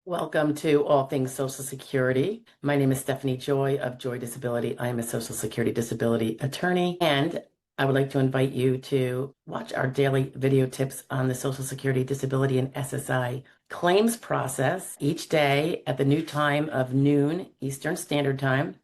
Welcome to All Things Social Security. My name is Stephanie Joy of Joy Disability. I am a Social Security disability attorney, and I would like to invite you to watch our daily video tips on the Social Security Disability and SSI claims process each day at the new time of noon Eastern Standard Time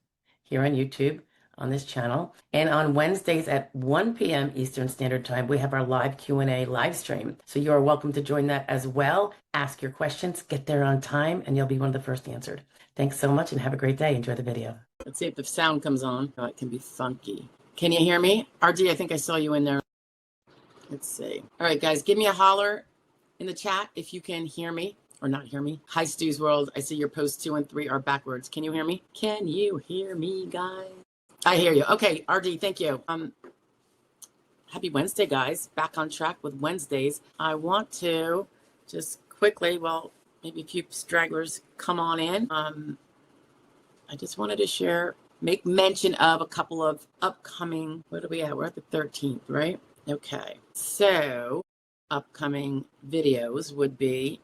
here on YouTube on this channel. And on Wednesdays at 1 p.m. Eastern Standard Time, we have our live Q&A live stream. So you are welcome to join that as well. Ask your questions, get there on time, and you'll be one of the first answered. Thanks so much and have a great day. Enjoy the video. Let's see if the sound comes on. Oh, it can be funky. Can you hear me? RD, I think I saw you in there. Let's see. All right, guys, give me a holler in the chat if you can hear me or not hear me. Hi, Stu's World. I see your posts 2 and 3 are backwards. Can you hear me? Can you hear me, guys? I hear you. Okay, RD, thank you. Happy Wednesday, guys. Back on track with Wednesdays. I want to just quickly, well, maybe a few stragglers come on in. I just wanted to share, make mention of a couple of upcoming, what are we at? We're at the 13th, right? Okay. So, upcoming videos would be,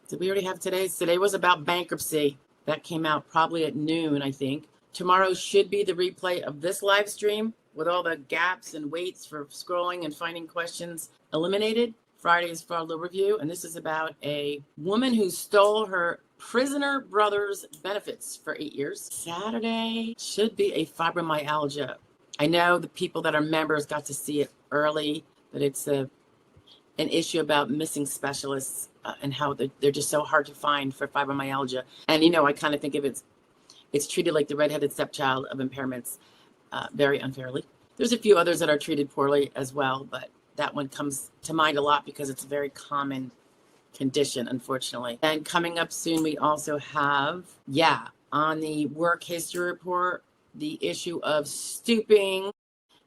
did we already have today's? Today was about bankruptcy. That came out probably at noon, I think. Tomorrow should be the replay of this live stream with all the gaps and waits for scrolling and finding questions eliminated. Friday is fraud review, and this is about a woman who stole her prisoner brother's benefits for 8 years. Saturday should be a fibromyalgia. I know the people that are members got to see it early, but it's an issue about missing specialists and how they're just so hard to find for fibromyalgia. And, you know, I kind of think of it's treated like the redheaded stepchild of impairments very unfairly. There's a few others that are treated poorly as well, but that one comes to mind a lot because it's a very common condition, unfortunately. And coming up soon, we also have, on the work history report, the issue of stooping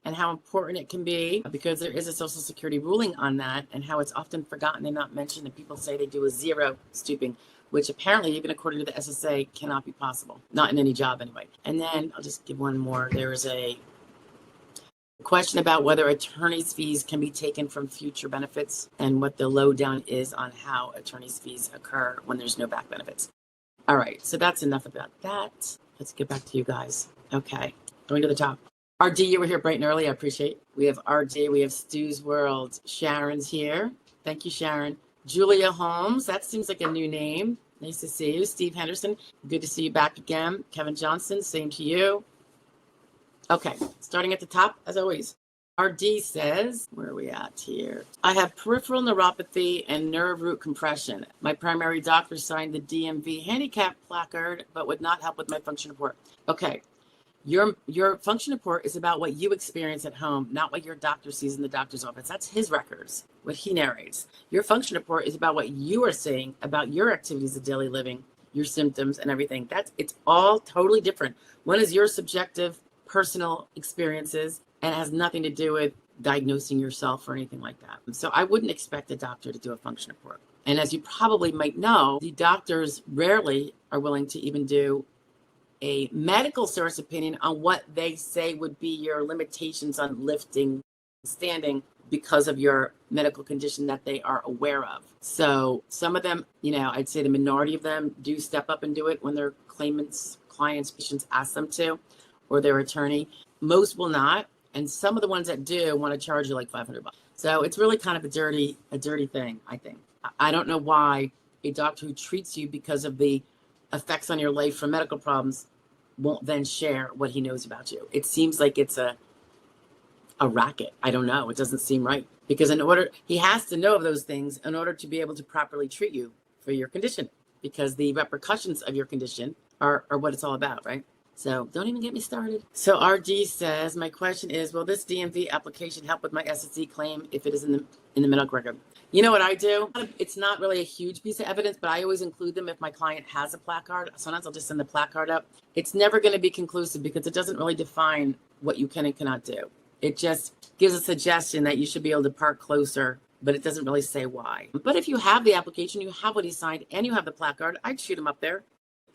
and how important it can be, because there is a Social Security ruling on that and how it's often forgotten and not mentioned. And people say they do a 0 stooping, which apparently, even according to the SSA, cannot be possible. Not in any job anyway. And then I'll just give one more. There is a question about whether attorney's fees can be taken from future benefits and what the lowdown is on how attorney's fees occur when there's no back benefits. All right, so that's enough about that. Let's get back to you guys. Okay, going to the top. RD, you were here bright and early. I appreciate it. We have RD, we have Stu's World. Sharon's here. Thank you, Sharon. Julia Holmes, that seems like a new name. Nice to see you. Steve Henderson, good to see you back again. Kevin Johnson, same to you. Okay, starting at the top, as always. RD says, where are we at here? I have peripheral neuropathy and nerve root compression. My primary doctor signed the DMV handicap placard, but would not help with my function report. Okay, your function report is about what you experience at home, not what your doctor sees in the doctor's office. That's his records, what he narrates. Your function report is about what you are saying about your activities of daily living, your symptoms and everything. It's all totally different. One is your subjective personal experiences and has nothing to do with diagnosing yourself or anything like that. So I wouldn't expect a doctor to do a function report. And as you probably might know, the doctors rarely are willing to even do a medical source opinion on what they say would be your limitations on lifting, standing because of your medical condition that they are aware of. So some of them, I'd say the minority of them do step up and do it when their claimants, clients, patients ask them to, or their attorney. Most will not. And some of the ones that do want to charge you like $500. So it's really kind of a dirty thing, I think. I don't know why a doctor who treats you because of the effects on your life from medical problems won't then share what he knows about you. It seems like it's a racket. I don't know. It doesn't seem right. Because he has to know of those things in order to be able to properly treat you for your condition. Because the repercussions of your condition are what it's all about, right? So don't even get me started. So RD says, my question is, will this DMV application help with my SSD claim if it is in the medical record? You know what I do? It's not really a huge piece of evidence, but I always include them if my client has a placard. Sometimes I'll just send the placard up. It's never going to be conclusive because it doesn't really define what you can and cannot do. It just gives a suggestion that you should be able to park closer, but it doesn't really say why. But if you have the application, you have what he signed, and you have the placard, I'd shoot him up there.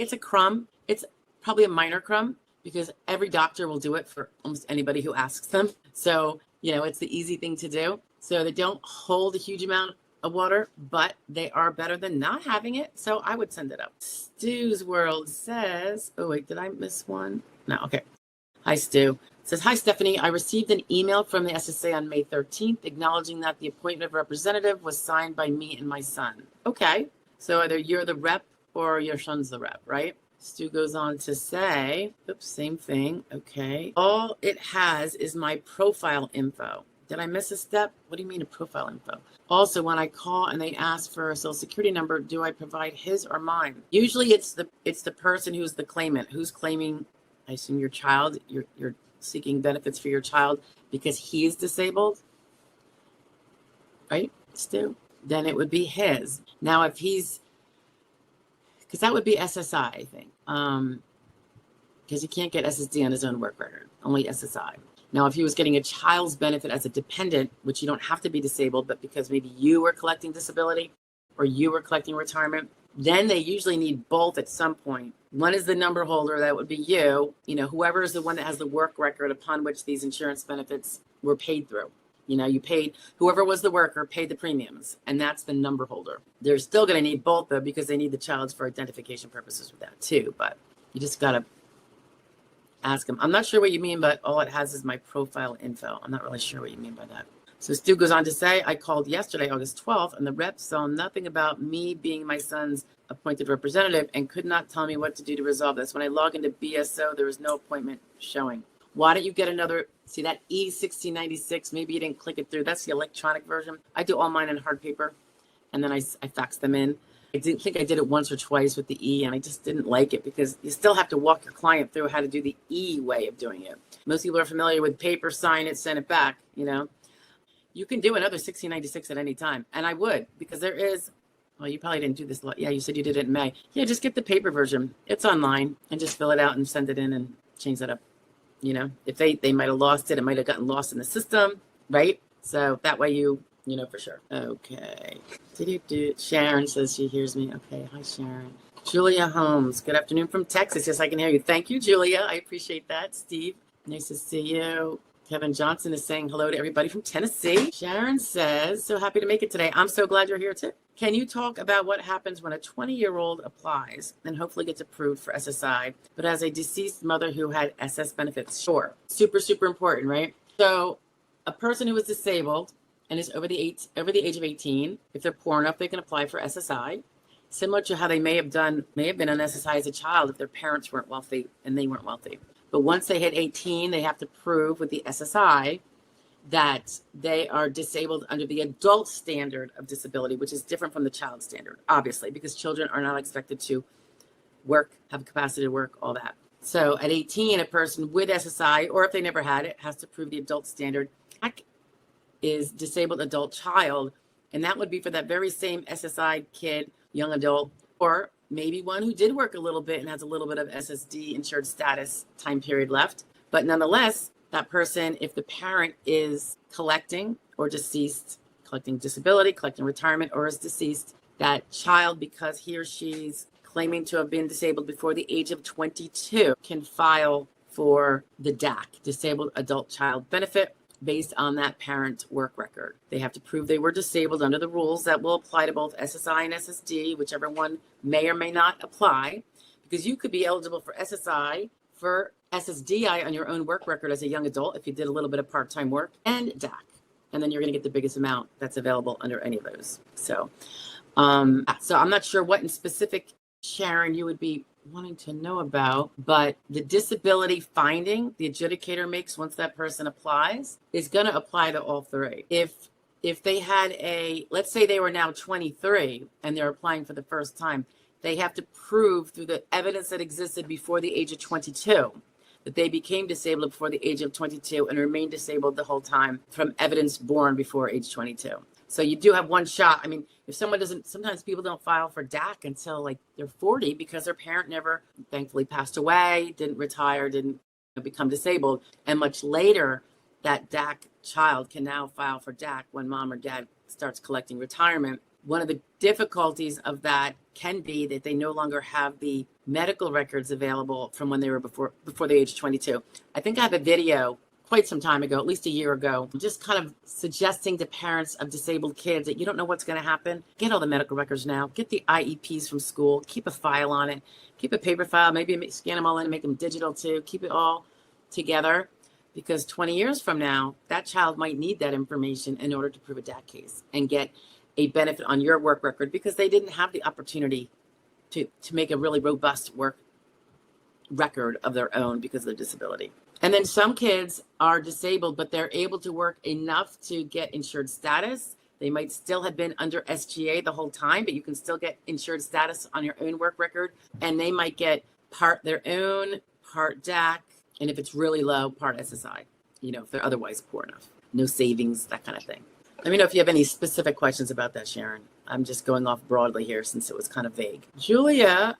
It's a crumb. It's probably a minor crumb because every doctor will do it for almost anybody who asks them. So, it's the easy thing to do. So they don't hold a huge amount a water, but they are better than not having it. So I would send it up. Stu's World says, oh wait, did I miss one? No, okay. Hi, Stu. It says, hi, Stephanie. I received an email from the SSA on May 13th acknowledging that the appointment of representative was signed by me and my son. Okay. So either you're the rep or your son's the rep, right? Stu goes on to say, oops, same thing. Okay. All it has is my profile info. Did I miss a step? What do you mean a profile info? Also, when I call and they ask for a social security number, do I provide his or mine? Usually it's the person who's the claimant, who's claiming, I assume your child, you're seeking benefits for your child because he is disabled, right, Stu? Then it would be his. Now, if he's, because that would be SSI, I think, because he can't get SSD on his own work record, only SSI. Now, if he was getting a child's benefit as a dependent, which you don't have to be disabled, but because maybe you were collecting disability or you were collecting retirement, then they usually need both at some point. One is the number holder, that would be you, whoever is the one that has the work record upon which these insurance benefits were paid through. You paid, whoever was the worker paid the premiums, and that's the number holder. They're still going to need both, though, because they need the child's for identification purposes with that, too. But you just got to ask them. I'm not sure what you mean, but all it has is my profile info. I'm not really sure what you mean by that. So Stu goes on to say, I called yesterday, August 12th, and the rep saw nothing about me being my son's appointed representative and could not tell me what to do to resolve this. When I log into BSO, there was no appointment showing. Why don't you get another, see that E1696, maybe you didn't click it through. That's the electronic version. I do all mine in hard paper, and then I fax them in. I didn't think I did it once or twice with the E, and I just didn't like it because you still have to walk your client through how to do the E way of doing it. Most people are familiar with paper, sign it, send it back, You can do another 1696 at any time, and I would, because there is, well, you probably didn't do this. Yeah, you said you did it in May. Yeah, just get the paper version. It's online, and just fill it out and send it in and change that up. If they might have lost it, it might have gotten lost in the system, right? So that way you know for sure. Okay. Sharon says she hears me. Okay, hi, Sharon. Julia Holmes, good afternoon from Texas. Yes, I can hear you. Thank you, Julia. I appreciate that. Steve, nice to see you. Kevin Johnson is saying hello to everybody from Tennessee. Sharon says, so happy to make it today. I'm so glad you're here too. Can you talk about what happens when a 20-year-old applies and hopefully gets approved for SSI, but has a deceased mother who had SS benefits? Sure. Super, super important, right? So a person who is disabled and is over the age of 18, if they're poor enough, they can apply for SSI. Similar to how they may have been on SSI as a child if their parents weren't wealthy and they weren't wealthy. But once they hit 18, they have to prove with the SSI that they are disabled under the adult standard of disability, which is different from the child standard, obviously, because children are not expected to work, have capacity to work, all that. So at 18, a person with SSI, or if they never had it, has to prove the adult standard is disabled adult child. And that would be for that very same SSI kid, young adult, or maybe one who did work a little bit and has a little bit of SSD insured status time period left. But nonetheless, that person, if the parent is collecting or deceased, collecting disability, collecting retirement, or is deceased, that child, because he or she's claiming to have been disabled before the age of 22, can file for the DAC, Disabled Adult Child Benefit, based on that parent work record. They have to prove they were disabled under the rules that will apply to both SSI and SSD, whichever one may or may not apply, because you could be eligible for SSI, for SSDI on your own work record as a young adult if you did a little bit of part-time work, and DAC. And then you're going to get the biggest amount that's available under any of those. So I'm not sure what in specific, Sharon, you would be wanting to know about, but the disability finding the adjudicator makes once that person applies is going to apply to all three. If they had let's say they were now 23 and they're applying for the first time, they have to prove through the evidence that existed before the age of 22 that they became disabled before the age of 22 and remained disabled the whole time from evidence born before age 22. So you do have one shot. I mean, if someone doesn't, sometimes people don't file for DAC until like they're 40 because their parent never, thankfully, passed away, didn't retire, didn't become disabled. And much later, that DAC child can now file for DAC when mom or dad starts collecting retirement. One of the difficulties of that can be that they no longer have the medical records available from when they were before the age of 22. I think I have a video quite some time ago, at least a year ago, just kind of suggesting to parents of disabled kids that you don't know what's going to happen. Get all the medical records now. Get the IEPs from school. Keep a file on it. Keep a paper file. Maybe scan them all in and make them digital too. Keep it all together, because 20 years from now, that child might need that information in order to prove a DAC case and get a benefit on your work record, because they didn't have the opportunity to make a really robust work record of their own because of their disability. And then some kids are disabled, but they're able to work enough to get insured status. They might still have been under SGA the whole time, but you can still get insured status on your own work record. And they might get part their own, part DAC, and if it's really low, part SSI, if they're otherwise poor enough. No savings, that kind of thing. Let me know if you have any specific questions about that, Sharon. I'm just going off broadly here since it was kind of vague. Julia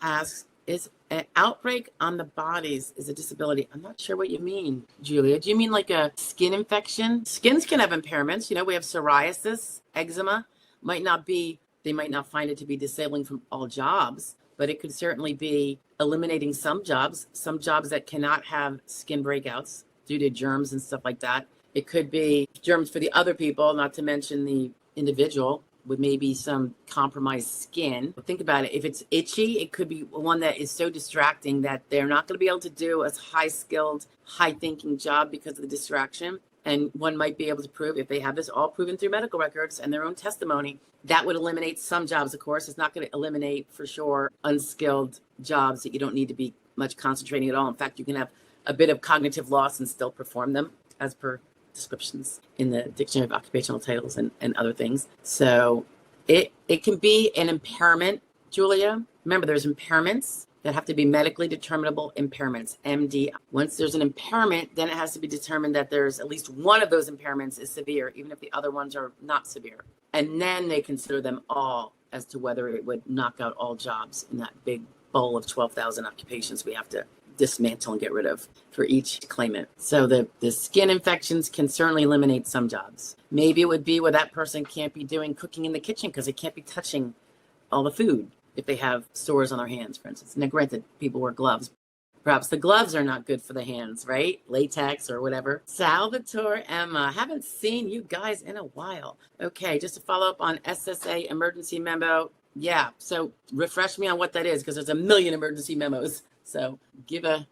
asks, is an outbreak on the bodies is a disability? I'm not sure what you mean, Julia. Do you mean like a skin infection? Skins can have impairments. We have psoriasis, eczema. They might not find it to be disabling from all jobs, but it could certainly be eliminating some jobs that cannot have skin breakouts due to germs and stuff like that. It could be germs for the other people, not to mention the individual with maybe some compromised skin. Think about it. If it's itchy, it could be one that is so distracting that they're not going to be able to do a high-skilled, high-thinking job because of the distraction. And one might be able to prove, if they have this all proven through medical records and their own testimony, that would eliminate some jobs, of course. It's not going to eliminate, for sure, unskilled jobs that you don't need to be much concentrating at all. In fact, you can have a bit of cognitive loss and still perform them, as per descriptions in the Dictionary of Occupational Titles and other things. So it can be an impairment, Julia. Remember, there's impairments that have to be medically determinable impairments, MD. Once there's an impairment, then it has to be determined that there's at least one of those impairments is severe, even if the other ones are not severe. And then they consider them all as to whether it would knock out all jobs in that big bowl of 12,000 occupations we have to dismantle and get rid of for each claimant. So the skin infections can certainly eliminate some jobs. Maybe it would be where that person can't be doing cooking in the kitchen because they can't be touching all the food if they have sores on their hands, for instance. Now, granted, people wear gloves. Perhaps the gloves are not good for the hands, right? Latex or whatever. Salvatore Emma, haven't seen you guys in a while. Okay, just to follow up on SSA emergency memo. Yeah, so refresh me on what that is, because there's a million emergency memos. So give a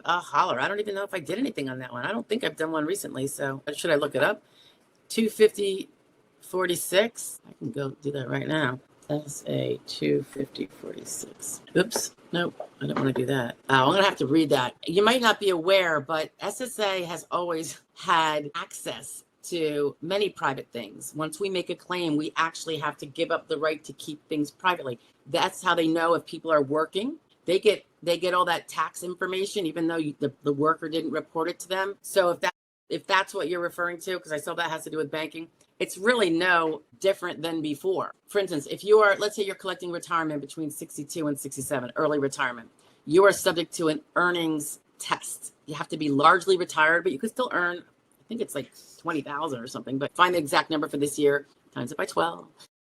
holler. I don't even know if I did anything on that one. I don't think I've done one recently. So should I look it up? 25046. I can go do that right now. SA 25046. Oops. Nope. I don't want to do that. I'm going to have to read that. You might not be aware, but SSA has always had access to many private things. Once we make a claim, we actually have to give up the right to keep things privately. That's how they know if people are working. They get all that tax information, even though the worker didn't report it to them. So if that's what you're referring to, because I saw that has to do with banking, it's really no different than before. For instance, if you are, let's say you're collecting retirement between 62 and 67, early retirement, you are subject to an earnings test. You have to be largely retired, but you could still earn, I think it's like 20,000 or something, but find the exact number for this year, times it by 12.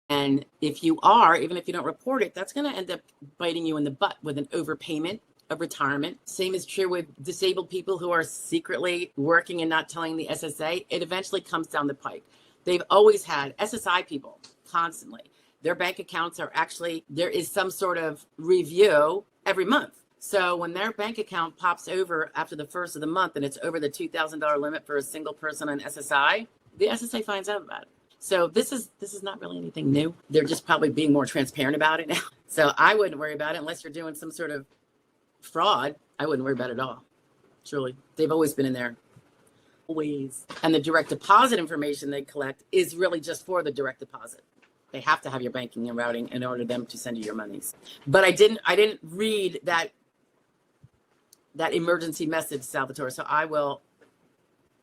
And if you are, even if you don't report it, that's going to end up biting you in the butt with an overpayment of retirement. Same is true with disabled people who are secretly working and not telling the SSA. It eventually comes down the pike. They've always had SSI people constantly. Their bank accounts are actually, there is some sort of review every month. So when their bank account pops over after the first of the month and it's over the $2,000 limit for a single person on SSI, the SSA finds out about it. So this is not really anything new. They're just probably being more transparent about it now. So I wouldn't worry about it unless you're doing some sort of fraud. I wouldn't worry about it at all. Truly. They've always been in there. Always. And the direct deposit information they collect is really just for the direct deposit. They have to have your banking and routing in order for them to send you your monies. But I didn't read that emergency message, Salvatore. So I will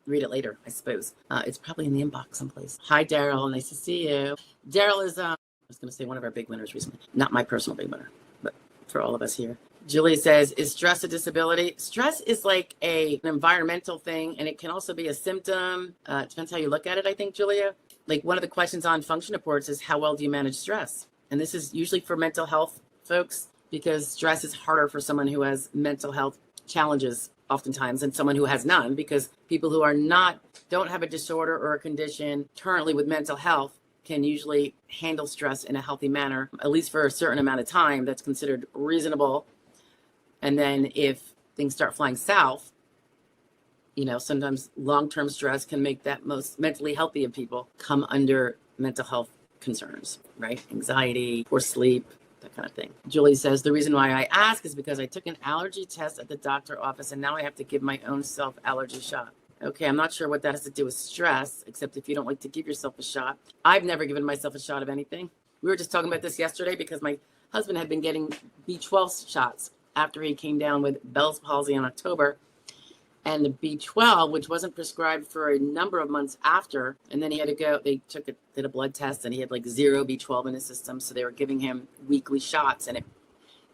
read it later, I suppose. It's probably in the inbox someplace. Hi, Daryl. Nice to see you. Daryl is, I was going to say one of our big winners recently. Not my personal big winner, but for all of us here. Julie says, is stress a disability? Stress is like an environmental thing, and it can also be a symptom. It depends how you look at it, I think, Julia. Like one of the questions on function reports is, how well do you manage stress? And this is usually for mental health folks, because stress is harder for someone who has mental health challenges oftentimes than someone who has none, because people who don't have a disorder or a condition currently with mental health can usually handle stress in a healthy manner, at least for a certain amount of time that's considered reasonable. And then if things start flying south, sometimes long-term stress can make that most mentally healthy of people come under mental health concerns, right? Anxiety, poor sleep, that kind of thing. Julie says, the reason why I ask is because I took an allergy test at the doctor's office and now I have to give my own self allergy shot. Okay, I'm not sure what that has to do with stress, except if you don't like to give yourself a shot. I've never given myself a shot of anything. We were just talking about this yesterday because my husband had been getting B12 shots after he came down with Bell's palsy in October. And the B12, which wasn't prescribed for a number of months after, and then he had to go, did a blood test and he had like 0 B12 in his system. So they were giving him weekly shots, and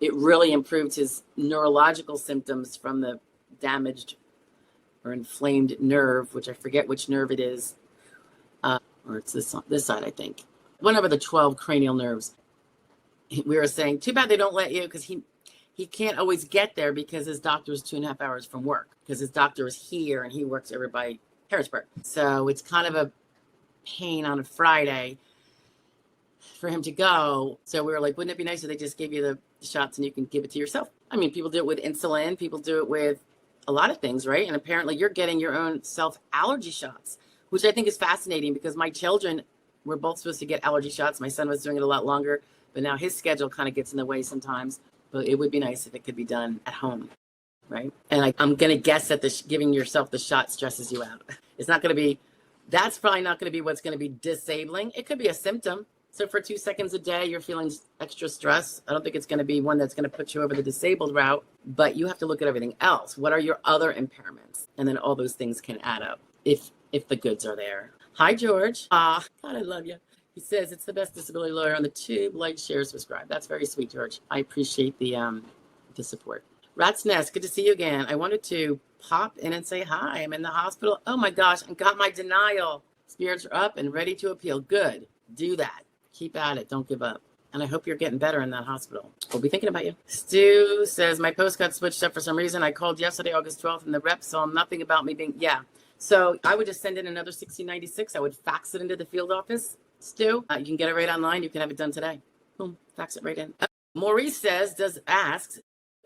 it really improved his neurological symptoms from the damaged or inflamed nerve, which I forget which nerve it is, or it's this side, I think. One of the 12 cranial nerves. We were saying, too bad they don't let you, because he can't always get there because his doctor is 2.5 hours from work, because his doctor is here and he works over by Harrisburg. So it's kind of a pain on a Friday for him to go. So we were like, wouldn't it be nice if they just gave you the shots and you can give it to yourself? I mean, people do it with insulin. People do it with a lot of things, right? And apparently you're getting your own self-allergy shots, which I think is fascinating, because my children were both supposed to get allergy shots. My son was doing it a lot longer, but now his schedule kind of gets in the way sometimes. But it would be nice if it could be done at home, right? And I'm going to guess that giving yourself the shot stresses you out. That's probably not going to be what's going to be disabling. It could be a symptom. So for 2 seconds a day, you're feeling extra stress. I don't think it's going to be one that's going to put you over the disabled route, but you have to look at everything else. What are your other impairments? And then all those things can add up if the goods are there. Hi, George. God, I love you. He says it's the best disability lawyer on the tube. Like, share, subscribe. That's very sweet, George. I appreciate the support. Rat's Nest, good to see you again. I wanted to pop in and say hi. I'm in the hospital. Oh my gosh, I got my denial. Spirits are up and ready to appeal. Good. Do that. Keep at it. Don't give up. And I hope you're getting better in that hospital. We'll be thinking about you. Stu says, my post got switched up for some reason. I called yesterday, August 12th, and the rep saw nothing about me being, So I would just send in another 1696. I would fax it into the field office. Stu, you can get it right online. You can have it done today. Boom, fax it right in. Maurice asks,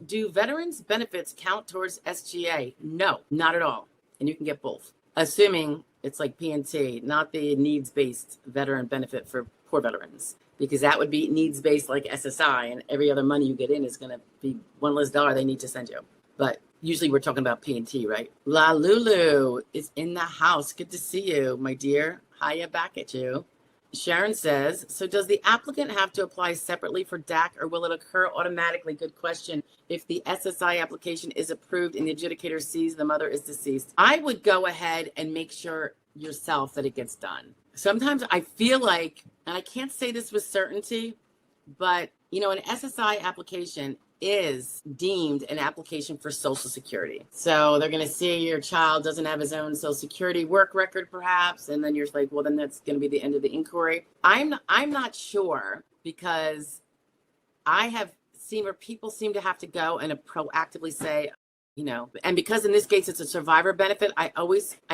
do veterans benefits count towards SGA? No, not at all. And you can get both, assuming it's like P&T, not the needs-based veteran benefit for poor veterans, because that would be needs-based like SSI, and every other money you get in is going to be one less dollar they need to send you. But usually we're talking about P&T, right? La Lulu is in the house. Good to see you, my dear. Hiya, back at you. Sharon says, so does the applicant have to apply separately for DAC, or will it occur automatically? Good question. If the SSI application is approved and the adjudicator sees the mother is deceased, I would go ahead and make sure yourself that it gets done. Sometimes I feel like, and I can't say this with certainty, but an SSI application is deemed an application for Social Security. So they're going to see your child doesn't have his own Social Security work record, perhaps, and then you're like, well, then that's going to be the end of the inquiry. I'm not sure, because I have seen where people seem to have to go and proactively say, and because in this case it's a survivor benefit, I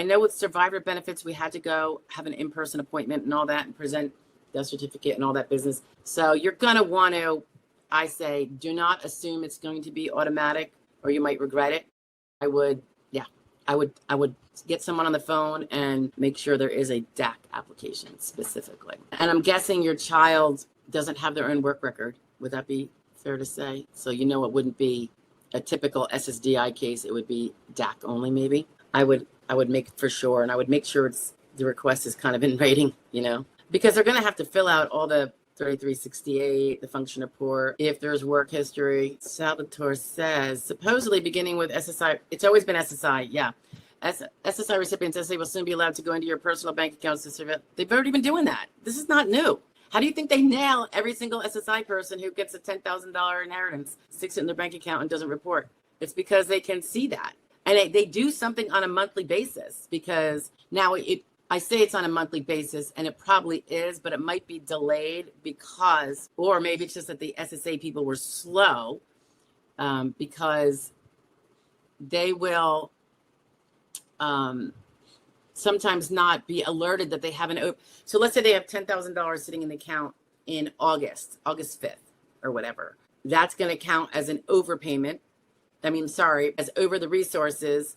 know with survivor benefits we had to go have an in-person appointment and all that and present death certificate and all that business. So you're going to want to, I say, do not assume it's going to be automatic, or you might regret it. I would get someone on the phone and make sure there is a DAC application specifically. And I'm guessing your child doesn't have their own work record. Would that be fair to say? So it wouldn't be a typical SSDI case. It would be DAC only, maybe. I would make for sure, and I would make sure the request is kind of in writing, because they're going to have to fill out all the 3368, the function report, if there's work history. Salvatore says, supposedly beginning with SSI, it's always been SSI, yeah. SSI recipients, SSA will soon be allowed to go into your personal bank accounts to survey. They've already been doing that. This is not new. How do you think they nail every single SSI person who gets a $10,000 inheritance, sticks it in their bank account and doesn't report? It's because they can see that. And they do something on a monthly basis, because now I say it's on a monthly basis, and it probably is, but it might be delayed because, or maybe it's just that the SSA people were slow, because they will sometimes not be alerted that they have so let's say they have $10,000 sitting in the account in August 5th or whatever. That's going to count as an overpayment. As over the resources,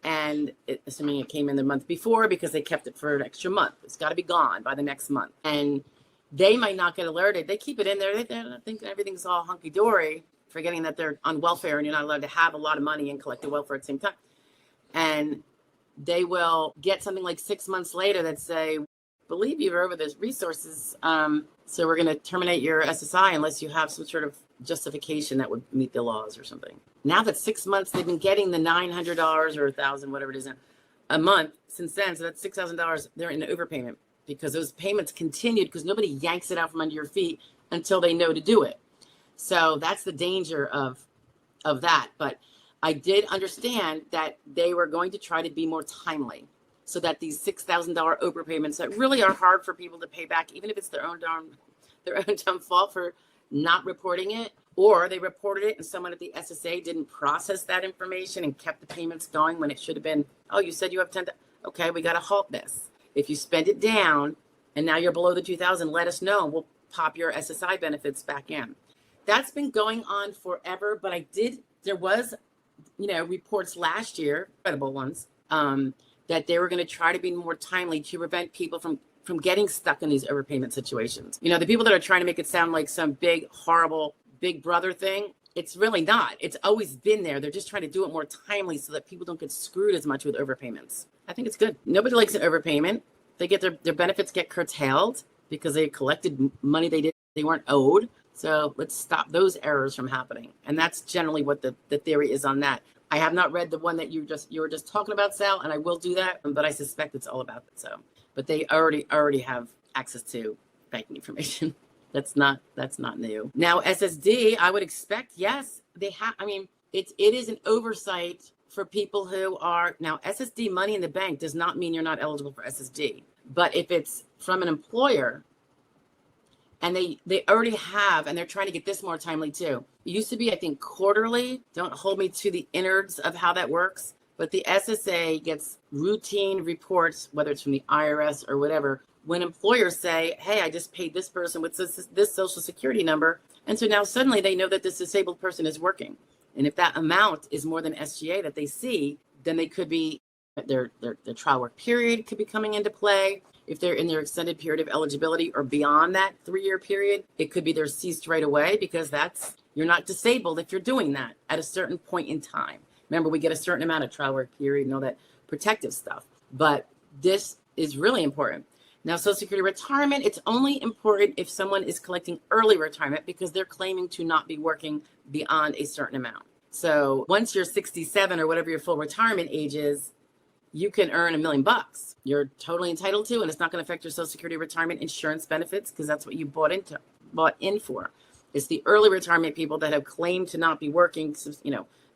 and assuming it came in the month before because they kept it for an extra month. It's got to be gone by the next month. And they might not get alerted. They keep it in there. They think everything's all hunky-dory, forgetting that they're on welfare and you're not allowed to have a lot of money and collect the welfare at the same time. And they will get something like 6 months later that say, believe you're over the resources, so we're going to terminate your SSI unless you have some sort of justification that would meet the laws or something. Now that 6 months, they've been getting the $900 or $1,000, whatever it is, a month since then. So that's $6,000. They're in overpayment because those payments continued because nobody yanks it out from under your feet until they know to do it. So that's the danger of that. But I did understand that they were going to try to be more timely so that these $6,000 overpayments that really are hard for people to pay back, even if it's their own dumb fault for not reporting it, or they reported it and someone at the SSA didn't process that information and kept the payments going when it should have been, oh, you said you have 10, okay, we got to halt this. If you spend it down and now you're below the 2,000, let us know. We'll pop your SSI benefits back in. That's been going on forever, but there was, reports last year, credible ones, that they were going to try to be more timely to prevent people from getting stuck in these overpayment situations. The people that are trying to make it sound like some big, horrible, big brother thing, it's really not. It's always been there. They're just trying to do it more timely so that people don't get screwed as much with overpayments. I think it's good. Nobody likes an overpayment. They get their benefits get curtailed because they collected money they weren't owed. So let's stop those errors from happening. And that's generally what the theory is on that. I have not read the one that you were just talking about, Sal, and I will do that, but I suspect it's all about that. So, but they already have access to banking information. That's not new. Now, SSD, I would expect, yes, they have. It is an oversight for people who are now SSD money in the bank does not mean you're not eligible for SSD. But if it's from an employer and they already have, and they're trying to get this more timely too. It used to be, I think, quarterly. Don't hold me to the innards of how that works. But the SSA gets routine reports, whether it's from the IRS or whatever, when employers say, hey, I just paid this person with this social security number. And so now suddenly they know that this disabled person is working. And if that amount is more than SGA that they see, then they could be, their trial work period could be coming into play. If they're in their extended period of eligibility or beyond that 3-year period, it could be they're ceased right away because you're not disabled if you're doing that at a certain point in time. Remember, we get a certain amount of trial work period and all that protective stuff. But this is really important. Now, Social Security retirement, it's only important if someone is collecting early retirement because they're claiming to not be working beyond a certain amount. So once you're 67 or whatever your full retirement age is, you can earn $1 million. You're totally entitled to, and it's not going to affect your Social Security retirement insurance benefits because that's what you bought in for. It's the early retirement people that have claimed to not be working,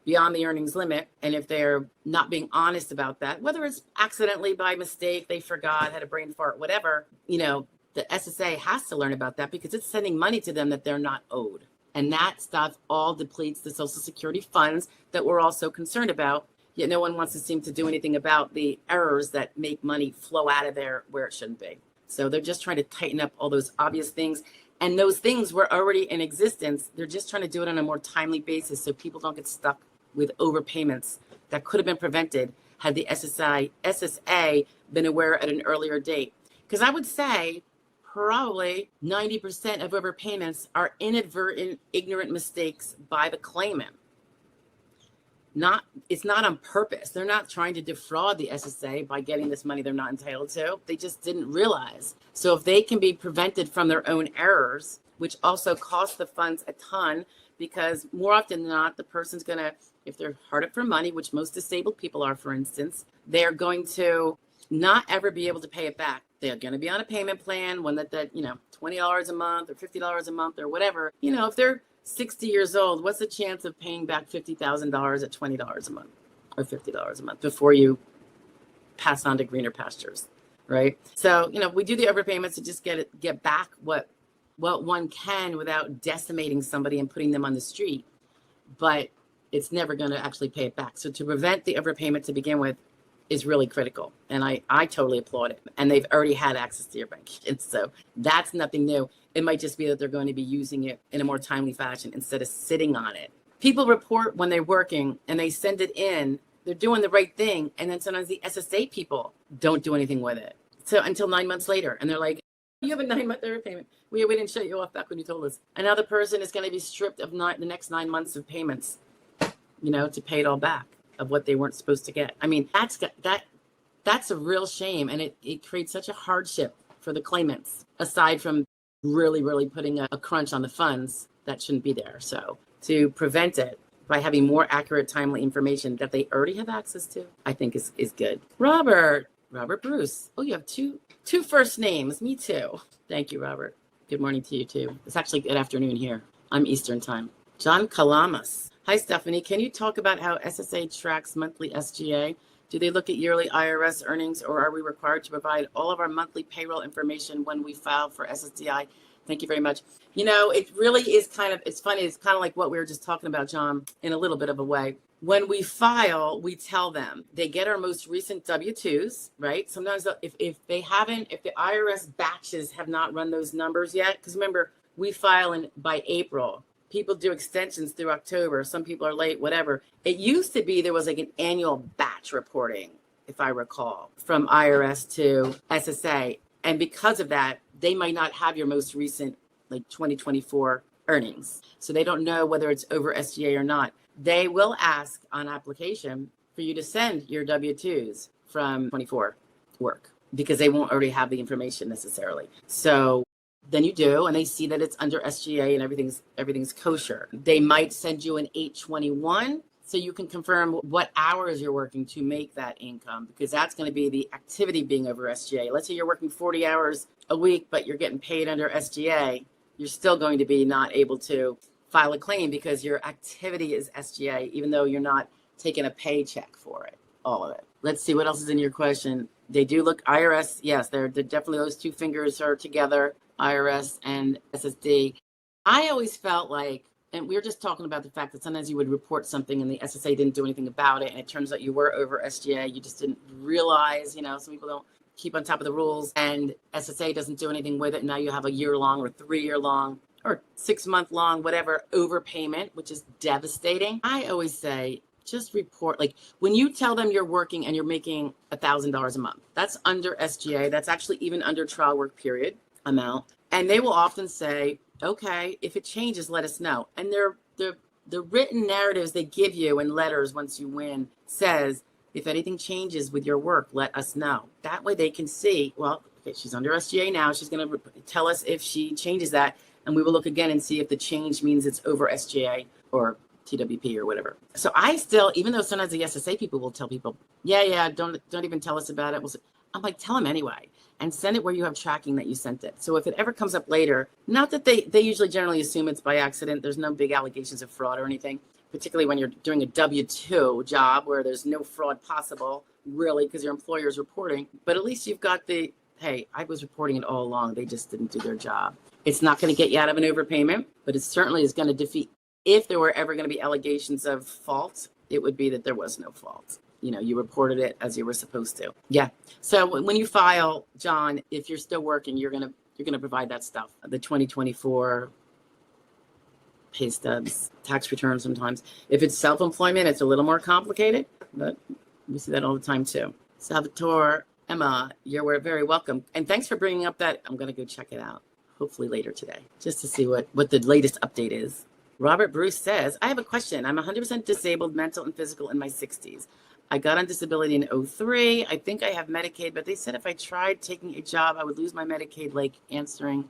beyond the earnings limit. And if they're not being honest about that, whether it's accidentally by mistake, they forgot, had a brain fart, whatever, the SSA has to learn about that because it's sending money to them that they're not owed. And that stuff all depletes the Social Security funds that we're also concerned about. Yet no one wants to seem to do anything about the errors that make money flow out of there where it shouldn't be. So they're just trying to tighten up all those obvious things. And those things were already in existence. They're just trying to do it on a more timely basis so people don't get stuck with overpayments that could have been prevented had the SSA been aware at an earlier date. Because I would say probably 90% of overpayments are inadvertent, ignorant mistakes by the claimant. It's not on purpose. They're not trying to defraud the SSA by getting this money they're not entitled to. They just didn't realize. So if they can be prevented from their own errors, which also cost the funds a ton, because more often than not, the person's going to, if they're hard up for money, which most disabled people are, for instance, they're going to not ever be able to pay it back. They're going to be on a payment plan, one that $20 a month or $50 a month or whatever. If they're 60 years old, what's the chance of paying back $50,000 at $20 a month or $50 a month before you pass on to greener pastures, right? So, we do the overpayments to just get back what one can without decimating somebody and putting them on the street. But it's never going to actually pay it back. So to prevent the overpayment to begin with is really critical. And I totally applaud it. And they've already had access to your bank. And so that's nothing new. It might just be that they're going to be using it in a more timely fashion instead of sitting on it. People report when they're working and they send it in, they're doing the right thing. And then sometimes the SSA people don't do anything with it. So until 9 months later, and they're like, you have a 9-month overpayment. We didn't shut you off back when you told us. Another person is going to be stripped of the next 9 months of payments, to pay it all back of what they weren't supposed to get. I mean, that's a real shame. And it creates such a hardship for the claimants, aside from really, really putting a crunch on the funds that shouldn't be there. So to prevent it by having more accurate, timely information that they already have access to, I think is good. Robert Bruce. Oh, you have two first names. Me too. Thank you, Robert. Good morning to you too. It's actually good afternoon here. I'm Eastern time. John Kalamas. Hi, Stephanie. Can you talk about how SSA tracks monthly SGA? Do they look at yearly IRS earnings, or are we required to provide all of our monthly payroll information when we file for SSDI? Thank you very much. It really is it's funny. It's kind of like what we were just talking about, John, in a little bit of a way. When we file, we tell them they get our most recent W-2s, right? Sometimes if the IRS batches have not run those numbers yet, because remember, we file by April. People do extensions through October. Some people are late, whatever. It used to be there was like an annual batch reporting, if I recall, from IRS to SSA. And because of that, they might not have your most recent, like 2024 earnings. So they don't know whether it's over SGA or not. They will ask on application for you to send your W-2s from 24 work, because they won't already have the information necessarily. So then you do, and they see that it's under SGA and everything's kosher. They might send you an 821 so you can confirm what hours you're working to make that income, because that's going to be the activity being over SGA. Let's say you're working 40 hours a week, but you're getting paid under SGA. You're still going to be not able to file a claim because your activity is SGA, even though you're not taking a paycheck for it, all of it. Let's see what else is in your question. They do look IRS. Yes, they're definitely, those two fingers are together, IRS and SSD. I always felt like, and we were just talking about the fact that sometimes you would report something and the SSA didn't do anything about it, and it turns out you were over SGA. You just didn't realize, some people don't keep on top of the rules, and SSA doesn't do anything with it. Now you have a year-long or 3-year-long or 6-month-long, whatever, overpayment, which is devastating. I always say, just report. Like when you tell them you're working and you're making $1,000 a month, that's under SGA. That's actually even under trial work period amount. And they will often say, okay, if it changes, let us know. And the written narratives they give you in letters once you win says, if anything changes with your work, let us know. That way they can see, well, okay, she's under SGA now. She's going to tell us if she changes that. And we will look again and see if the change means it's over SGA or TWP or whatever. So I still, even though sometimes the SSA people will tell people, don't even tell us about it. I'm like, tell them anyway, and send it where you have tracking that you sent it. So if it ever comes up later, not that they usually generally assume it's by accident. There's no big allegations of fraud or anything, particularly when you're doing a W-2 job where there's no fraud possible, really, because your employer is reporting. But at least you've got hey, I was reporting it all along. They just didn't do their job. It's not going to get you out of an overpayment, but it certainly is going to defeat. If there were ever going to be allegations of fault, it would be that there was no fault. You reported it as you were supposed to. Yeah. So when you file, John, if you're still working, you're going to provide that stuff. The 2024 pay stubs, tax returns sometimes. If it's self-employment, it's a little more complicated, but we see that all the time too. Salvatore, Emma, you're very welcome. And thanks for bringing up that. I'm going to go check it out, hopefully later today, just to see what the latest update is. Robert Bruce says, I have a question. I'm 100% disabled, mental and physical, in my 60s. I got on disability in 2003. I think I have Medicaid, but they said if I tried taking a job, I would lose my Medicaid, like answering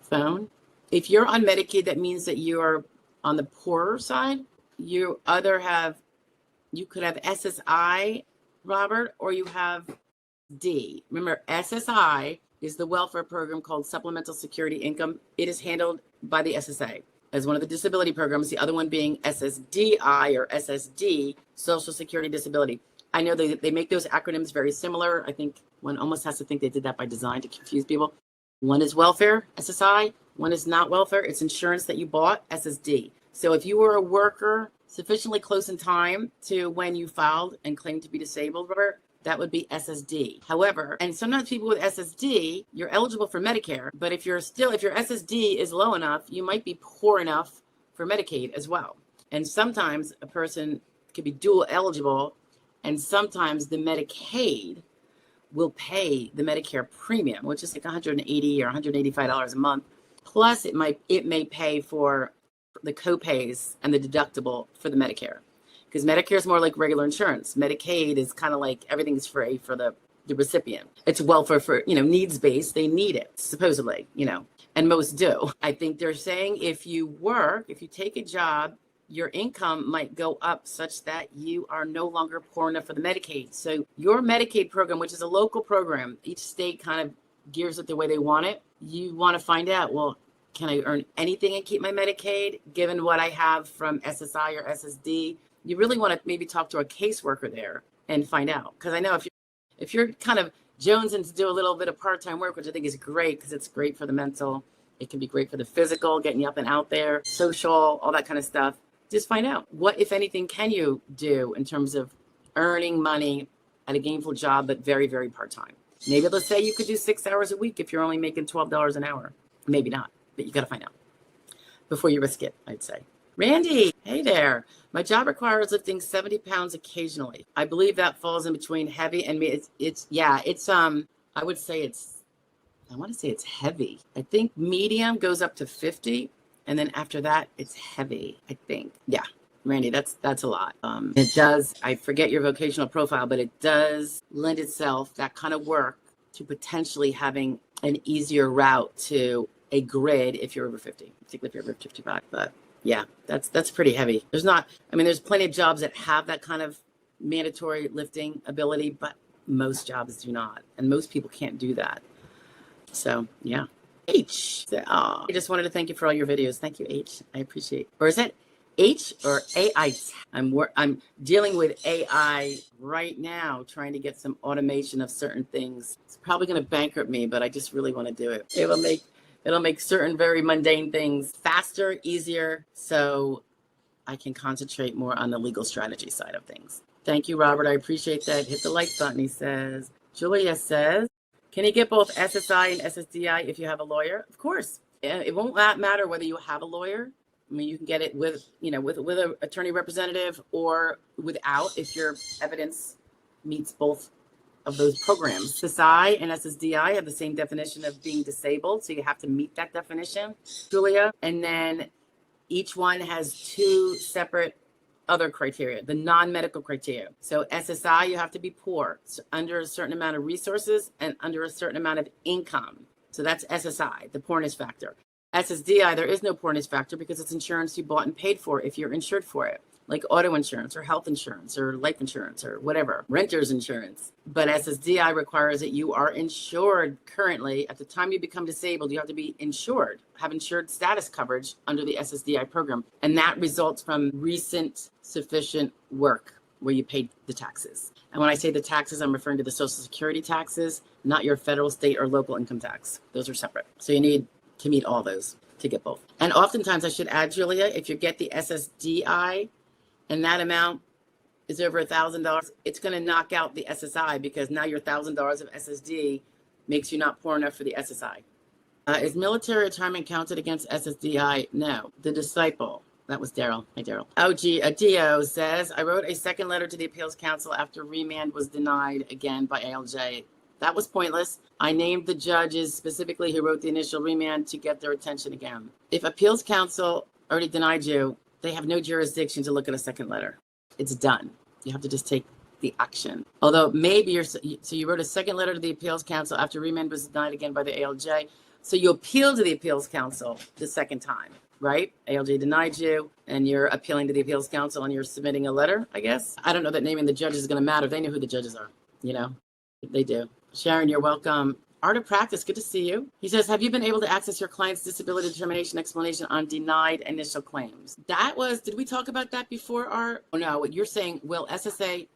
phone. If you're on Medicaid, that means that you are on the poorer side. You could have SSI, Robert, or you have D. Remember, SSI is the welfare program called Supplemental Security Income. It is handled by the SSA as one of the disability programs, the other one being SSDI or SSD, Social Security Disability. I know they make those acronyms very similar. I think one almost has to think they did that by design to confuse people. One is welfare, SSI. One is not welfare. It's insurance that you bought, SSD. So if you were a worker sufficiently close in time to when you filed and claimed to be disabled, Robert, that would be SSD. However, and sometimes people with SSD, you're eligible for Medicare, but if your SSD is low enough, you might be poor enough for Medicaid as well. And sometimes a person could be dual eligible, and sometimes the Medicaid will pay the Medicare premium, which is like $180 or $185 a month. Plus it may pay for the copays and the deductible for the Medicare. Because Medicare is more like regular insurance. Medicaid is kind of like everything's free for the recipient. It's welfare for, needs-based. They need it, supposedly, and most do. I think they're saying if you take a job, your income might go up such that you are no longer poor enough for the Medicaid. So your Medicaid program, which is a local program, each state kind of gears it the way they want it. You want to find out, well, can I earn anything and keep my Medicaid given what I have from SSI or SSD? You really want to maybe talk to a caseworker there and find out. Because I know if you're kind of jonesing to do a little bit of part-time work, which I think is great because it's great for the mental, it can be great for the physical, getting you up and out there, social, all that kind of stuff. Just find out what, if anything, can you do in terms of earning money at a gainful job, but very, very part-time. Maybe they'll say you could do 6 hours a week if you're only making $12 an hour. Maybe not, but you got to find out before you risk it, I'd say. Randy, hey there. My job requires lifting 70 pounds occasionally. I believe that falls in between heavy and me. I want to say it's heavy. I think medium goes up to 50. And then after that, it's heavy, I think. Yeah, Randy, that's a lot. It does, I forget your vocational profile, but it does lend itself, that kind of work, to potentially having an easier route to a grid if you're over 50, particularly if you're over 55. But yeah, that's pretty heavy. There's plenty of jobs that have that kind of mandatory lifting ability, but most jobs do not. And most people can't do that. So yeah. H. I just wanted to thank you for all your videos. Thank you, H. I appreciate. Or is it H or AI? I'm dealing with AI right now, trying to get some automation of certain things. It's probably going to bankrupt me, but I just really want to do it. It'll make certain very mundane things faster, easier, so I can concentrate more on the legal strategy side of things. Thank you, Robert. I appreciate that. Hit the like button, he says. Julia says, can you get both SSI and SSDI if you have a lawyer? Of course. It won't matter whether you have a lawyer. I mean, you can get it with an attorney representative or without if your evidence meets both of those programs. SSI and SSDI have the same definition of being disabled, so you have to meet that definition, Julia. And then each one has two separate other criteria, the non-medical criteria. So SSI, you have to be poor, so under a certain amount of resources and under a certain amount of income. So that's SSI, the poorness factor. SSDI, there is no poorness factor because it's insurance you bought and paid for if you're insured for it, like auto insurance or health insurance or life insurance or whatever, renter's insurance. But SSDI requires that you are insured currently. At the time you become disabled, you have to be insured, have insured status coverage under the SSDI program. And that results from recent sufficient work where you paid the taxes. And when I say the taxes, I'm referring to the Social Security taxes, not your federal, state, or local income tax. Those are separate. So you need to meet all those to get both. And oftentimes, I should add, Julia, if you get the SSDI and that amount is over $1,000, it's going to knock out the SSI because now your $1,000 of SSD makes you not poor enough for the SSI. Is military retirement counted against SSDI? No. The disciple. That was Daryl. Hi, Daryl. Dio says, I wrote a second letter to the Appeals Council after remand was denied again by ALJ. That was pointless. I named the judges specifically who wrote the initial remand to get their attention again. If Appeals Council already denied you, they have no jurisdiction to look at a second letter. It's done. You have to just take the action. Although maybe you wrote a second letter to the Appeals Council after remand was denied again by the ALJ. So you appeal to the Appeals Council the second time, right? ALJ denied you and you're appealing to the Appeals Council and you're submitting a letter, I guess. I don't know that naming the judges is going to matter. They know who the judges are, They do. Sharon, you're welcome. Art of Practice, good to see you. He says, have you been able to access your client's disability determination explanation on denied initial claims? Did we talk about that before, Art? Oh, no, what you're saying, will SSA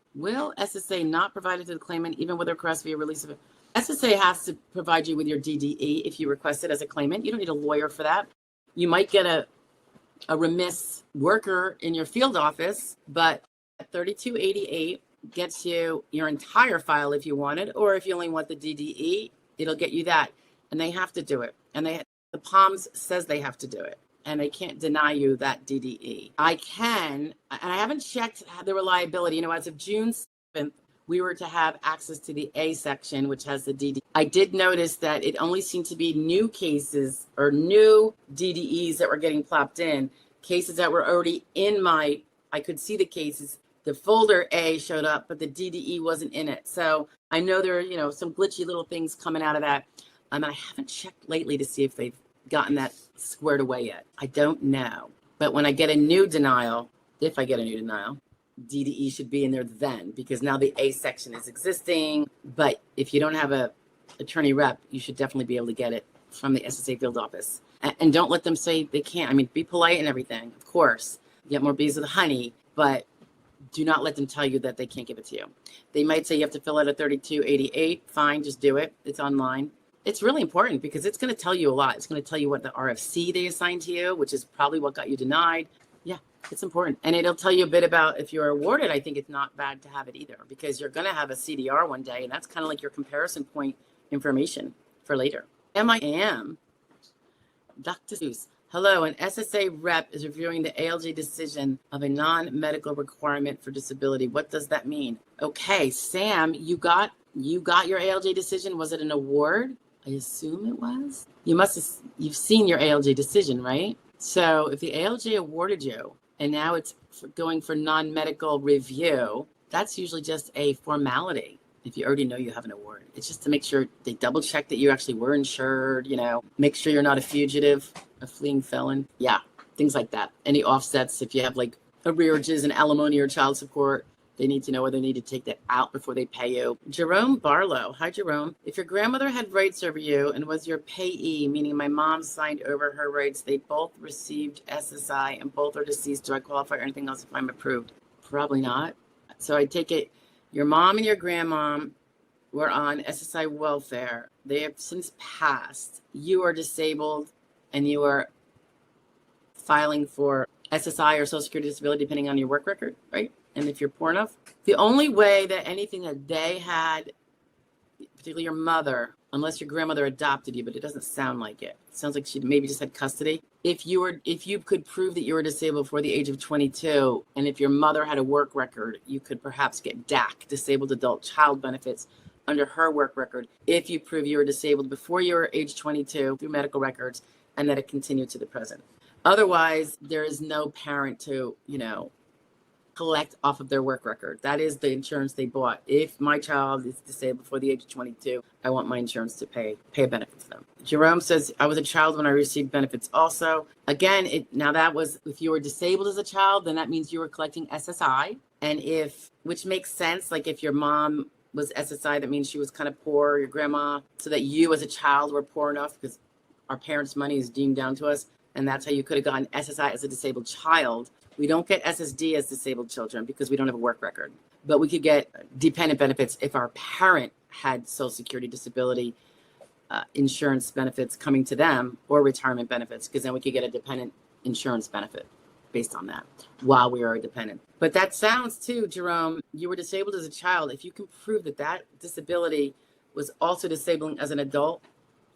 not provide it to the claimant even with a request via release of it? SSA has to provide you with your DDE if you request it as a claimant. You don't need a lawyer for that. You might get a remiss worker in your field office, but 3288 gets you your entire file if you want it, or if you only want the DDE, it'll get you that. And they have to do it. And the POMS says they have to do it. And they can't deny you that DDE. I can, and I haven't checked the reliability. You know, as of June 7th, we were to have access to the A section, which has the DDE. I did notice that it only seemed to be new cases or new DDEs that were getting plopped in. Cases that were already in I could see the cases. The folder A showed up, but the DDE wasn't in it. So I know there are, some glitchy little things coming out of that. I haven't checked lately to see if they've gotten that squared away yet. I don't know. But when I get a new denial, if I get a new denial, DDE should be in there then, because now the A section is existing. But if you don't have a attorney rep, you should definitely be able to get it from the SSA field office. And don't let them say they can't. Be polite and everything, of course. Get more bees with honey, but do not let them tell you that they can't give it to you. They might say you have to fill out a 3288. Fine, just do it. It's online. It's really important because it's going to tell you a lot. It's going to tell you what the RFC they assigned to you, which is probably what got you denied. Yeah, it's important. And it'll tell you a bit about if you're awarded. I think it's not bad to have it either, because you're going to have a CDR one day, and that's kind of like your comparison point information for later. MIM, Dr. Seuss. Hello, an SSA rep is reviewing the ALJ decision of a non-medical requirement for disability. What does that mean? Okay, Sam, you got your ALJ decision. Was it an award? I assume it was. You've seen your ALJ decision, right? So if the ALJ awarded you and now it's going for non-medical review, that's usually just a formality. If you already know you have an award, it's just to make sure they double check that you actually were insured, make sure you're not a fugitive, a fleeing felon. Yeah, things like that. Any offsets, if you have like arrearages and alimony or child support, they need to know whether they need to take that out before they pay you. Jerome Barlow. Hi, Jerome. If your grandmother had rights over you and was your payee, meaning my mom signed over her rights, they both received SSI and both are deceased, do I qualify or anything else if I'm approved? Probably not. So I take it your mom and your grandmom were on SSI welfare. They have since passed. You are disabled and you are filing for SSI or Social Security disability depending on your work record, right? And if you're poor enough, the only way that anything that they had, particularly your mother, unless your grandmother adopted you, but it doesn't sound like it. It sounds like she maybe just had custody. If you could prove that you were disabled before the age of 22, and if your mother had a work record, you could perhaps get DAC, disabled adult child benefits, under her work record, if you prove you were disabled before you were age 22 through medical records, and that it continued to the present. Otherwise, there is no parent to, collect off of their work record. That is the insurance they bought. If my child is disabled before the age of 22, I want my insurance to pay a benefit to them. Jerome says, I was a child when I received benefits also. Again, now that was, if you were disabled as a child, then that means you were collecting SSI. And which makes sense, like if your mom was SSI, that means she was kind of poor, your grandma, so that you as a child were poor enough because our parents' money is deemed down to us. And that's how you could have gotten SSI as a disabled child. We don't get SSD as disabled children because we don't have a work record, but we could get dependent benefits if our parent had Social Security disability insurance benefits coming to them, or retirement benefits, because then we could get a dependent insurance benefit based on that while we are a dependent. But that sounds too, Jerome, you were disabled as a child. If you can prove that disability was also disabling as an adult,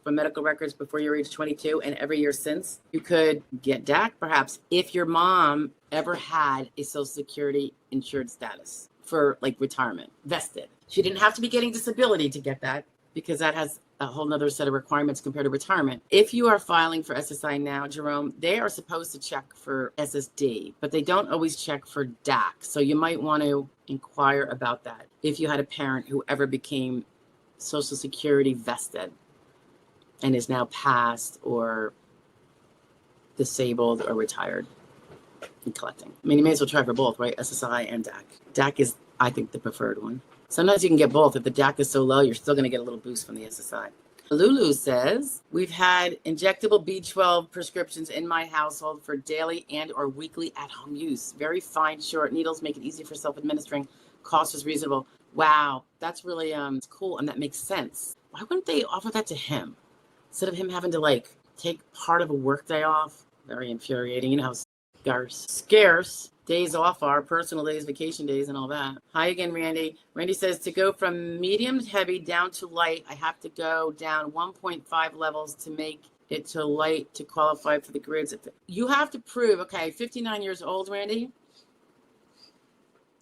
from medical records before your age 22 and every year since, you could get DAC perhaps if your mom ever had a Social Security insured status for like retirement vested. She didn't have to be getting disability to get that, because that has a whole nother set of requirements compared to retirement. If you are filing for SSI now, Jerome, they are supposed to check for SSD, but they don't always check for DAC. So you might want to inquire about that if you had a parent who ever became Social Security vested and is now passed or disabled or retired and collecting. You may as well try for both, right? SSI and DAC. DAC is, I think, the preferred one. Sometimes you can get both. If the DAC is so low, you're still going to get a little boost from the SSI. Lulu says, we've had injectable B12 prescriptions in my household for daily and or weekly at-home use. Very fine, short needles make it easy for self-administering. Cost is reasonable. Wow, that's really cool, and that makes sense. Why wouldn't they offer that to him? Instead of him having to take part of a work day off? Very infuriating. You know how Scarce days off are personal days, vacation days, and all that. Hi again, Randy. Randy says to go from medium heavy down to light, I have to go down 1.5 levels to make it to light to qualify for the grids. You have to prove, okay, 59 years old, Randy.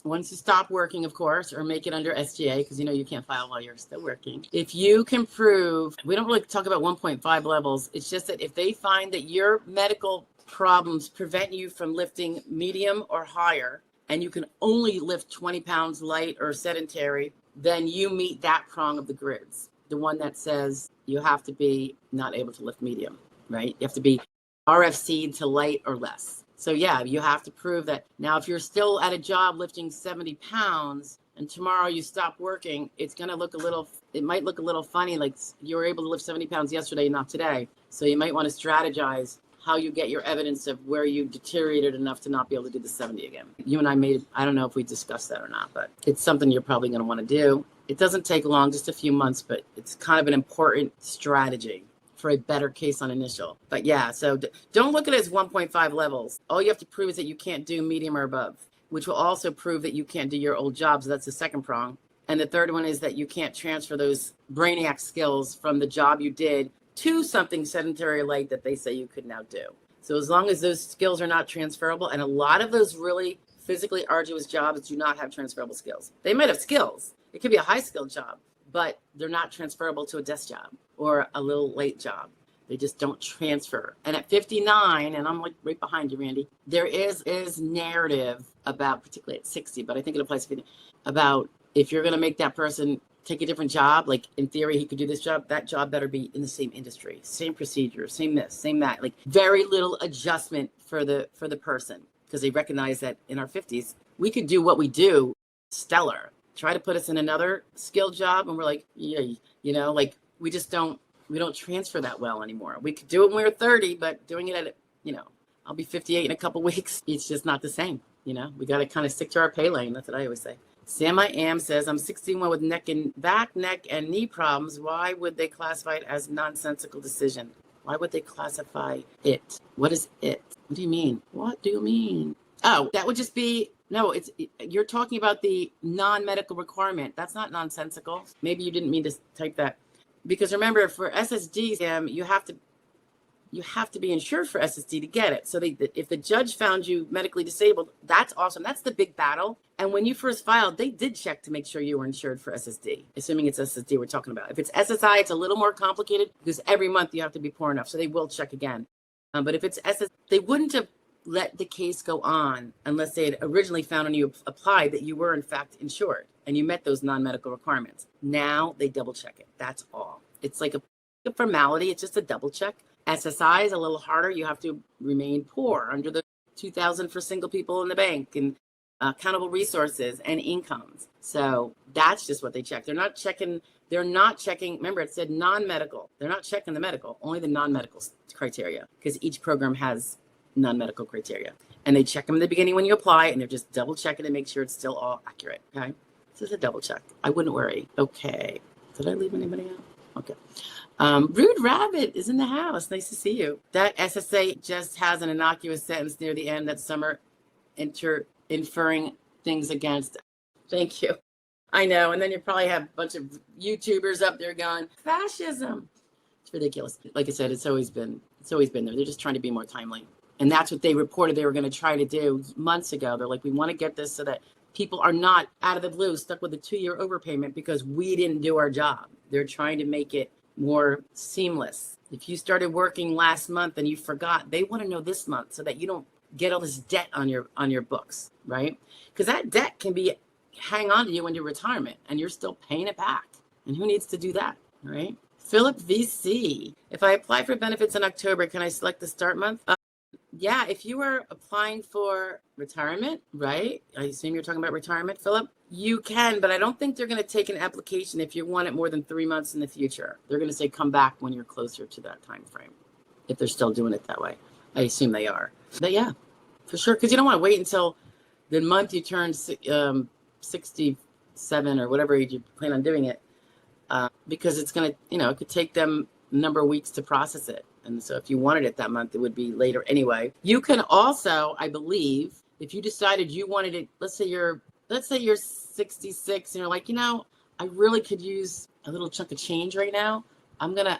Once you stop working, of course, or make it under SGA, because you know you can't file while you're still working. If you can prove, we don't really talk about 1.5 levels. It's just that if they find that your medical problems prevent you from lifting medium or higher, and you can only lift 20 pounds light or sedentary, then you meet that prong of the grids. The one that says you have to be not able to lift medium, right? You have to be RFC'd to light or less. So yeah, you have to prove that. Now, if you're still at a job lifting 70 pounds and tomorrow you stop working, it might look a little funny, like you were able to lift 70 pounds yesterday, not today. So you might want to strategize how you get your evidence of where you deteriorated enough to not be able to do the 70 again. You and I don't know if we discussed that or not, but it's something you're probably going to want to do. It doesn't take long, just a few months, but it's kind of an important strategy for a better case on initial. But yeah, so don't look at it as 1.5 levels. All you have to prove is that you can't do medium or above, which will also prove that you can't do your old jobs. That's the second prong. And the third one is that you can't transfer those brainiac skills from the job you did to something sedentary light that they say you could now do. So as long as those skills are not transferable, and a lot of those really physically arduous jobs do not have transferable skills. They might have skills. It could be a high skilled job, but they're not transferable to a desk job or a little late job. They just don't transfer. And at 59, and I'm like right behind you, Randy, there is narrative about, particularly at 60, but I think it applies to 50, about if you're going to make that person take a different job, like in theory, he could do this job, that job better be in the same industry, same procedure, same this, same that, like very little adjustment for the person, because they recognize that in our 50s, we could do what we do stellar. Try to put us in another skilled job and we're like, yeah, you know, like we don't transfer that well anymore. We could do it when we were 30, but doing it at, you know, I'll be 58 in a couple weeks. It's just not the same. You know, we got to kind of stick to our pay lane. That's what I always say. Sam I Am says, I'm 61 with back, neck, and knee problems. Why would they classify it as nonsensical decision? Why would they classify it? What is it? What do you mean? What do you mean? Oh, that would just be, no, you're talking about the non-medical requirement. That's not nonsensical. Maybe you didn't mean to type that. Because remember, for SSDs, you have to be insured for SSD to get it. So if the judge found you medically disabled, that's awesome. That's the big battle. And when you first filed, they did check to make sure you were insured for SSD, assuming it's SSD we're talking about. If it's SSI, it's a little more complicated because every month you have to be poor enough. So they will check again. But if it's SSD, they wouldn't have let the case go on unless they had originally found when you applied that you were in fact insured and you met those non-medical requirements. Now they double check it. That's all. It's like a formality. It's just a double check. SSI is a little harder. You have to remain poor under the 2,000 for single people in the bank and accountable resources and incomes. So that's just what they check. They're not checking. Remember, it said non-medical. They're not checking the medical, only the non-medical criteria, because each program has non-medical criteria. And they check them in the beginning when you apply, and they're just double checking to make sure it's still all accurate. Okay. This is a double check. I wouldn't worry. Okay. Did I leave anybody out? Okay. Rude Rabbit is in the house. Nice to see you. That SSA just has an innocuous sentence near the end that some are inferring things against. Thank you. I know. And then you probably have a bunch of YouTubers up there going, fascism. It's ridiculous. Like I said, it's always been there. They're just trying to be more timely. And that's what they reported they were going to try to do months ago. They're like, we want to get this so that people are not out of the blue stuck with a 2-year overpayment because we didn't do our job. They're trying to make it more seamless. If you started working last month and you forgot, they want to know this month so that you don't get all this debt on your books, right? Because that debt can hang on to you into retirement and you're still paying it back. And who needs to do that, right? Philip VC, if I apply for benefits in October, can I select the start month? Yeah, if you were applying for retirement, right? I assume you're talking about retirement, Philip. You can, but I don't think they're going to take an application if you want it more than 3 months in the future. They're going to say come back when you're closer to that time frame, if they're still doing it that way. I assume they are. But yeah, for sure, because you don't want to wait until the month you turn 67 or whatever age you plan on doing it, because it's going to, it could take them a number of weeks to process it. And so if you wanted it that month, it would be later anyway. You can also, I believe, if you decided you wanted it, let's say you're 66 and you're like, I really could use a little chunk of change right now. I'm going to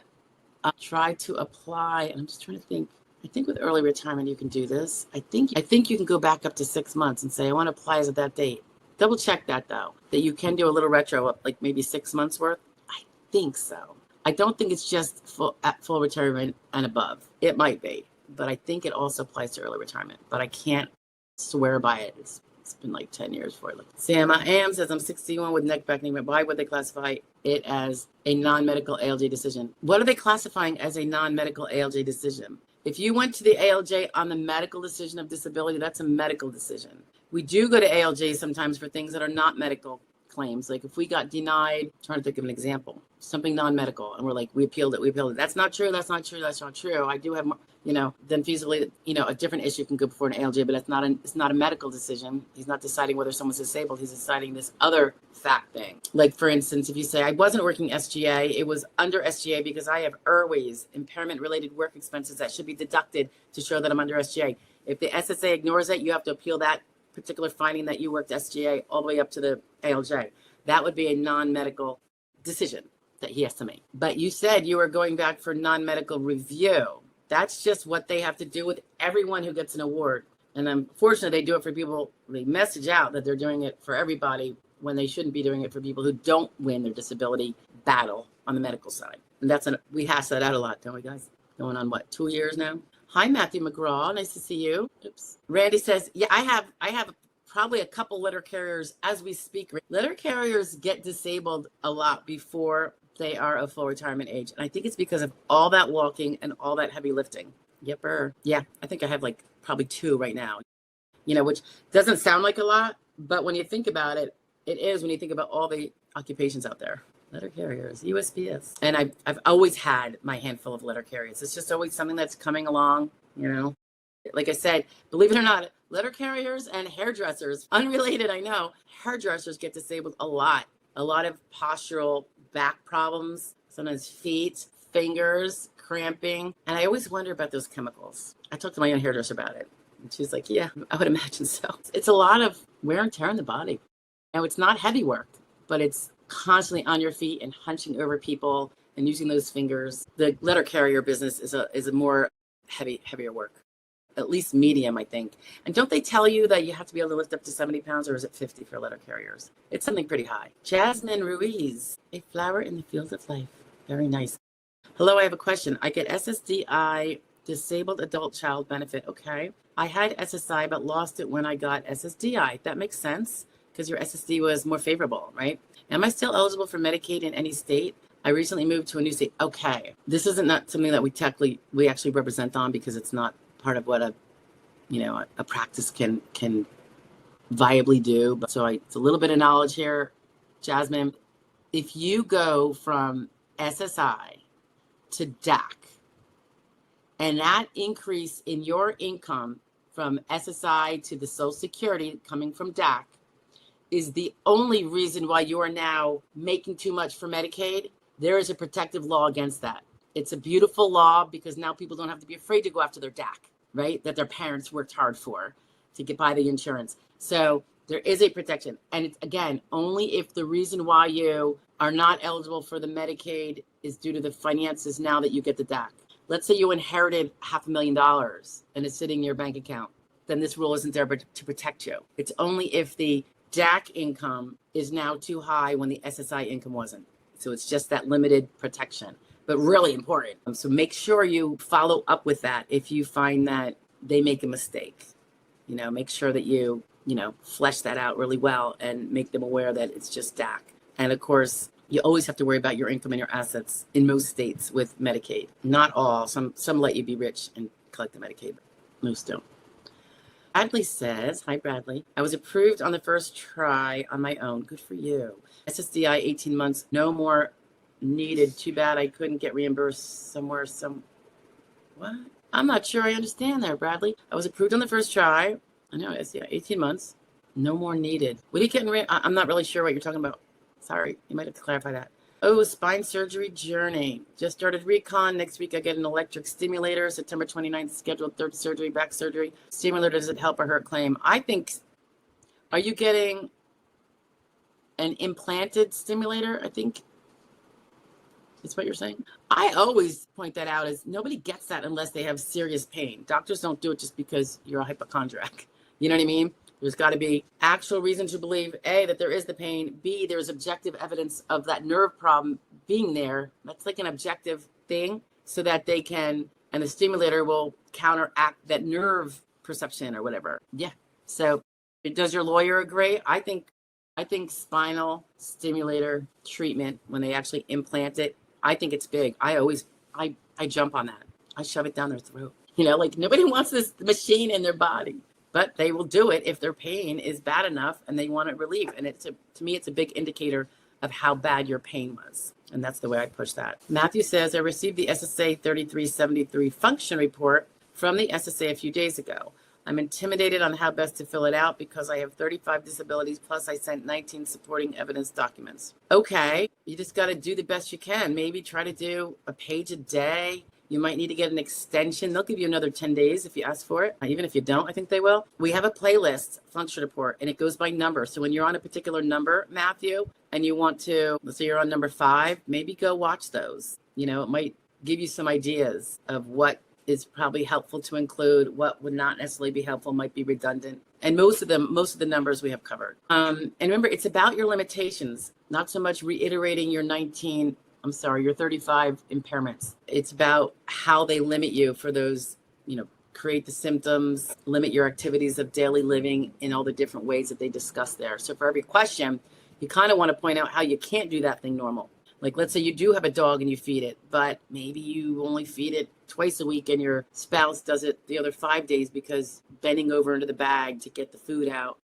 try to apply. And I'm just trying to think. I think with early retirement, you can do this. I think you can go back up to 6 months and say, I want to apply as of that date. Double check that though, that you can do a little retro up like maybe 6 months worth. I think so. I don't think it's just at full retirement and above. It might be, but I think it also applies to early retirement, but I can't swear by it. It's been like 10 years for it. Sam Am says, I'm 61 with neck back knee. Why would they classify it as a non-medical ALJ decision? What are they classifying as a non-medical ALJ decision? If you went to the ALJ on the medical decision of disability, that's a medical decision. We do go to ALJ sometimes for things that are not medical claims. Like if we got denied, I'm trying to think of an example, something non-medical, and we're like, we appealed it. That's not true. That's not true. I do have more, then feasibly, a different issue can go before an ALJ, but it's not a medical decision. He's not deciding whether someone's disabled. He's deciding this other fact thing. Like for instance, if you say, I wasn't working SGA, it was under SGA because I have IRWs, impairment related work expenses that should be deducted to show that I'm under SGA. If the SSA ignores it, you have to appeal that particular finding that you worked SGA all the way up to the ALJ. That would be a non-medical decision that he has to make. But you said you were going back for non-medical review. That's just what they have to do with everyone who gets an award. And unfortunately, they do it for people, they message out that they're doing it for everybody when they shouldn't be doing it for people who don't win their disability battle on the medical side. And we hash that out a lot, don't we, guys? Going on 2 years now? Hi, Matthew McGraw. Nice to see you. Oops. Randy says, yeah, I have probably a couple letter carriers as we speak. Letter carriers get disabled a lot before they are of full retirement age. And I think it's because of all that walking and all that heavy lifting. Yepper. Yeah, I think I have probably 2 right now, which doesn't sound like a lot, but when you think about it, it is when you think about all the occupations out there. Letter carriers, USPS. And I've always had my handful of letter carriers. It's just always something that's coming along, Like I said, believe it or not, letter carriers and hairdressers, unrelated, I know, hairdressers get disabled a lot. A lot of postural back problems, sometimes feet, fingers, cramping. And I always wonder about those chemicals. I talked to my own hairdresser about it. And she's like, yeah, I would imagine so. It's a lot of wear and tear on the body. Now, it's not heavy work, but it's constantly on your feet and hunching over people and using those fingers. The letter carrier business is a more heavier work, at least medium, I think. And don't they tell you that you have to be able to lift up to 70 pounds, or is it 50 for letter carriers? It's something pretty high. Jasmine Ruiz, a flower in the field of life. Very nice. Hello, I have a question. I get SSDI, disabled adult child benefit. Okay. I had SSI, but lost it when I got SSDI. That makes sense because your SSD was more favorable, right? Am I still eligible for Medicaid in any state? I recently moved to a new state. Okay. This isn't not something that we actually represent on because it's not part of what a practice can viably do. But so it's a little bit of knowledge here, Jasmine. If you go from SSI to DAC, and that increase in your income from SSI to the Social Security coming from DAC is the only reason why you are now making too much for Medicaid, there is a protective law against that. It's a beautiful law because now people don't have to be afraid to go after their DAC, right? That their parents worked hard for to get by the insurance. So there is a protection. And it's, again, only if the reason why you are not eligible for the Medicaid is due to the finances now that you get the DAC. Let's say you inherited $500,000 and it's sitting in your bank account. Then this rule isn't there to protect you. It's only if the DAC income is now too high when the SSI income wasn't. So it's just that limited protection, but really important. So make sure you follow up with that if you find that they make a mistake. Make sure that you flesh that out really well and make them aware that it's just DAC. And of course, you always have to worry about your income and your assets in most states with Medicaid. Not all. Some let you be rich and collect the Medicaid, but most don't. Bradley says, hi, Bradley. I was approved on the first try on my own. Good for you. SSDI, 18 months, no more needed. Too bad I couldn't get reimbursed somewhere. What? I'm not sure I understand there, Bradley. I was approved on the first try. I know, it's 18 months. No more needed. What are you getting I'm not really sure what you're talking about. Sorry, you might have to clarify that. Oh, spine surgery journey. Just started recon. Next week I get an electric stimulator. September 29th, scheduled third surgery, back surgery. Stimulator, does it help or hurt claim? I think, are you getting an implanted stimulator? I think that's what you're saying. I always point that out as nobody gets that unless they have serious pain. Doctors don't do it just because you're a hypochondriac. You know what I mean? There's got to be actual reason to believe, A, that there is the pain, B, there's objective evidence of that nerve problem being there. That's like an objective thing so that they can, and the stimulator will counteract that nerve perception or whatever. Yeah. So does your lawyer agree? I think spinal stimulator treatment, when they actually implant it, I think it's big. I jump on that. I shove it down their throat. You know, like nobody wants this machine in their body. But they will do it if their pain is bad enough and they want it relieved. And to me, it's a big indicator of how bad your pain was. And that's the way I push that. Matthew says, I received the SSA 3373 function report from the SSA a few days ago. I'm intimidated on how best to fill it out because I have 35 disabilities, plus I sent 19 supporting evidence documents. Okay, you just got to do the best you can. Maybe try to do a page a day. You might need to get an extension. They'll give you another 10 days if you ask for it. Even if you don't, I think they will. We have a playlist function report and it goes by number. So when you're on a particular number, Matthew, and you want to, let's say you're on number 5, maybe go watch those. You know, it might give you some ideas of what is probably helpful to include, what would not necessarily be helpful, might be redundant. And most of the numbers we have covered. And remember, it's about your limitations, not so much reiterating your 35 impairments. It's about how they limit you for those, you know, create the symptoms, limit your activities of daily living in all the different ways that they discuss there. So for every question, you kind of want to point out how you can't do that thing normal. Like, let's say you do have a dog and you feed it, but maybe you only feed it twice a week and your spouse does it the other 5 days because bending over into the bag to get the food out.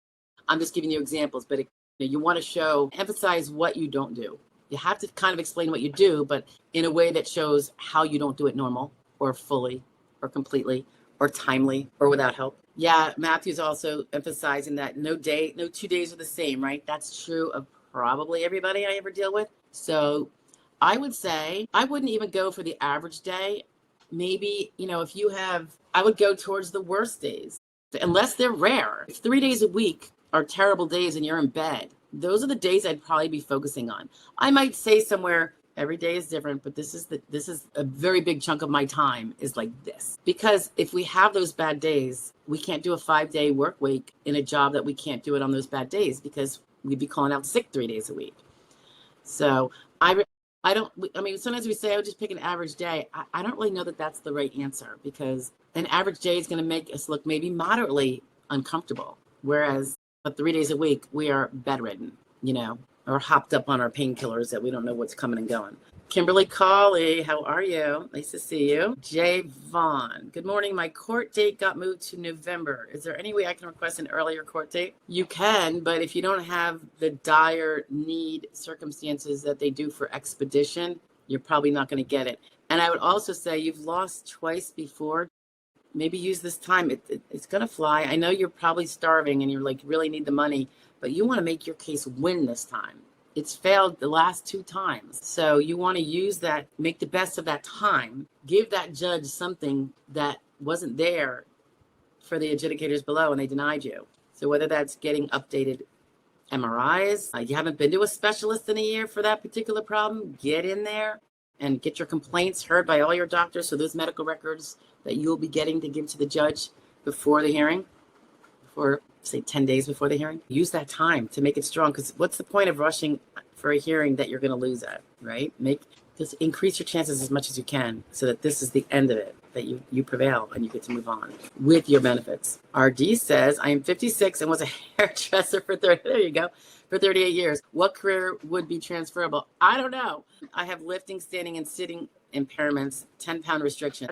I'm just giving you examples, but you want to emphasize what you don't do. You have to kind of explain what you do, but in a way that shows how you don't do it normal or fully or completely or timely or without help. Yeah, Matthew's also emphasizing that no 2 days are the same, right? That's true of probably everybody I ever deal with. So I would say I wouldn't even go for the average day. Maybe, I would go towards the worst days, unless they're rare. If 3 days a week are terrible days and you're in bed, those are the days I'd probably be focusing on. I might say somewhere every day is different, but this is a very big chunk of my time is like this. Because if we have those bad days, we can't do a 5-day work week in a job that we can't do it on those bad days because we'd be calling out sick 3 days a week. So sometimes we say, just pick an average day. I don't really know that that's the right answer because an average day is going to make us look maybe moderately uncomfortable. Whereas 3 days a week, we are bedridden, or hopped up on our painkillers that we don't know what's coming and going. Kimberly Colley, how are you? Nice to see you. Jay Vaughn, good morning. My court date got moved to November. Is there any way I can request an earlier court date? You can, but if you don't have the dire need circumstances that they do for expedition, you're probably not going to get it. And I would also say you've lost twice before. Maybe use this time. It's going to fly. I know you're probably starving and you're like really need the money, but you want to make your case win this time. It's failed the last 2 times. So you want to use that, make the best of that time, give that judge something that wasn't there for the adjudicators below and they denied you. So whether that's getting updated MRIs, you haven't been to a specialist in a year for that particular problem, get in there and get your complaints heard by all your doctors. So those medical records that you'll be getting to give to the judge before the hearing, before say 10 days before the hearing, use that time to make it strong. Because what's the point of rushing for a hearing that you're going to lose at, right? Just increase your chances as much as you can so that this is the end of it, that you prevail and you get to move on with your benefits. RD says, I am 56 and was a hairdresser for 38 years. What career would be transferable? I don't know. I have lifting, standing, and sitting impairments, 10-pound restriction.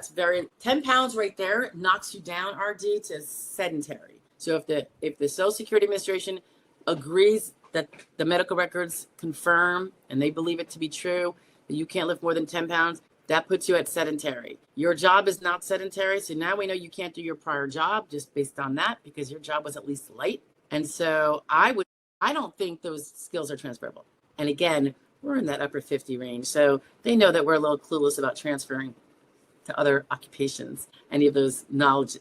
10 pounds right there knocks you down, RD, to sedentary. So if the Social Security Administration agrees that the medical records confirm and they believe it to be true, that you can't lift more than 10 pounds, that puts you at sedentary. Your job is not sedentary. So now we know you can't do your prior job just based on that because your job was at least light. And so I don't think those skills are transferable. And again, we're in that upper 50 range. So they know that we're a little clueless about transferring to other occupations. Any of those knowledge,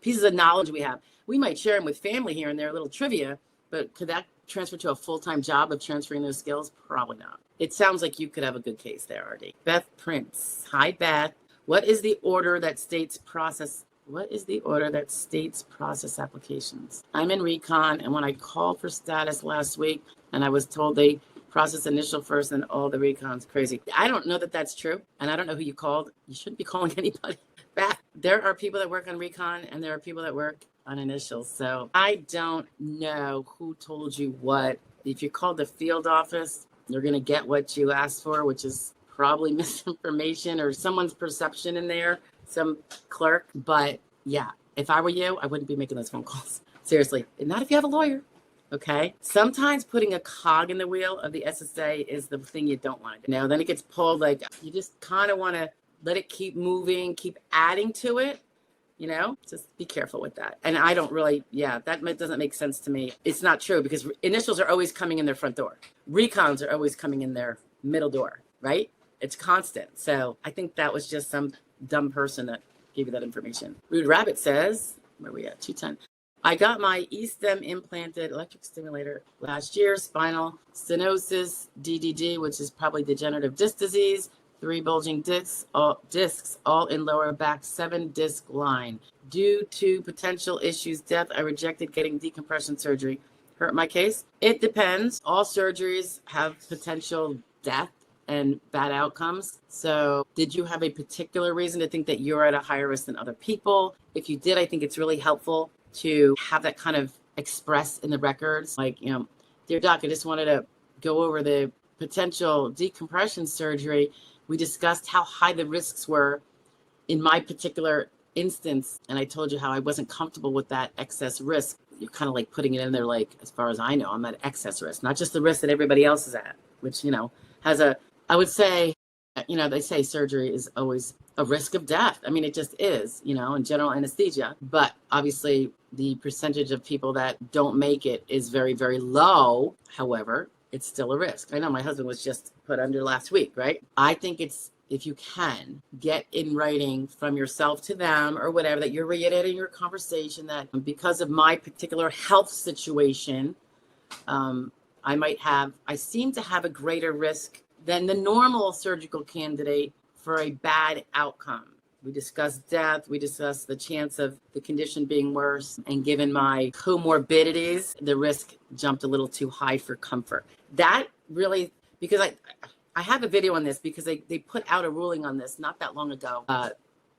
pieces of knowledge we have. We might share them with family here and there, a little trivia, but could that transfer to a full-time job of transferring those skills? Probably not. It sounds like you could have a good case there, Artie. Beth Prince. Hi, Beth. What is the order that states process applications? I'm in recon, and when I called for status last week, and I was told they process initial first and all the recons. Crazy. I don't know that that's true, and I don't know who you called. You shouldn't be calling anybody back. There are people that work on recon, and there are people that work on initials. So I don't know who told you what. If you called the field office, you're going to get what you asked for, which is probably misinformation or someone's perception in there, some clerk. But yeah, if I were you, I wouldn't be making those phone calls. Seriously. And not if you have a lawyer. Okay. Sometimes putting a cog in the wheel of the SSA is the thing you don't want to do. Now, then it gets pulled, like you just kind of want to let it keep moving, keep adding to it. Just be careful with that. And I don't really, that doesn't make sense to me. It's not true because initials are always coming in their front door. Recons are always coming in their middle door, right? It's constant. So I think that was just some dumb person that gave you that information. Rude Rabbit says, where are we at? 210. I got my E-stem implanted electric stimulator last year, spinal stenosis, DDD, which is probably degenerative disc disease, 3 bulging discs, all in lower back, 7 disc line. Due to potential issues, death, I rejected getting decompression surgery. Hurt my case? It depends. All surgeries have potential death and bad outcomes. So did you have a particular reason to think that you're at a higher risk than other people? If you did, I think it's really helpful to have that kind of expressed in the records. Like, dear doc, I just wanted to go over the potential decompression surgery. We discussed how high the risks were in my particular instance, and I told you how I wasn't comfortable with that excess risk. You're kind of like putting it in there like, as far as I know, I'm at excess risk, not just the risk that everybody else is at, which, has I would say, they say surgery is always a risk of death. I mean, it just is, in general anesthesia. But obviously, the percentage of people that don't make it is very, very low. However, it's still a risk. I know my husband was just put under last week, right? I think it's, if you can, get in writing from yourself to them or whatever, that you're reiterating your conversation that because of my particular health situation, I seem to have a greater risk than the normal surgical candidate for a bad outcome. We discussed death. We discussed the chance of the condition being worse. And given my comorbidities, the risk jumped a little too high for comfort. That really, because I have a video on this because they put out a ruling on this not that long ago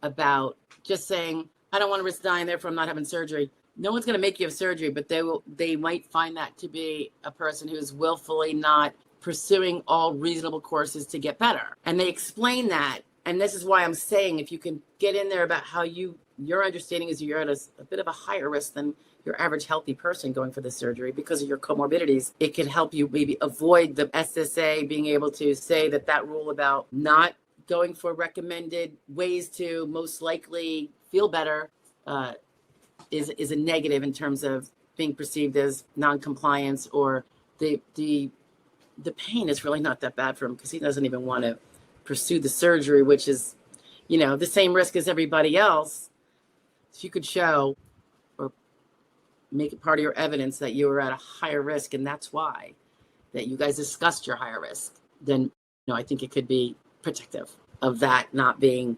about just saying, I don't want to risk dying, therefore I'm not having surgery. No one's going to make you have surgery, but they might find that to be a person who's willfully not pursuing all reasonable courses to get better. And they explain that. And this is why I'm saying, if you can get in there about how your understanding is you're at a bit of a higher risk than your average healthy person going for the surgery because of your comorbidities, it can help you maybe avoid the SSA being able to say that rule about not going for recommended ways to most likely feel better is a negative in terms of being perceived as non-compliance, or the pain is really not that bad for him because he doesn't even want to pursue the surgery, which is, the same risk as everybody else. If you could show or make it part of your evidence that you were at a higher risk, and that's why that you guys discussed your higher risk, then I think it could be protective of that not being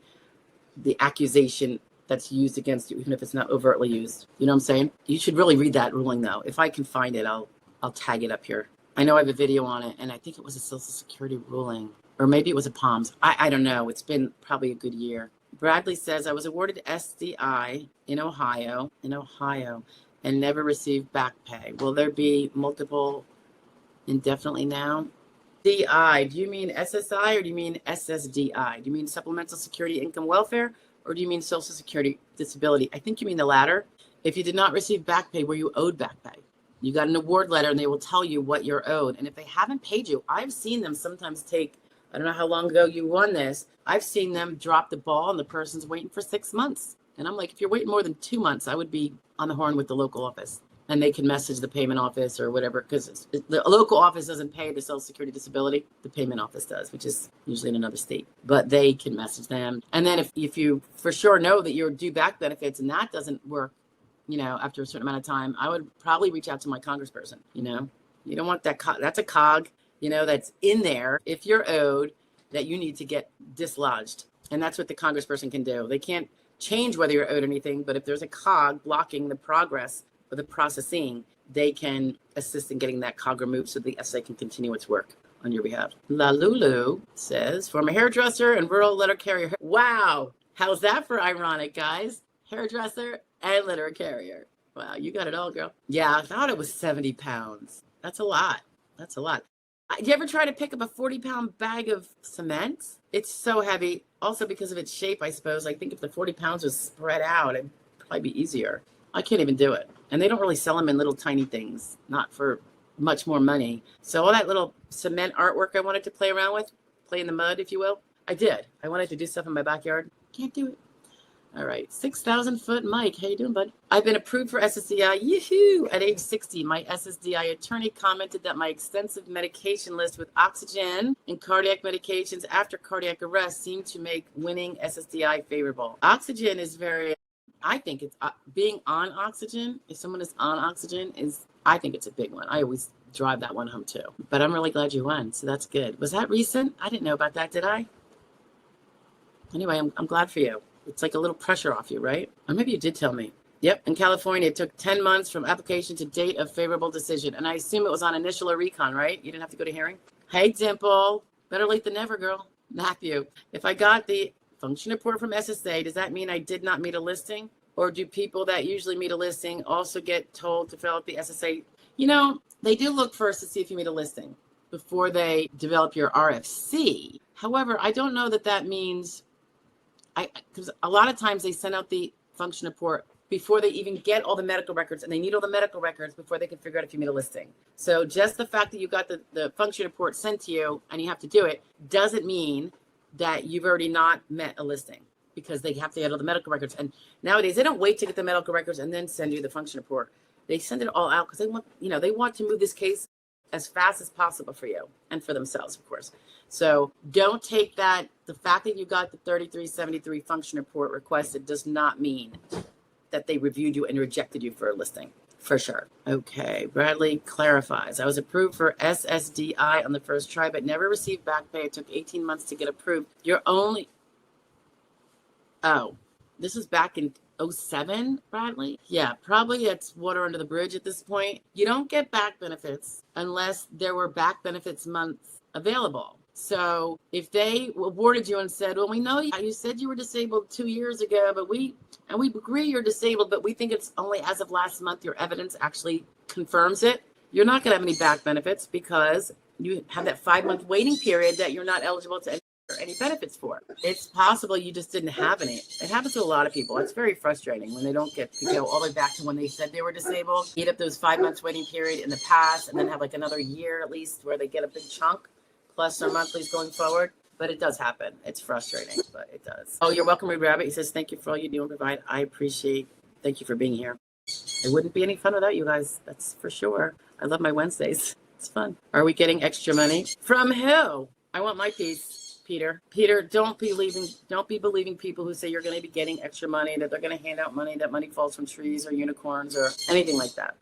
the accusation that's used against you, even if it's not overtly used. You know what I'm saying? You should really read that ruling, though. If I can find it, I'll tag it up here. I know I have a video on it, and I think it was a Social Security ruling, or maybe it was a POMS. I don't know. It's been probably a good year. Bradley says, I was awarded SDI in Ohio, and never received back pay. Will there be multiple indefinitely now? DI, do you mean SSI or do you mean SSDI? Do you mean Supplemental Security Income Welfare, or do you mean Social Security Disability? I think you mean the latter. If you did not receive back pay, were you owed back pay? You got an award letter and they will tell you what you're owed. And if they haven't paid you, I've seen them sometimes take, I don't know how long ago you won this, I've seen them drop the ball and the person's waiting for 6 months. And I'm like, if you're waiting more than 2 months, I would be on the horn with the local office. and they can message the payment office or whatever, because the local office doesn't pay the Social Security Disability. The payment office does, which is usually in another state, but they can message them. And then if you for sure know that you're due back benefits and that doesn't work, after a certain amount of time, I would probably reach out to my congressperson. You don't want that. That's a cog, that's in there. If you're owed, that you need to get dislodged. And that's what the congressperson can do. They can't change whether you're owed anything, but if there's a cog blocking the progress of the processing, they can assist in getting that cog removed so the SSA can continue its work on your behalf. La Lulu says, former hairdresser and rural letter carrier. Wow. How's that for ironic, guys? Hairdresser and letter carrier. Wow, you got it all, girl. Yeah, I thought it was 70 pounds. That's a lot. That's a lot. Did you ever try to pick up a 40-pound bag of cement? It's so heavy. Also because of its shape, I suppose. I think if the 40 pounds was spread out, it'd probably be easier. I can't even do it. And they don't really sell them in little tiny things, not for much more money. So all that little cement artwork I wanted to play around with, play in the mud, if you will, I did. I wanted to do stuff in my backyard. Can't do it. All right, 6,000-foot Mike. How you doing, bud? I've been approved for SSDI. Yoo-hoo! At age 60, my SSDI attorney commented that my extensive medication list with oxygen and cardiac medications after cardiac arrest seemed to make winning SSDI favorable. Oxygen is I think it's being on oxygen. If someone is on oxygen, I think it's a big one. I always drive that one home too. But I'm really glad you won, so that's good. Was that recent? I didn't know about that, did I? Anyway, I'm glad for you. It's like a little pressure off you, right? Or maybe you did tell me. Yep, in California, it took 10 months from application to date of favorable decision. And I assume it was on initial or recon, right? You didn't have to go to hearing? Hey, Dimple. Better late than never, girl. Matthew, if I got the function report from SSA, does that mean I did not meet a listing? Or do people that usually meet a listing also get told to fill out the SSA? They do look first to see if you meet a listing before they develop your RFC. However, I don't know that means... because a lot of times they send out the function report before they even get all the medical records, and they need all the medical records before they can figure out if you meet a listing. So just the fact that you got the function report sent to you and you have to do it doesn't mean that you've already not met a listing, because they have to get all the medical records. And nowadays they don't wait to get the medical records and then send you the function report. They send it all out because they want to move this case as fast as possible for you and for themselves, of course. So don't take that. The fact that you got the 3373 function report requested does not mean that they reviewed you and rejected you for a listing, for sure. Okay, Bradley clarifies. I was approved for SSDI on the first try, but never received back pay. It took 18 months to get approved. This is back in 07, Bradley? Yeah, probably it's water under the bridge at this point. You don't get back benefits unless there were back benefits months available. So if they awarded you and said, well, we know you said you were disabled 2 years ago, but we agree you're disabled, but we think it's only as of last month your evidence actually confirms it, you're not going to have any back benefits because you have that 5-month waiting period that you're not eligible to any benefits for. It's possible you just didn't have any. It happens to a lot of people. It's very frustrating when they don't get to go all the way back to when they said they were disabled, eat up those 5 months waiting period in the past, and then have like another year at least where they get a big chunk plus their monthlies going forward. But it does happen. It's frustrating, but it does. Oh, you're welcome, Red Rabbit. He says, thank you for all you do and provide. I appreciate. Thank you for being here. It wouldn't be any fun without you guys. That's for sure. I love my Wednesdays. It's fun. Are we getting extra money? From who? I want my piece. Peter, don't be believing people who say you're going to be getting extra money, that they're going to hand out money, that money falls from trees or unicorns or anything like that.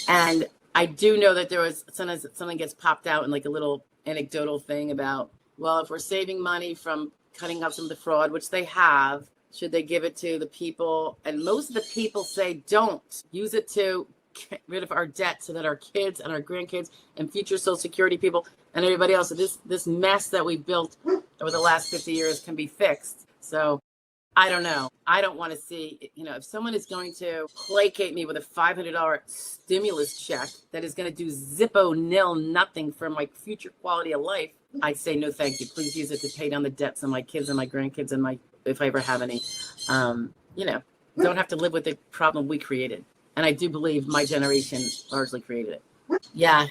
And I do know that there was sometimes something gets popped out in like a little anecdotal thing about, well, if we're saving money from cutting out some of the fraud, which they have, should they give it to the people? And most of the people say don't use it to get rid of our debt so that our kids and our grandkids and future Social Security people and everybody else, so this mess that we built over the last 50 years can be fixed. So I don't know. I don't want to see, if someone is going to placate me with a $500 stimulus check that is going to do zippo nil nothing for my future quality of life, I'd say no thank you. Please use it to pay down the debts of my kids and my grandkids and if I ever have any. Don't have to live with the problem we created. And I do believe my generation largely created it. Yeah,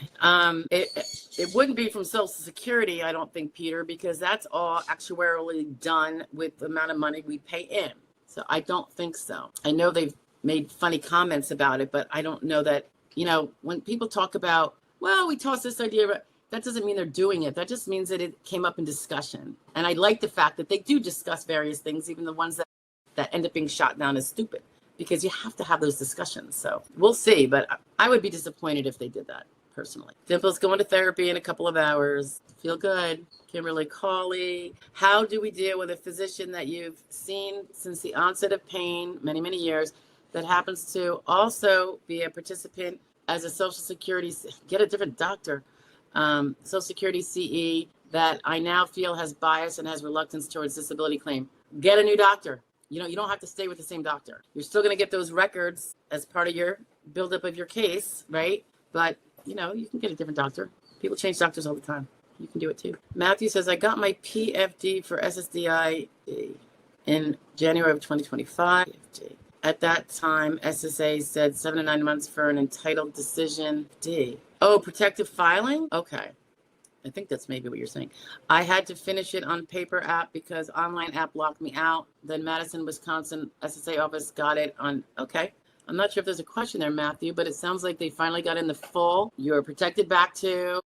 it wouldn't be from Social Security, I don't think, Peter, because that's all actuarially done with the amount of money we pay in. So I don't think so. I know they've made funny comments about it, but I don't know that You know, when people talk about, well, we tossed this idea, but that doesn't mean they're doing it. That just means that it came up in discussion. And I like the fact that they do discuss various things, even the ones that end up being shot down as stupid, because you have to have those discussions. So we'll see, but I would be disappointed if they did that, personally. Dimple's going to therapy in a couple of hours. Feel good. Kimberly Cawley, how do we deal with a physician that you've seen since the onset of pain, many, many years, that happens to also be a participant as a Social Security, get a different doctor, Social Security CE that I now feel has bias and has reluctance towards disability claim? Get a new doctor. You don't have to stay with the same doctor. You're still going to get those records as part of your buildup of your case, right? But, you can get a different doctor. People change doctors all the time. You can do it too. Matthew says, I got my PFD for SSDI in January of 2025. At that time, SSA said 7 to 9 months for an entitled decision. Oh, protective filing? Okay. I think that's maybe what you're saying. I had to finish it on paper app because online app locked me out. Then Madison, Wisconsin SSA office got it on. Okay. I'm not sure if there's a question there, Matthew, but it sounds like they finally got in the full. You're protected back to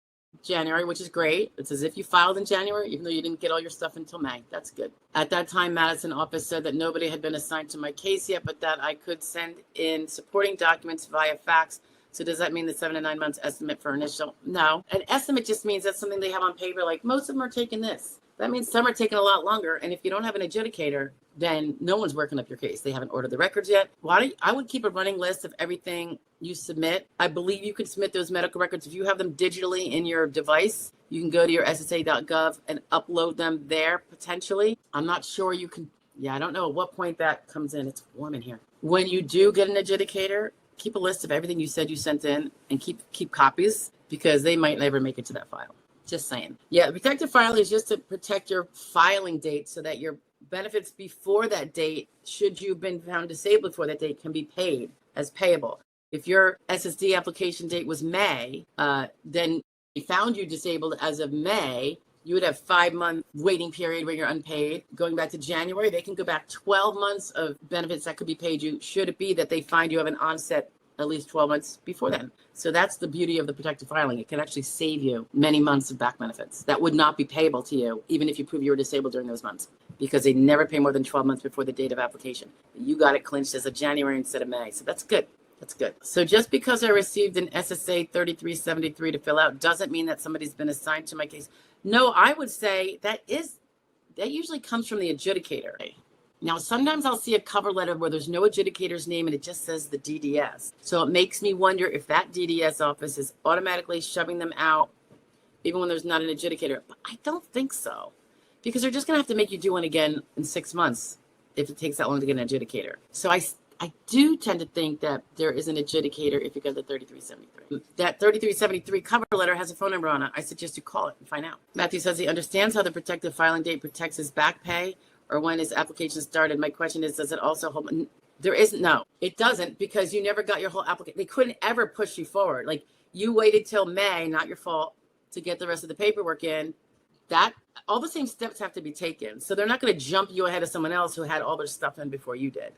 January, which is great. It's as if you filed in January, even though you didn't get all your stuff until May. That's good. At that time, Madison office said that nobody had been assigned to my case yet, but that I could send in supporting documents via fax. So does that mean the 7 to 9 months estimate for initial? No. An estimate just means that's something they have on paper. Like most of them are taking this. That means some are taking a lot longer. And if you don't have an adjudicator, then no one's working up your case. They haven't ordered the records yet. I would keep a running list of everything you submit. I believe you can submit those medical records. If you have them digitally in your device, you can go to your SSA.gov and upload them there potentially. I'm not sure you can. Yeah, I don't know at what point that comes in. It's warm in here. When you do get an adjudicator, keep a list of everything you said you sent in and keep copies because they might never make it to that file. Just saying. Yeah, protective filing is just to protect your filing date so that your benefits before that date, should you have been found disabled before that date, can be paid as payable. If your SSD application date was May, then they found you disabled as of May, you would have 5-month waiting period where you're unpaid. Going back to January, they can go back 12 months of benefits that could be paid you, should it be that they find you have an onset at least 12 months before then. So that's the beauty of the protective filing. It can actually save you many months of back benefits that would not be payable to you, even if you prove you were disabled during those months, because they never pay more than 12 months before the date of application. You got it clinched as of January instead of May. So that's good. That's good. So just because I received an SSA 3373 to fill out doesn't mean that somebody's been assigned to my case. No, I would say that usually comes from the adjudicator. Now, sometimes I'll see a cover letter where there's no adjudicator's name and it just says the DDS. So it makes me wonder if that DDS office is automatically shoving them out, even when there's not an adjudicator. But I don't think so, because they're just going to have to make you do one again in 6 months if it takes that long to get an adjudicator. So I do tend to think that there is an adjudicator if you go to the 3373. That 3373 cover letter has a phone number on it. I suggest you call it and find out. Matthew says he understands how the protective filing date protects his back pay or when his application started. My question is, does it also hold? There isn't. No, it doesn't, because you never got your whole application. They couldn't ever push you forward. Like, you waited till May, not your fault, to get the rest of the paperwork in. That all the same steps have to be taken. So they're not going to jump you ahead of someone else who had all their stuff in before you did.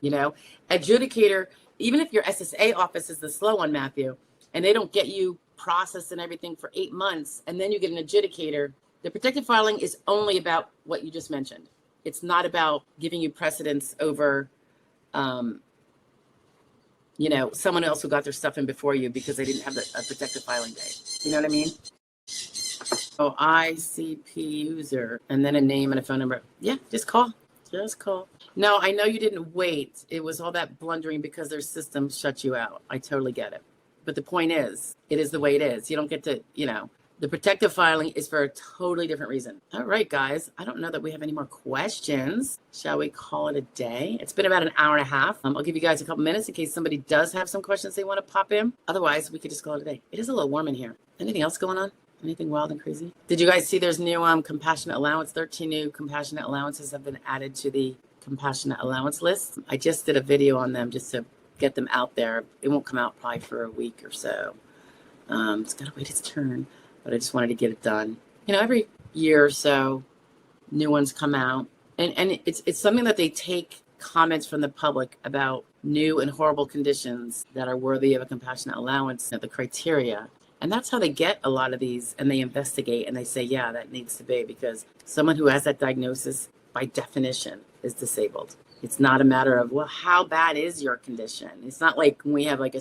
Adjudicator, even if your SSA office is the slow one, Matthew, and they don't get you processed and everything for 8 months, and then you get an adjudicator, the protective filing is only about what you just mentioned. It's not about giving you precedence over, someone else who got their stuff in before you because they didn't have a protective filing date. You know what I mean? Oh, ICP user, and then a name and a phone number. Yeah, just call. Just call. No, I know you didn't wait. It was all that blundering because their system shut you out. I totally get it. But the point is, it is the way it is. You don't get to, the protective filing is for a totally different reason. All right, guys. I don't know that we have any more questions. Shall we call it a day? It's been about an hour and a half. I'll give you guys a couple minutes in case somebody does have some questions they want to pop in. Otherwise, we could just call it a day. It is a little warm in here. Anything else going on? Anything wild and crazy? Did you guys see there's new compassionate allowance? 13 new compassionate allowances have been added to the compassionate allowance list. I just did a video on them just to get them out there. It won't come out probably for a week or so. It's got to wait its turn, but I just wanted to get it done. Every year or so, new ones come out. And it's something that they take comments from the public about new and horrible conditions that are worthy of a compassionate allowance, the criteria. And that's how they get a lot of these, and they investigate and they say, yeah, that needs to be, because someone who has that diagnosis by definition is disabled. It's not a matter of, well, how bad is your condition? It's not like when we have like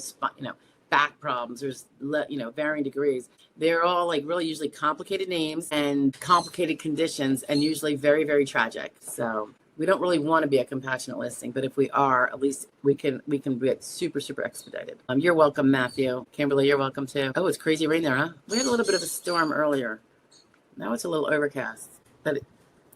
back problems, there's, varying degrees. They're all like really usually complicated names and complicated conditions, and usually very, very tragic. So we don't really want to be a compassionate listing, but if we are, at least we can get super, super expedited. You're welcome, Matthew. Kimberly, you're welcome too. Oh, it's crazy rain there, huh? We had a little bit of a storm earlier. Now it's a little overcast, but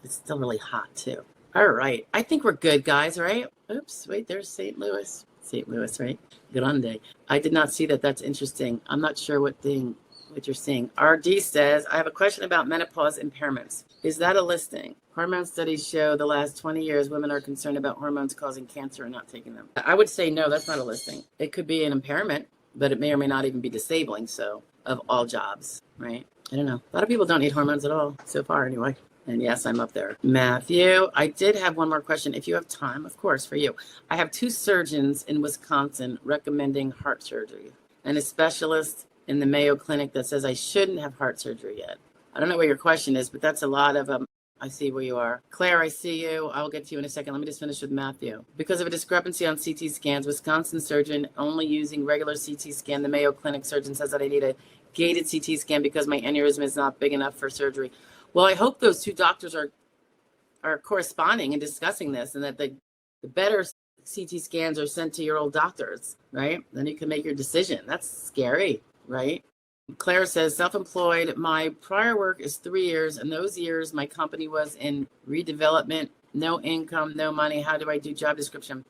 it's still really hot too. All right. I think we're good, guys, right? Oops, wait, there's St. Louis. St. Louis, right? Grande. I did not see that. That's interesting. I'm not sure what you're seeing. RD says, I have a question about menopause impairments. Is that a listing? Hormone studies show the last 20 years, women are concerned about hormones causing cancer and not taking them. I would say, no, that's not a listing. It could be an impairment, but it may or may not even be disabling. So of all jobs, right? I don't know. A lot of people don't need hormones at all so far anyway. And yes, I'm up there. Matthew, I did have one more question. If you have time, of course, for you. I have 2 surgeons in Wisconsin recommending heart surgery and a specialist in the Mayo Clinic that says I shouldn't have heart surgery yet. I don't know what your question is, but that's a lot of I see where you are. Claire, I see you. I'll get to you in a second. Let me just finish with Matthew. Because of a discrepancy on CT scans, Wisconsin surgeon only using regular CT scan. The Mayo Clinic surgeon says that I need a gated CT scan because my aneurysm is not big enough for surgery. Well, I hope those 2 doctors are corresponding and discussing this, and that the better CT scans are sent to your old doctors, right? Then you can make your decision. That's scary, right? Claire says, self-employed. My prior work is 3 years. And those years, my company was in redevelopment, no income, no money. How do I do job description?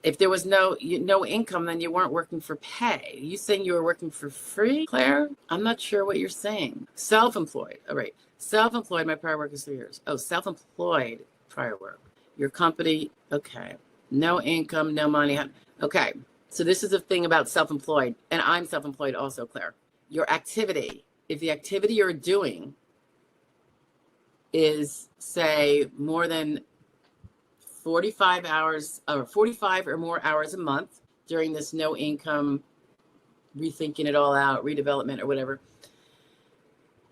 If there was no income, then you weren't working for pay. You saying you were working for free, Claire? I'm not sure what you're saying. Self-employed. All right. Self-employed, my prior work is 3 years. Oh, self-employed prior work. Your company, okay. No income, no money. Okay. So this is the thing about self-employed. And I'm self-employed also, Claire. Your activity, if the activity you're doing is, say, more than 45 hours or 45 or more hours a month during this no income, rethinking it all out, redevelopment or whatever.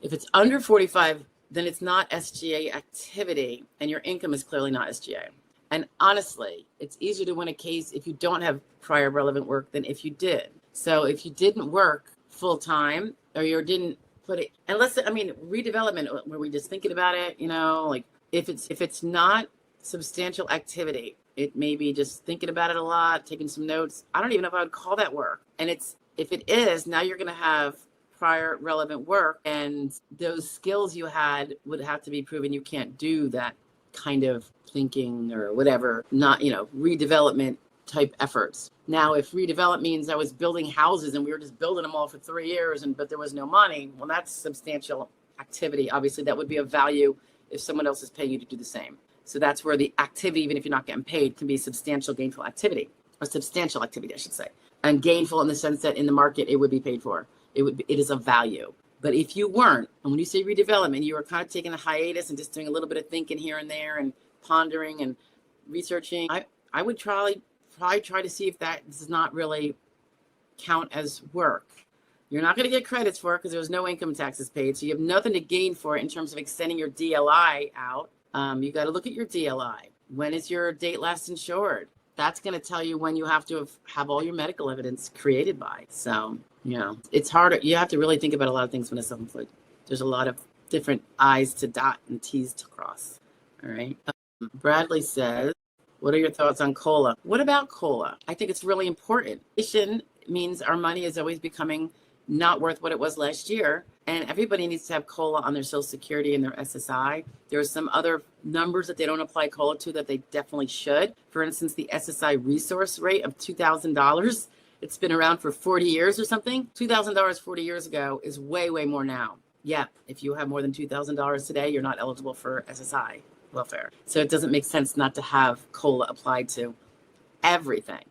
If it's under 45, then it's not SGA activity and your income is clearly not SGA. And honestly, it's easier to win a case if you don't have prior relevant work than if you did. So if you didn't work full time or you didn't put it, unless, redevelopment, where we just thinking about it, like if it's not substantial activity, it may be just thinking about it a lot, taking some notes. I don't even know if I would call that work. And if it is, now you're going to have prior relevant work, and those skills you had would have to be proven. You can't do that kind of thinking or whatever, not, redevelopment type efforts. Now, if redevelop means I was building houses and we were just building them all for 3 years, but there was no money, well, that's substantial activity. Obviously, that would be of value if someone else is paying you to do the same. So that's where the activity, even if you're not getting paid, can be substantial gainful activity, or substantial activity, I should say. And gainful in the sense that in the market, it would be paid for. It is of value. But if you weren't, and when you say redevelopment, you were kind of taking a hiatus and just doing a little bit of thinking here and there and pondering and researching, I would probably try to see if that does not really count as work. You're not going to get credits for it because there's no income taxes paid. So you have nothing to gain for it in terms of extending your DLI out. You got to look at your DLI. When is your date last insured? That's going to tell you when you have to have all your medical evidence created by. So, it's harder. You have to really think about a lot of things when it's self-employed. There's a lot of different I's to dot and T's to cross. All right. Bradley says, what are your thoughts on COLA? What about COLA? I think it's really important. Inflation means our money is always becoming not worth what it was last year. And everybody needs to have COLA on their Social Security and their SSI. There are some other numbers that they don't apply COLA to that they definitely should. For instance, the SSI resource rate of $2,000. It's been around for 40 years or something. $2,000 40 years ago is way, way more now. Yeah, if you have more than $2,000 today, you're not eligible for SSI welfare. So it doesn't make sense not to have COLA applied to everything.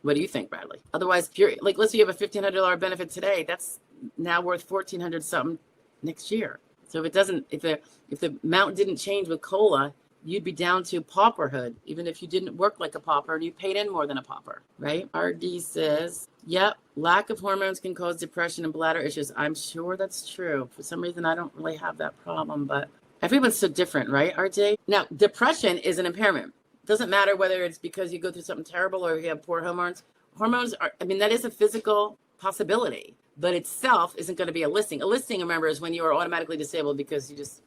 What do you think, Bradley? Otherwise, if you're like, let's say you have a $1,500 benefit today, that's now worth $1,400 something next year. So if the amount didn't change with COLA, you'd be down to pauperhood, even if you didn't work like a pauper and you paid in more than a pauper, right? RD says, yep, lack of hormones can cause depression and bladder issues. I'm sure that's true. For some reason, I don't really have that problem, but everyone's so different, right, RJ? Now, depression is an impairment. Doesn't matter whether it's because you go through something terrible or you have poor hormones. Hormones are, I mean, that is a physical possibility, but itself isn't going to be a listing. A listing, remember, is when you are automatically disabled because you just,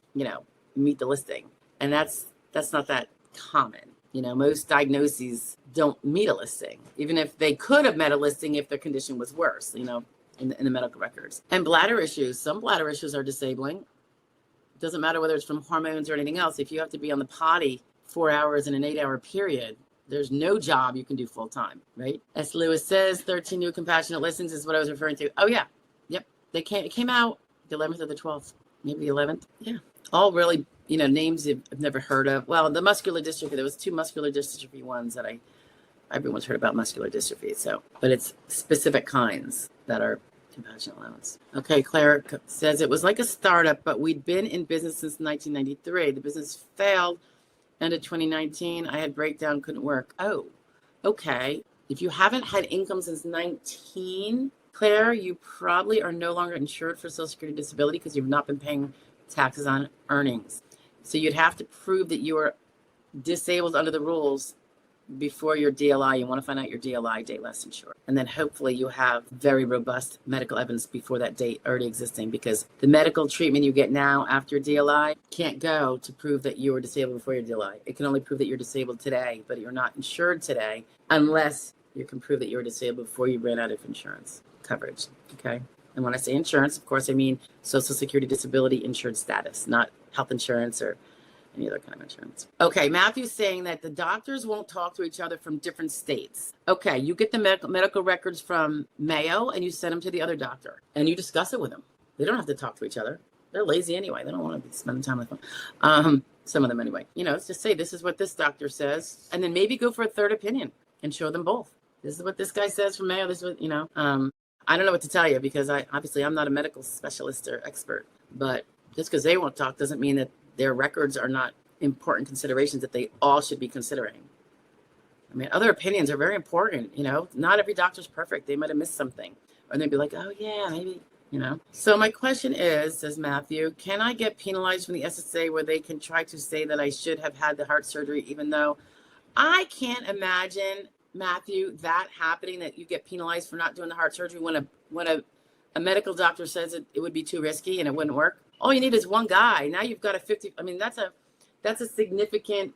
meet the listing. And that's not that common. Most diagnoses don't meet a listing, even if they could have met a listing if their condition was worse, in the medical records. And bladder issues, some bladder issues are disabling. It doesn't matter whether it's from hormones or anything else. If you have to be on the potty 4 hours in an 8-hour period, there's no job you can do full time, right? S. Lewis says 13 new compassionate listings is what I was referring to. Oh yeah, yep. It came out the 11th or the 12th, maybe the 11th. Yeah, all really, names I've never heard of. Well, the muscular dystrophy, there was 2 muscular dystrophy ones that everyone's heard about muscular dystrophy. So, but it's specific kinds that are compassionate allowance. Okay, Claire says it was like a startup, but we'd been in business since 1993. The business failed. End of 2019, I had breakdown, couldn't work. Oh, okay. If you haven't had income since 19, Claire, you probably are no longer insured for Social Security disability because you've not been paying taxes on earnings. So you'd have to prove that you are disabled under the rules before your DLI. You want to find out your DLI date less insured. And then hopefully you have very robust medical evidence before that date already existing, because the medical treatment you get now after your DLI can't go to prove that you were disabled before your DLI. It can only prove that you're disabled today, but you're not insured today unless you can prove that you were disabled before you ran out of insurance coverage. Okay. And when I say insurance, of course, I mean Social Security disability insured status, not health insurance or any other kind of insurance. Okay, Matthew's saying that the doctors won't talk to each other from different states. Okay, you get the medical records from Mayo and you send them to the other doctor and you discuss it with them. They don't have to talk to each other. They're lazy anyway. They don't want to be spending time on the phone. Some of them anyway. Just say, this is what this doctor says, and then maybe go for a third opinion and show them both. This is what this guy says from Mayo. This is what, I don't know what to tell you because I'm not a medical specialist or expert, but just because they won't talk doesn't mean that their records are not important considerations that they all should be considering. I mean, other opinions are very important. Not every doctor's perfect. They might have missed something, or they'd be like, oh yeah, maybe, So my question is, says Matthew, can I get penalized from the SSA where they can try to say that I should have had the heart surgery, even though I can't imagine, Matthew, that happening, that you get penalized for not doing the heart surgery when a medical doctor says it would be too risky and it wouldn't work. All you need is one guy. Now you've got a 50. I mean, that's a significant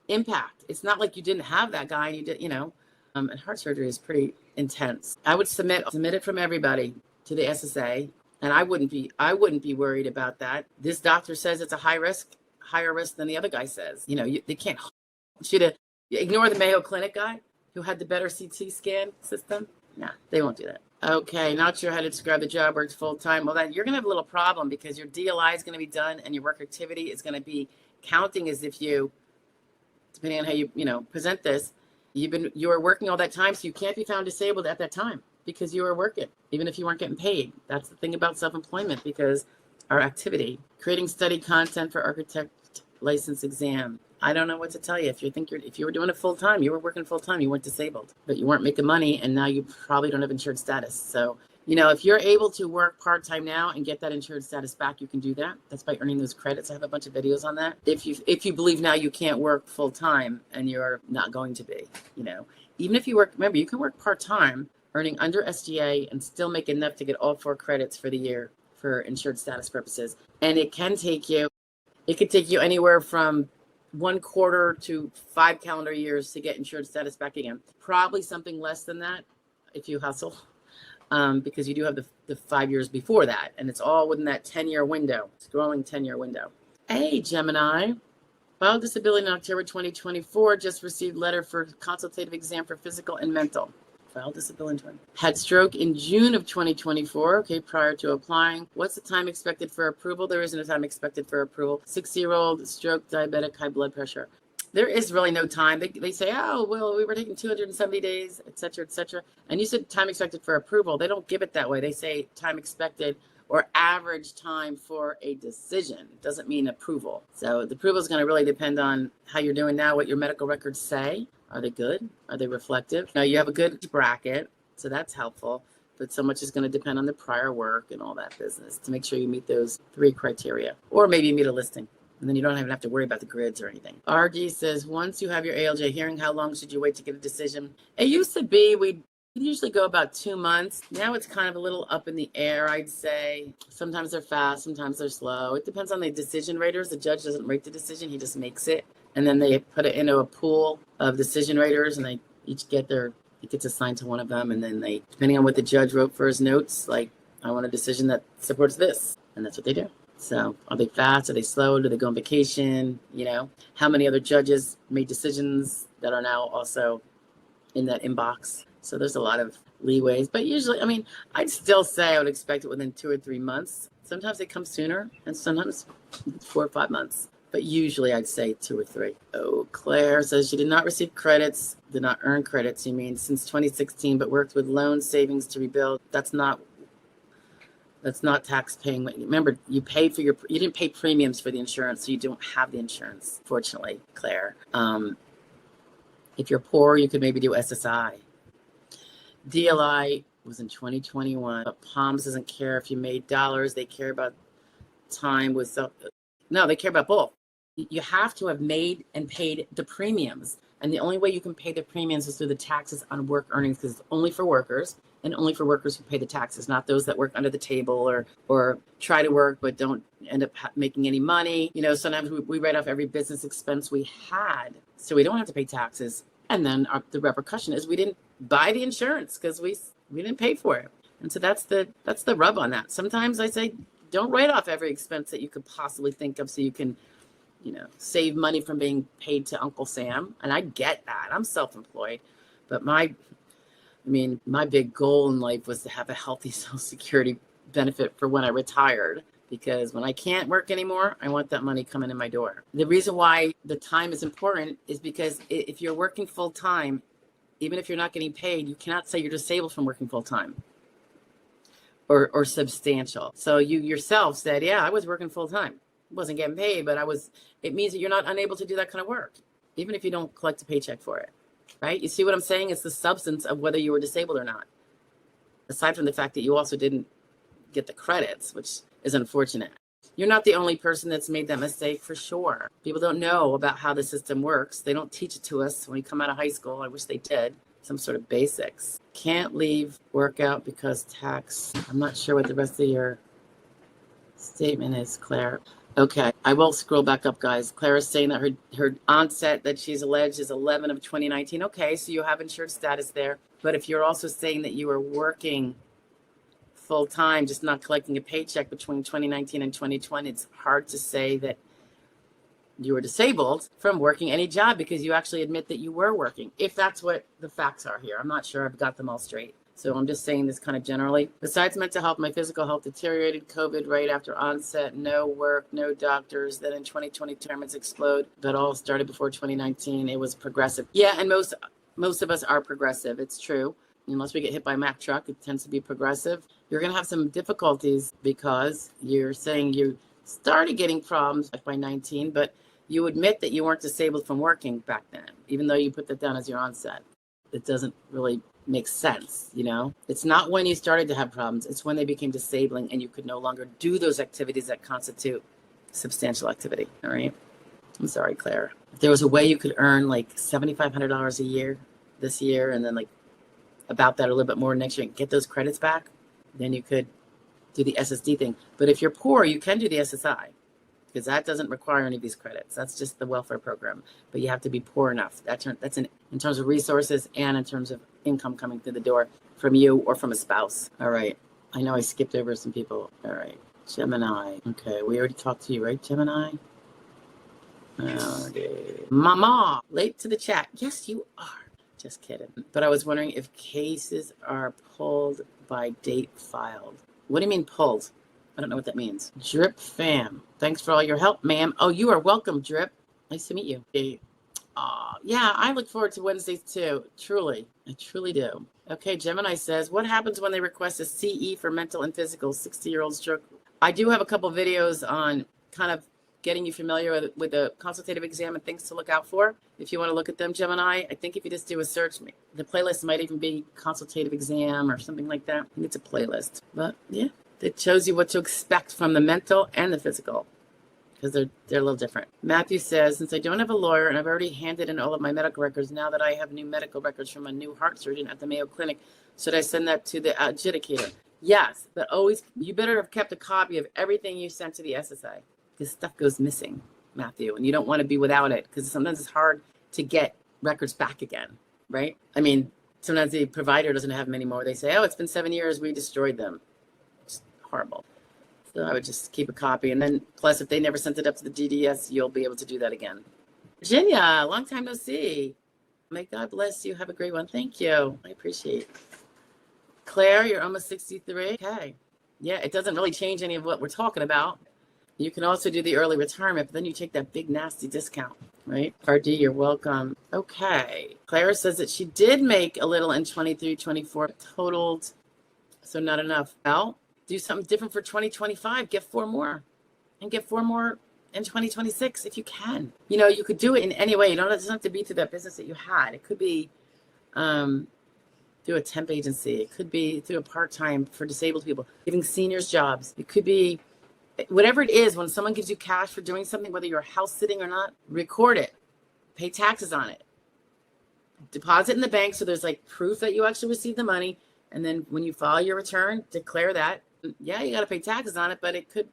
impact. It's not like you didn't have that guy and you did, and heart surgery is pretty intense. I would submit it from everybody to the SSA. And I wouldn't be worried about that. This doctor says it's a higher risk than the other guy says. They can't should ignore the Mayo Clinic guy who had the better CT scan system. Nah, they won't do that. Okay, not sure how to describe the job, works full time. Well, then you're going to have a little problem because your DLI is going to be done and your work activity is going to be counting as if you, depending on how you present this, you were working all that time, so you can't be found disabled at that time because you were working, even if you weren't getting paid. That's the thing about self-employment, because our activity, creating study content for architect license exam. I don't know what to tell you. If you were doing it full time, you were working full time, you weren't disabled, but you weren't making money, and now you probably don't have insured status. So, if you're able to work part time now and get that insured status back, you can do that. That's by earning those credits. I have a bunch of videos on that. If you believe now you can't work full time and you're not going to be, even if you work, remember you can work part time, earning under SGA and still make enough to get all 4 credits for the year for insured status purposes. And it could take you anywhere from 1 quarter to 5 calendar years to get insured status back again. Probably something less than that if you hustle, because you do have the 5 years before that, and it's all within that 10-year window, scrolling 10-year window. Hey, Gemini, filed disability in October 2024, just received letter for consultative exam for physical and mental. Filed disability. Had stroke in June of 2024. Okay, prior to applying. What's the time expected for approval? There isn't a time expected for approval. 6-year-old, stroke, diabetic, high blood pressure. There is really no time. They say, oh, well, we were taking 270 days, et cetera, et cetera. And you said time expected for approval. They don't give it that way. They say time expected or average time for a decision. It doesn't mean approval. So the approval is going to really depend on how you're doing now, what your medical records say. Are they good? Are they reflective? Now you have a good bracket, so that's helpful. But so much is going to depend on the prior work and all that business to make sure you meet those 3 criteria. Or maybe you meet a listing. And then you don't even have to worry about the grids or anything. RG says, once you have your ALJ hearing, how long should you wait to get a decision? It used to be we'd usually go about 2 months. Now it's kind of a little up in the air, I'd say. Sometimes they're fast, sometimes they're slow. It depends on the decision raters. The judge doesn't rate the decision, he just makes it. And then they put it into a pool of decision raters, and they each get it gets assigned to one of them. And then they, depending on what the judge wrote for his notes, like, I want a decision that supports this. And that's what they do. So are they fast? Are they slow? Do they go on vacation? You know, how many other judges made decisions that are now also in that inbox? So there's a lot of leeways, but usually, I mean, I'd still say I would expect it within 2 or 3 months. Sometimes they come sooner and sometimes 4 or 5 months, but usually I'd say 2 or 3. Oh, Claire says she did not receive credits, did not earn credits. You mean since 2016, but worked with loan savings to rebuild. That's not tax paying. Remember, you didn't pay premiums for the insurance, so you don't have the insurance, fortunately, Claire. If you're poor, you could maybe do SSI. DLI was in 2021, but Palms doesn't care if you made dollars. They care about time they care about both. You have to have made and paid the premiums. And the only way you can pay the premiums is through the taxes on work earnings, because it's only for workers, and only for workers who pay the taxes, not those that work under the table or try to work but don't end up making any money. You know, sometimes we write off every business expense we had, so we don't have to pay taxes. And then the repercussion is we didn't buy the insurance because we didn't pay for it. And so that's the rub on that. Sometimes I say, don't write off every expense that you could possibly think of so you can, you know, save money from being paid to Uncle Sam. And I get that. I'm self-employed. But my big goal in life was to have a healthy Social Security benefit for when I retired. Because when I can't work anymore, I want that money coming in my door. The reason why the time is important is because if you're working full time, even if you're not getting paid, you cannot say you're disabled from working full time or substantial. So you yourself said, yeah, I was working full time. Wasn't getting paid, but it means that you're not unable to do that kind of work, even if you don't collect a paycheck for it, right? You see what I'm saying? It's the substance of whether you were disabled or not. Aside from the fact that you also didn't get the credits, which is unfortunate. You're not the only person that's made that mistake, for sure. People don't know about how the system works. They don't teach it to us when we come out of high school. I wish they did. Some sort of basics. Can't leave workout because tax. I'm not sure what the rest of your statement is, Claire. Okay, I will scroll back up, guys. Claire is saying that her onset that she's alleged is 11 of 2019. Okay, so you have insured status there. But if you're also saying that you were working full time, just not collecting a paycheck between 2019 and 2020, it's hard to say that you were disabled from working any job because you actually admit that you were working, if that's what the facts are here. I'm not sure I've got them all straight. So I'm just saying this kind of generally. Besides mental health, my physical health deteriorated. COVID right after onset, no work, no doctors. Then in 2020, impairments explode. That all started before 2019. It was progressive. Yeah, and most of us are progressive. It's true. Unless we get hit by a Mack truck, it tends to be progressive. You're going to have some difficulties because you're saying you started getting problems by 19, but you admit that you weren't disabled from working back then, even though you put that down as your onset. It doesn't really make sense, you know? It's not when you started to have problems. It's when they became disabling and you could no longer do those activities that constitute substantial activity, all right? I'm sorry, Claire. If there was a way you could earn like $7,500 a year this year and then like about that a little bit more next year and get those credits back, then you could do the SSD thing. But if you're poor, you can do the SSI because that doesn't require any of these credits. That's just the welfare program. But you have to be poor enough. That's in terms of resources and in terms of income coming through the door from you or from a spouse. All right. I know I skipped over some people. All right. Gemini. Okay. We already talked to you, right, Gemini? Okay. Mama, late to the chat. Yes, you are. Just kidding. But I was wondering if cases are pulled by date filed. What do you mean pulled? I don't know what that means. Drip fam. Thanks for all your help, ma'am. Oh, you are welcome, Drip. Nice to meet you. Okay. Yeah, I look forward to Wednesdays too. Truly. I truly do. Okay, Gemini says, what happens when they request a CE for mental and physical 60-year-old stroke? I do have a couple videos on kind of getting you familiar with the consultative exam and things to look out for. If you want to look at them, Gemini, I think if you just do a search, the playlist might even be consultative exam or something like that. I think it's a playlist. But yeah, it shows you what to expect from the mental and the physical, because they're a little different. Matthew says, since I don't have a lawyer and I've already handed in all of my medical records, now that I have new medical records from a new heart surgeon at the Mayo Clinic, should I send that to the adjudicator? Yes, but always, you better have kept a copy of everything you sent to the SSA, because stuff goes missing, Matthew, and you don't want to be without it, because sometimes it's hard to get records back again, right? I mean, sometimes the provider doesn't have them anymore. They say, oh, it's been 7 years, we destroyed them. It's horrible. So I would just keep a copy. And then plus, if they never sent it up to the DDS, you'll be able to do that again. Virginia, long time no see. May God bless you. Have a great one. Thank you. I appreciate it. Claire, you're almost 63. Okay. Yeah, it doesn't really change any of what we're talking about. You can also do the early retirement, but then you take that big nasty discount, right? RD, you're welcome. Okay. Claire says that she did make a little in 23, 24, totaled, so not enough. Well, do something different for 2025. Get 4 more and get 4 more in 2026 if you can. You know, you could do it in any way. You don't have to be through that business that you had. It could be through a temp agency. It could be through a part-time for disabled people, giving seniors jobs. It could be whatever it is. When someone gives you cash for doing something, whether you're house sitting or not, record it, pay taxes on it, deposit in the bank so there's like proof that you actually received the money. And then when you file your return, declare that. Yeah, you got to pay taxes on it, but it could,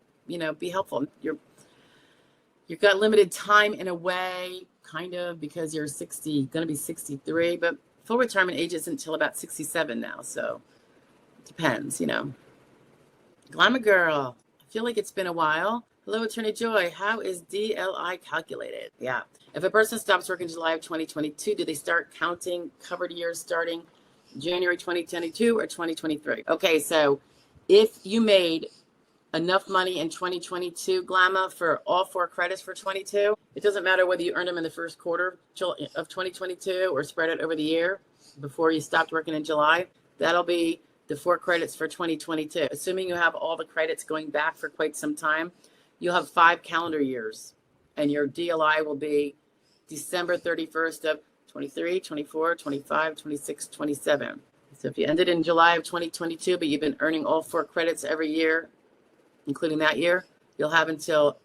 be helpful. You've got limited time in a way, kind of, because you're going to be 63, but full retirement age isn't until about 67 now. So it depends, Glamour girl, I feel like it's been a while. Hello, Attorney Joy. How is DLI calculated? Yeah. If a person stops working July of 2022, do they start counting covered years starting January 2022 or 2023? Okay, so if you made enough money in 2022, Glamour, for all 4 credits for 22, it doesn't matter whether you earned them in the first quarter of 2022 or spread it over the year before you stopped working in July. That'll be the 4 credits for 2022. Assuming you have all the credits going back for quite some time, you'll have 5 calendar years, and your DLI will be December 31st of 23, 24, 25, 26, 27. So if you ended in July of 2022, but you've been earning all 4 credits every year, including that year, you'll have until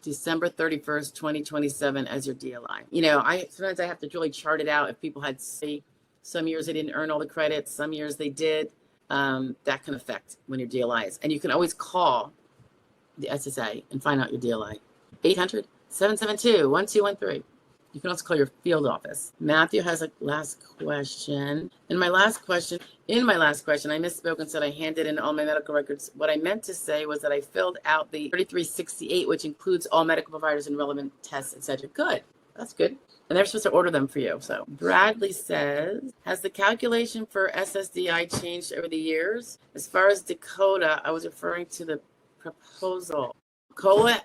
December 31st, 2027 as your DLI. Sometimes I have to really chart it out. If people had, say, some years they didn't earn all the credits, some years they did, that can affect when your DLI is. And you can always call the SSA and find out your DLI. 800-772-1213. You can also call your field office. Matthew has a last question. In my last question, I misspoke and said I handed in all my medical records. What I meant to say was that I filled out the 3368, which includes all medical providers and relevant tests, etc. Good. That's good. And they're supposed to order them for you. So Bradley says, has the calculation for SSDI changed over the years? As far as Dakota, I was referring to the proposal. COLA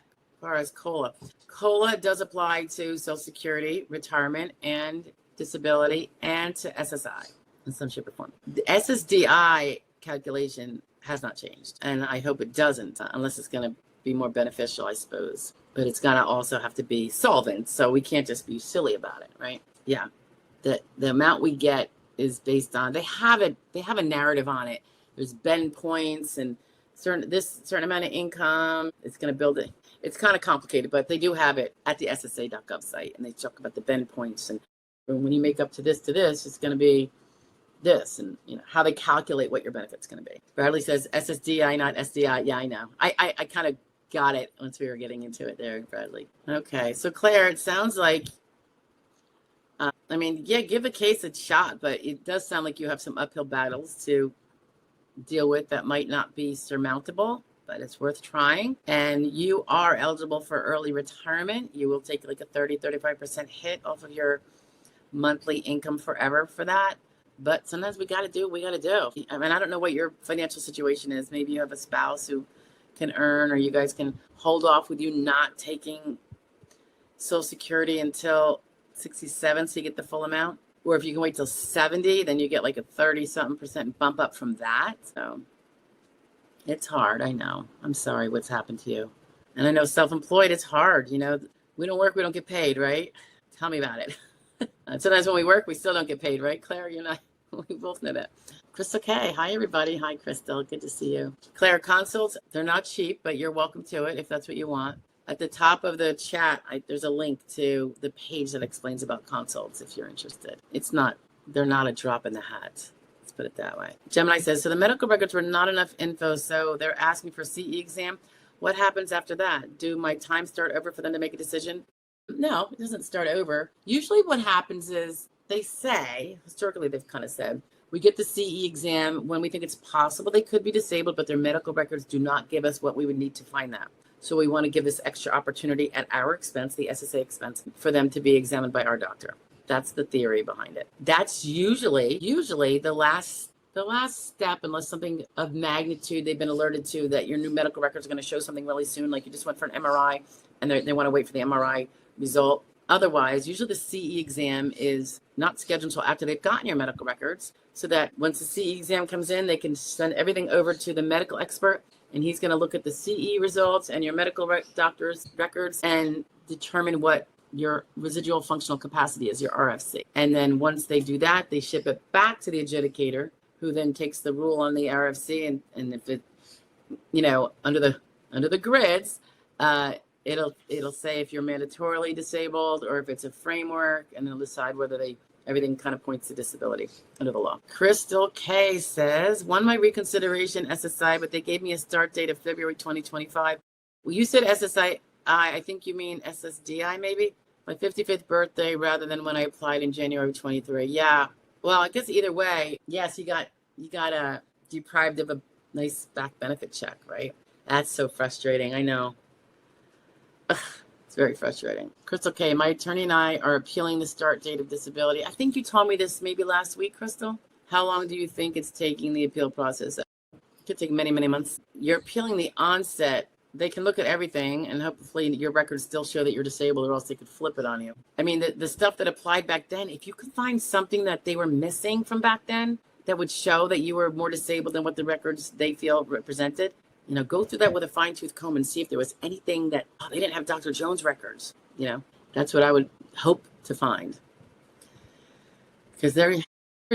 does apply to Social Security, retirement, and disability, and to SSI in some shape or form. The SSDI calculation has not changed, and I hope it doesn't, unless it's going to be more beneficial, I suppose. But it's going to also have to be solvent, so we can't just be silly about it, right? Yeah, the amount we get is based on, they have a narrative on it. There's bend points and certain amount of income. It's going to build it. It's kind of complicated, but they do have it at the SSA.gov site, and they talk about the bend points, and when you make up to this, it's going to be this, and how they calculate what your benefit's going to be. Bradley says SSDI, not SDI. Yeah, I know. I kind of got it once we were getting into it there, Bradley. Okay, so Claire, it sounds like, give a case a shot, but it does sound like you have some uphill battles to deal with that might not be surmountable, but it's worth trying. And you are eligible for early retirement. You will take like a 35% hit off of your monthly income forever for that. But sometimes we got to do what we got to do. I don't know what your financial situation is. Maybe you have a spouse who can earn, or you guys can hold off with you not taking Social Security until 67, so you get the full amount. Or if you can wait till 70, then you get like a 30-something% bump up from that. So it's hard. I know. I'm sorry what's happened to you. And I know self-employed, it's hard. You know, we don't work, we don't get paid, right? Tell me about it. Sometimes when we work, we still don't get paid, right, Claire? You know, we both know that. Crystal K. Hi, everybody. Hi, Crystal. Good to see you. Claire, consults, they're not cheap, but you're welcome to it if that's what you want. At the top of the chat, there's a link to the page that explains about consults if you're interested. They're not a drop in the hat. Let's put it that way. Gemini says, so the medical records were not enough info, so they're asking for CE exam. What happens after that? Do my time start over for them to make a decision? No, it doesn't start over. Usually what happens is they say, historically they've kind of said, we get the CE exam when we think it's possible they could be disabled, but their medical records do not give us what we would need to find that. So we want to give this extra opportunity at our expense, the SSA expense, for them to be examined by our doctor. That's the theory behind it. That's usually the last step, unless something of magnitude they've been alerted to that your new medical records are going to show something really soon, like you just went for an MRI and they want to wait for the MRI result. Otherwise, usually the CE exam is not scheduled until after they've gotten your medical records, so that once the CE exam comes in, they can send everything over to the medical expert, and he's going to look at the CE results and your medical doctor's records and determine what your residual functional capacity is, your RFC. And then once they do that, they ship it back to the adjudicator, who then takes the rule on the RFC, and if it, you know, under the grids, it'll say if you're mandatorily disabled or if it's a framework, and they'll decide whether everything kind of points to disability under the law. Crystal K says, won my reconsideration SSI, but they gave me a start date of February 2025. Well, you said SSI, I think you mean SSDI maybe? My 55th birthday rather than when I applied in January 23. Yeah. Well, I guess either way, yes, you got deprived of a nice back benefit check, right? That's so frustrating. I know. Ugh, it's very frustrating. Crystal K, my attorney and I are appealing the start date of disability. I think you told me this maybe last week, Crystal. How long do you think it's taking the appeal process? It could take many, many months. You're appealing the onset. They can look at everything and hopefully your records still show that you're disabled, or else they could flip it on you. I mean, the stuff that applied back then, if you could find something that they were missing from back then that would show that you were more disabled than what the records they feel represented, you know, go through that with a fine-tooth comb and see if there was anything that, oh, they didn't have Dr. Jones' records. You know, that's what I would hope to find. Because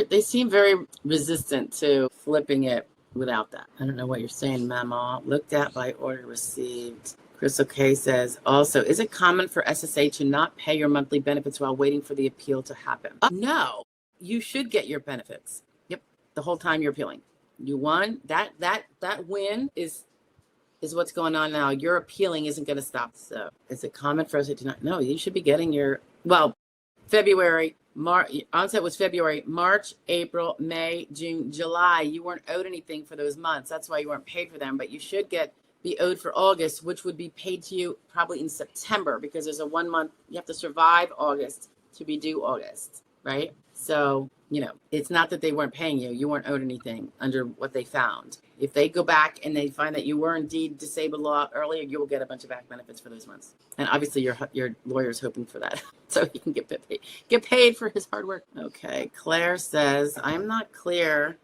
they seem very resistant to flipping it without that. I don't know what you're saying, Mama. Looked at by order received. Crystal K says, also, is it common for SSA to not pay your monthly benefits while waiting for the appeal to happen? No, you should get your benefits. Yep, the whole time you're appealing. You won. That win is what's going on now. Your appealing isn't going to stop. So is it common for us to not? No, you should be getting your, well, February, onset was February, March, April, May, June, July. You weren't owed anything for those months. That's why you weren't paid for them. But you should be owed for August, which would be paid to you probably in September, because there's a 1 month, you have to survive August to be due August, right? So, you know, it's not that they weren't paying you. You weren't owed anything under what they found. If they go back and they find that you were indeed disabled a lot earlier, you will get a bunch of back benefits for those months. And obviously your lawyer's hoping for that, so he can get paid for his hard work. Okay, Claire says, I'm not clear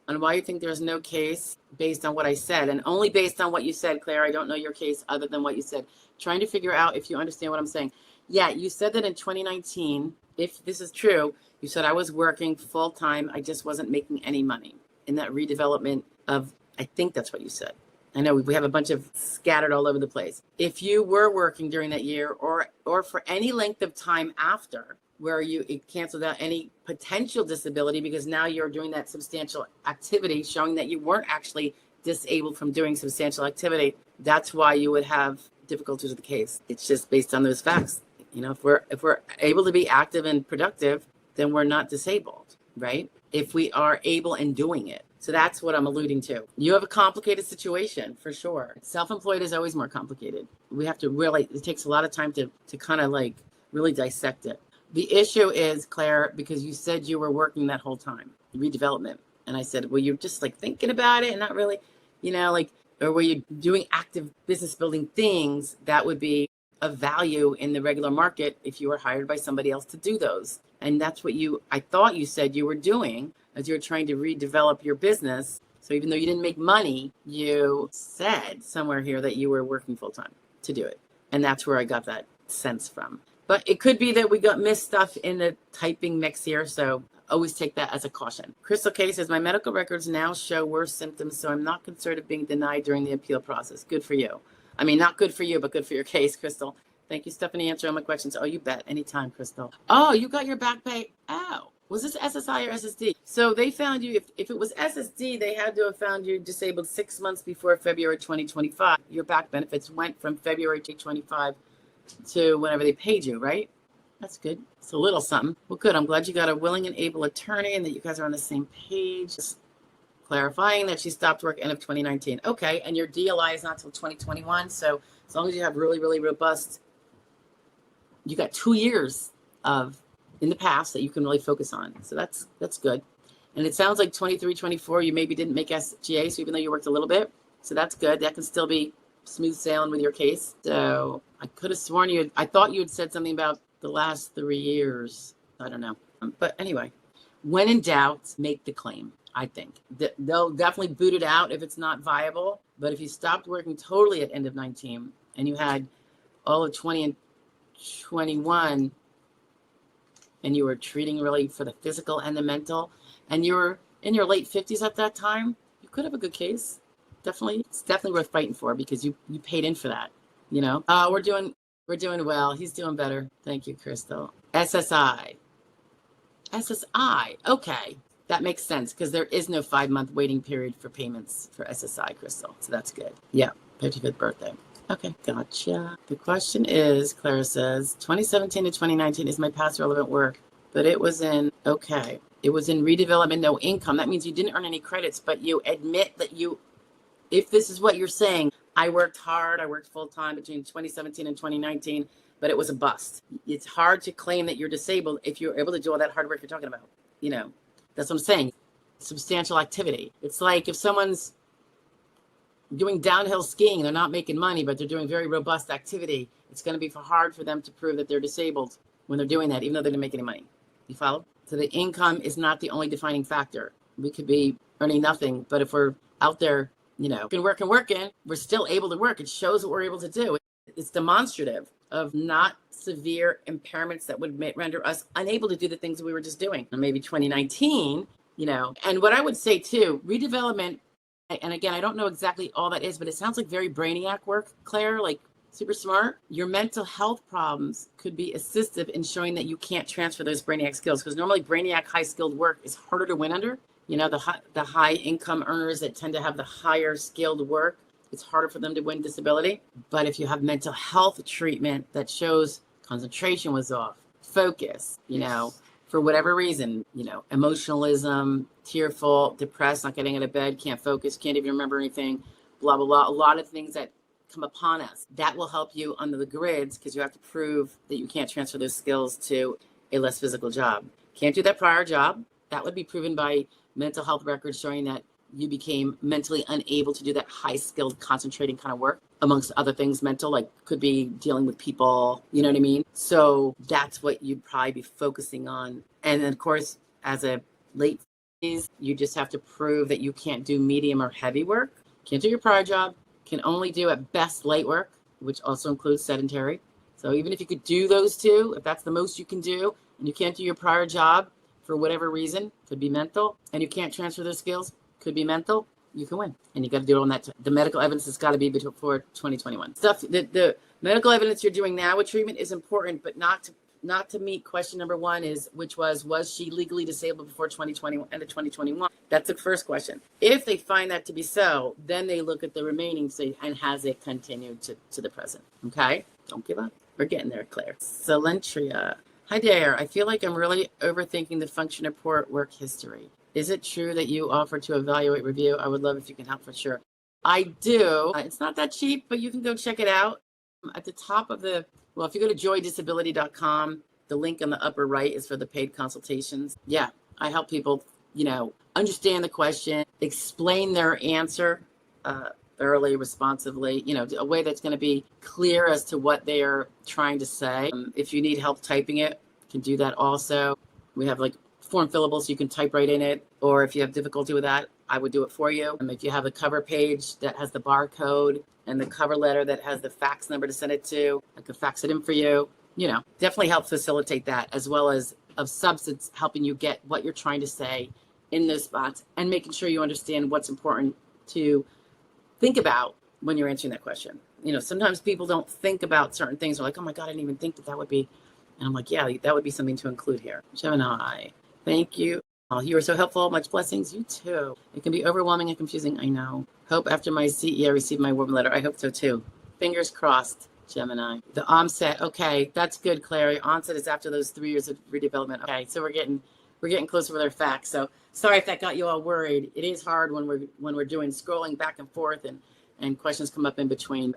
on why you think there's no case based on what I said, and only based on what you said, Claire. I don't know your case other than what you said. Trying to figure out if you understand what I'm saying. Yeah, you said that in 2019, if this is true, you said I was working full time. I just wasn't making any money in that redevelopment of, I think that's what you said. I know we have a bunch of scattered all over the place. If you were working during that year or for any length of time after, where it canceled out any potential disability, because now you're doing that substantial activity showing that you weren't actually disabled from doing substantial activity, that's why you would have difficulties with the case. It's just based on those facts. You know, if we're able to be active and productive, then we're not disabled, right? If we are able and doing it. So that's what I'm alluding to. You have a complicated situation for sure. Self-employed is always more complicated. We have to really, it takes a lot of time to kind of like really dissect it. The issue is, Claire, because you said you were working that whole time, redevelopment. And I said, well, you're just like thinking about it and not really, you know, like, or were you doing active business building things? That would be of value in the regular market if you were hired by somebody else to do those. And that's what I thought you said you were doing as you were trying to redevelop your business. So even though you didn't make money, you said somewhere here that you were working full time to do it. And that's where I got that sense from. But it could be that we got missed stuff in the typing mix here. So always take that as a caution. Crystal K says, my medical records now show worse symptoms, so I'm not concerned of being denied during the appeal process. Good for you. I mean, not good for you, but good for your case, Crystal. Thank you, Stephanie, answering all my questions. Oh, you bet. Anytime, Crystal. Oh, you got your back pay. Oh, was this SSI or SSD? So they found you, if it was SSD, they had to have found you disabled 6 months before February 2025. Your back benefits went from February 2025 to whenever they paid you, right? That's good. It's a little something. Well, good. I'm glad you got a willing and able attorney and that you guys are on the same page. Just clarifying that she stopped work end of 2019. Okay. And your DLI is not till 2021. So as long as you have really, really robust, you got 2 years of in the past that you can really focus on. So that's good. And it sounds like 23, 24, you maybe didn't make SGA. So even though you worked a little bit, so that's good. That can still be smooth sailing with your case. So I could have sworn I thought you had said something about the last 3 years. I don't know. But anyway, when in doubt, make the claim, I think. They'll definitely boot it out if it's not viable. But if you stopped working totally at end of 19 and you had all of 20 and 21 and you were treating really for the physical and the mental and you were in your late 50s at that time, you could have a good case. Definitely. It's definitely worth fighting for because you paid in for that, you know. We're doing well. He's doing better. Thank you, Crystal. SSI. Okay. That makes sense because there is no 5-month waiting period for payments for SSI, Crystal. So that's good. Yeah. 55th birthday. Okay. Gotcha. The question is, Clara says, 2017 to 2019 is my past relevant work, but it was in redevelopment, no income. That means you didn't earn any credits, but you admit that if this is what you're saying, I worked hard, I worked full time between 2017 and 2019, but it was a bust. It's hard to claim that you're disabled if you're able to do all that hard work you're talking about. You know, that's what I'm saying. Substantial activity. It's like if someone's doing downhill skiing, they're not making money, but they're doing very robust activity. It's going to be hard for them to prove that they're disabled when they're doing that, even though they didn't make any money. You follow? So the income is not the only defining factor. We could be earning nothing, but if we're out there, you know, working, we're still able to work. It shows what we're able to do. It's demonstrative of not severe impairments that would render us unable to do the things we were just doing. And maybe 2019, you know, and what I would say too, redevelopment, and again, I don't know exactly all that is, but it sounds like very brainiac work, Claire, like super smart. Your mental health problems could be assistive in showing that you can't transfer those brainiac skills because normally brainiac high skilled work is harder to win under. You know, the high income earners that tend to have the higher skilled work, it's harder for them to win disability. But if you have mental health treatment that shows concentration was off, focus, you know, for whatever reason, you know, emotionalism, tearful, depressed, not getting out of bed, can't focus, can't even remember anything, blah, blah, blah. A lot of things that come upon us that will help you under the grids because you have to prove that you can't transfer those skills to a less physical job. Can't do that prior job. That would be proven by mental health records showing that you became mentally unable to do that high skilled concentrating kind of work, amongst other things. Mental, like could be dealing with people, you know what I mean? So that's what you'd probably be focusing on. And then of course, as a late 50s, you just have to prove that you can't do medium or heavy work, can't do your prior job, can only do at best light work, which also includes sedentary. So even if you could do those two, if that's the most you can do, and you can't do your prior job for whatever reason, could be mental, and you can't transfer those skills, could be mental, you can win. And you got to do it on that. The medical evidence has got to be before 2021. Stuff that the medical evidence you're doing now with treatment is important, but not to meet question number one which was she legally disabled before 2021 and 2021? That's the first question. If they find that to be so, then they look at the remaining and has it continued to the present. Okay? Don't give up. We're getting there, Claire. Salentria. Hi there. I feel like I'm really overthinking the function report work history. Is it true that you offer to evaluate review? I would love if you can help for sure. I do. It's not that cheap, but you can go check it out. At the top of if you go to joydisability.com, the link on the upper right is for the paid consultations. Yeah, I help people, you know, understand the question, explain their answer thoroughly, responsively, a way that's going to be clear as to what they are trying to say. If you need help typing it, you can do that also. We have like form fillable, so you can type right in it. Or if you have difficulty with that, I would do it for you. If you have a cover page that has the barcode and the cover letter that has the fax number to send it to, I could fax it in for you. Definitely help facilitate that, as well as of substance helping you get what you're trying to say in those spots and making sure you understand what's important to think about when you're answering that question. Sometimes people don't think about certain things. They're like, oh my God, I didn't even think that would be. And I'm like, yeah, that would be something to include here. Gemini, thank you. Oh, you were so helpful. Much blessings. You too. It can be overwhelming and confusing. I know. Hope after my CE, I received my warm letter. I hope so too. Fingers crossed, Gemini. The onset. Okay, that's good, Clary. Onset is after those 3 years of redevelopment. Okay, so we're getting closer with our facts. So sorry if that got you all worried. It is hard when we're doing scrolling back and forth and questions come up in between.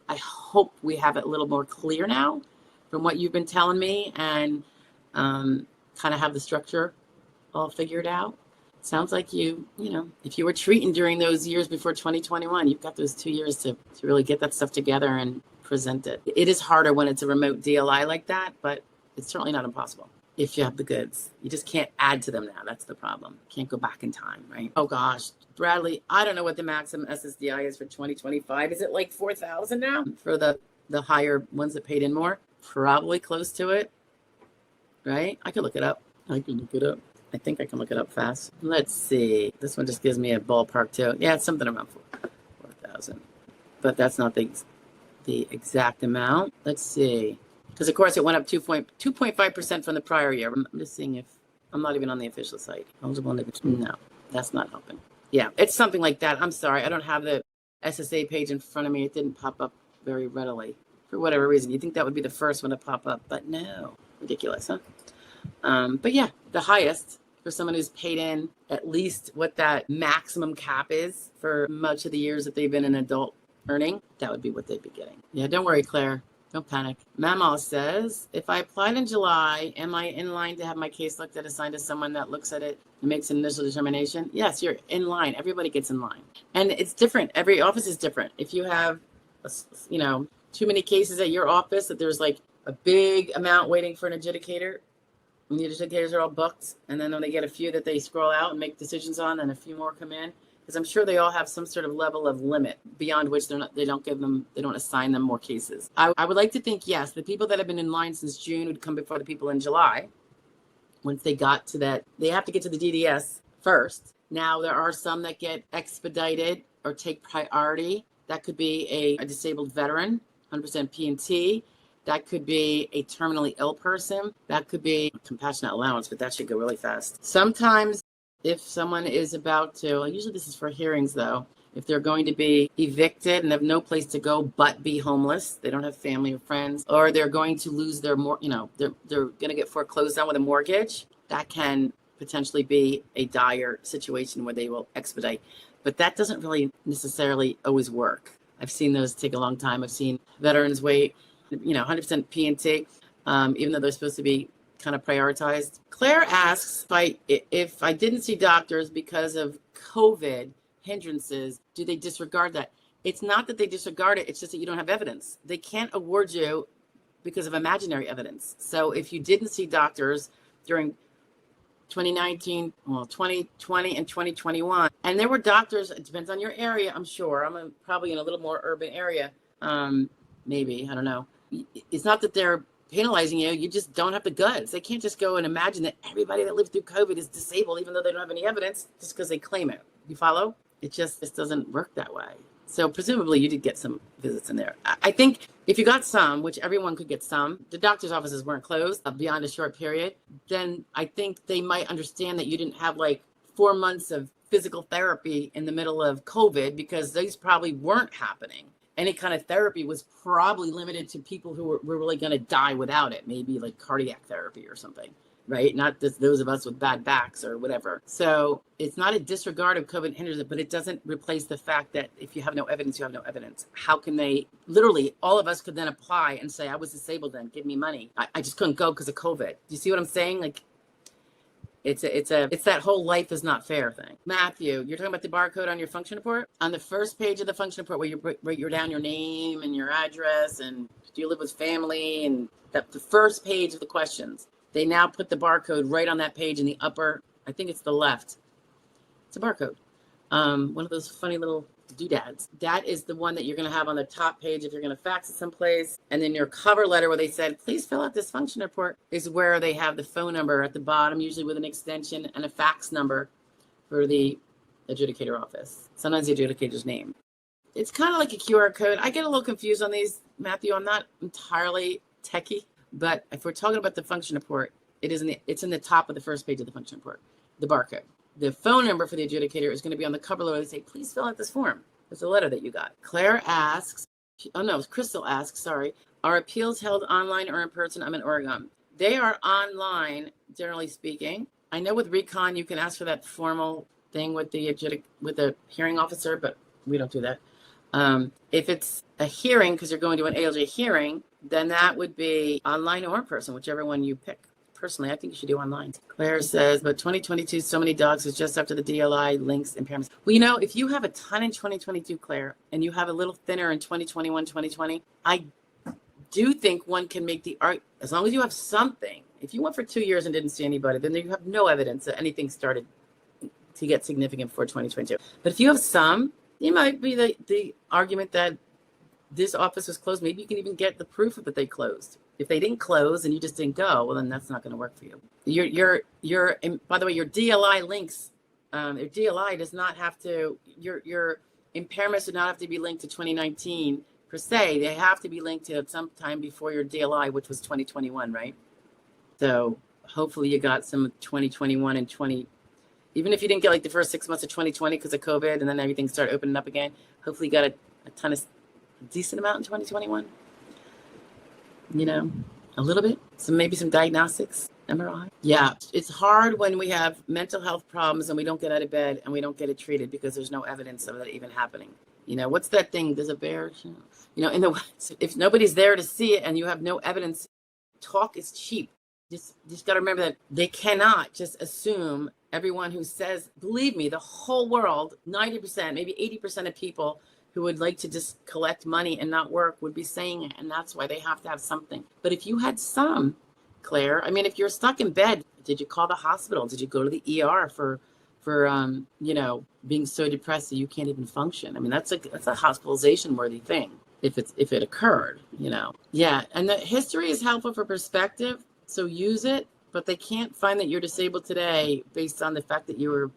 I hope we have it a little more clear now from what you've been telling me, and kind of have the structure all figured out. Sounds like if you were treating during those years before 2021, you've got those 2 years to really get that stuff together and present it. It is harder when it's a remote DLI like that, but it's certainly not impossible. If you have the goods, you just can't add to them now. That's the problem. Can't go back in time, right? Oh gosh, Bradley, I don't know what the maximum SSDI is for 2025. Is it like 4,000 now for the higher ones that paid in more? Probably close to it, right? I could look it up. I think I can look it up fast. Let's see. This one just gives me a ballpark too. Yeah, it's something around 4,000, but that's not the exact amount. Let's see. Because of course it went up 2.5% from the prior year. I'm just seeing if I'm not even on the official site. No, that's not helping. Yeah, it's something like that. I'm sorry, I don't have the SSA page in front of me. It didn't pop up very readily for whatever reason. You think that would be the first one to pop up, but no, ridiculous, huh? But yeah, the highest for someone who's paid in at least what that maximum cap is for much of the years that they've been an adult earning, that would be what they'd be getting. Yeah, don't worry, Claire. Don't panic. Mamaw says, if I applied in July, am I in line to have my case looked at, assigned to someone that looks at it and makes an initial determination? Yes, you're in line. Everybody gets in line. And it's different. Every office is different. If you have, too many cases at your office that there's like a big amount waiting for an adjudicator, and the adjudicators are all booked, and then when they get a few that they scroll out and make decisions on, and a few more come in, because I'm sure they all have some sort of level of limit beyond which they don't assign them more cases. I would like to think, yes, the people that have been in line since June would come before the people in July. Once they got to that, they have to get to the DDS first. Now there are some that get expedited or take priority. That could be a disabled veteran, 100% P&T. That could be a terminally ill person. That could be compassionate allowance, but that should go really fast. Sometimes if someone is about to, usually this is for hearings though, if they're going to be evicted and have no place to go but be homeless, they don't have family or friends, or they're going to lose their they're going to get foreclosed on with a mortgage, that can potentially be a dire situation where they will expedite. But that doesn't really necessarily always work. I've seen those take a long time. I've seen veterans wait, 100% P&T, even though they're supposed to be kind of prioritized. Claire asks, if I didn't see doctors because of COVID hindrances, do they disregard that? It's not that they disregard it. It's just that you don't have evidence. They can't award you because of imaginary evidence. So if you didn't see doctors during 2019, 2020 and 2021, and there were doctors, it depends on your area, I'm sure. I'm probably in a little more urban area. Maybe, I don't know. It's not that they're penalizing you, you just don't have the goods. They can't just go and imagine that everybody that lived through COVID is disabled, even though they don't have any evidence, just because they claim it. You follow? It just doesn't work that way. So presumably you did get some visits in there. I think if you got some, which everyone could get some, the doctor's offices weren't closed beyond a short period, then I think they might understand that you didn't have like 4 months of physical therapy in the middle of COVID, because these probably weren't happening. Any kind of therapy was probably limited to people who were really going to die without it, maybe like cardiac therapy or something, right? Not those of us with bad backs or whatever. So it's not a disregard of COVID hindrance, but it doesn't replace the fact that if you have no evidence, you have no evidence. How can they, literally, all of us could then apply and say, I was disabled then, give me money. I just couldn't go because of COVID. Do you see what I'm saying? Like, It's that whole life is not fair thing. Matthew, you're talking about the barcode on your function report? On the first page of the function report where you write down your name and your address and do you live with family and the first page of the questions, they now put the barcode right on that page in the upper, I think it's the left. It's a barcode. One of those funny little doodads. That is the one that you're going to have on the top page if you're going to fax it someplace. And then your cover letter where they said, please fill out this function report is where they have the phone number at the bottom, usually with an extension and a fax number for the adjudicator office. Sometimes the adjudicator's name. It's kind of like a QR code. I get a little confused on these, Matthew. I'm not entirely techie, but if we're talking about the function report, it's in the top of the first page of the function report, the barcode. The phone number for the adjudicator is going to be on the cover letter. They say, please fill out this form. It's a letter that you got. Claire asks, Crystal asks, sorry, are appeals held online or in person? I'm in Oregon. They are online, generally speaking. I know with Recon, you can ask for that formal thing with the hearing officer, but we don't do that. If it's a hearing, because you're going to an ALJ hearing, then that would be online or in person, whichever one you pick. Personally, I think you should do online. Claire says, but 2022, so many dogs is just after the DLI links impairments. Well, if you have a ton in 2022, Claire, and you have a little thinner in 2021, 2020, I do think one can make the art, as long as you have something. If you went for 2 years and didn't see anybody, then you have no evidence that anything started to get significant before 2022. But if you have some, it might be the argument that this office was closed. Maybe you can even get the proof of that they closed. If they didn't close and you just didn't go, well, then that's not going to work for you. By the way, your DLI links, your DLI does not have to, your impairments do not have to be linked to 2019 per se. They have to be linked to some time before your DLI, which was 2021, right? So hopefully you got some 2021 and 20, even if you didn't get like the first 6 months of 2020 because of COVID and then everything started opening up again, hopefully you got a decent amount in 2021. A little bit. So maybe some diagnostics, MRI. Yeah, it's hard when we have mental health problems and we don't get out of bed and we don't get it treated because there's no evidence of that even happening. What's that thing? There's a bear, if nobody's there to see it and you have no evidence, talk is cheap. Just got to remember that they cannot just assume everyone who says, believe me, the whole world, 90%, maybe 80% of people who would like to just collect money and not work would be saying it. And that's why they have to have something. But if you had some, Claire, if you're stuck in bed, did you call the hospital? Did you go to the ER for being so depressed that you can't even function? That's a hospitalization worthy thing if it occurred, Yeah. And the history is helpful for perspective. So use it, but they can't find that you're disabled today based on the fact that you were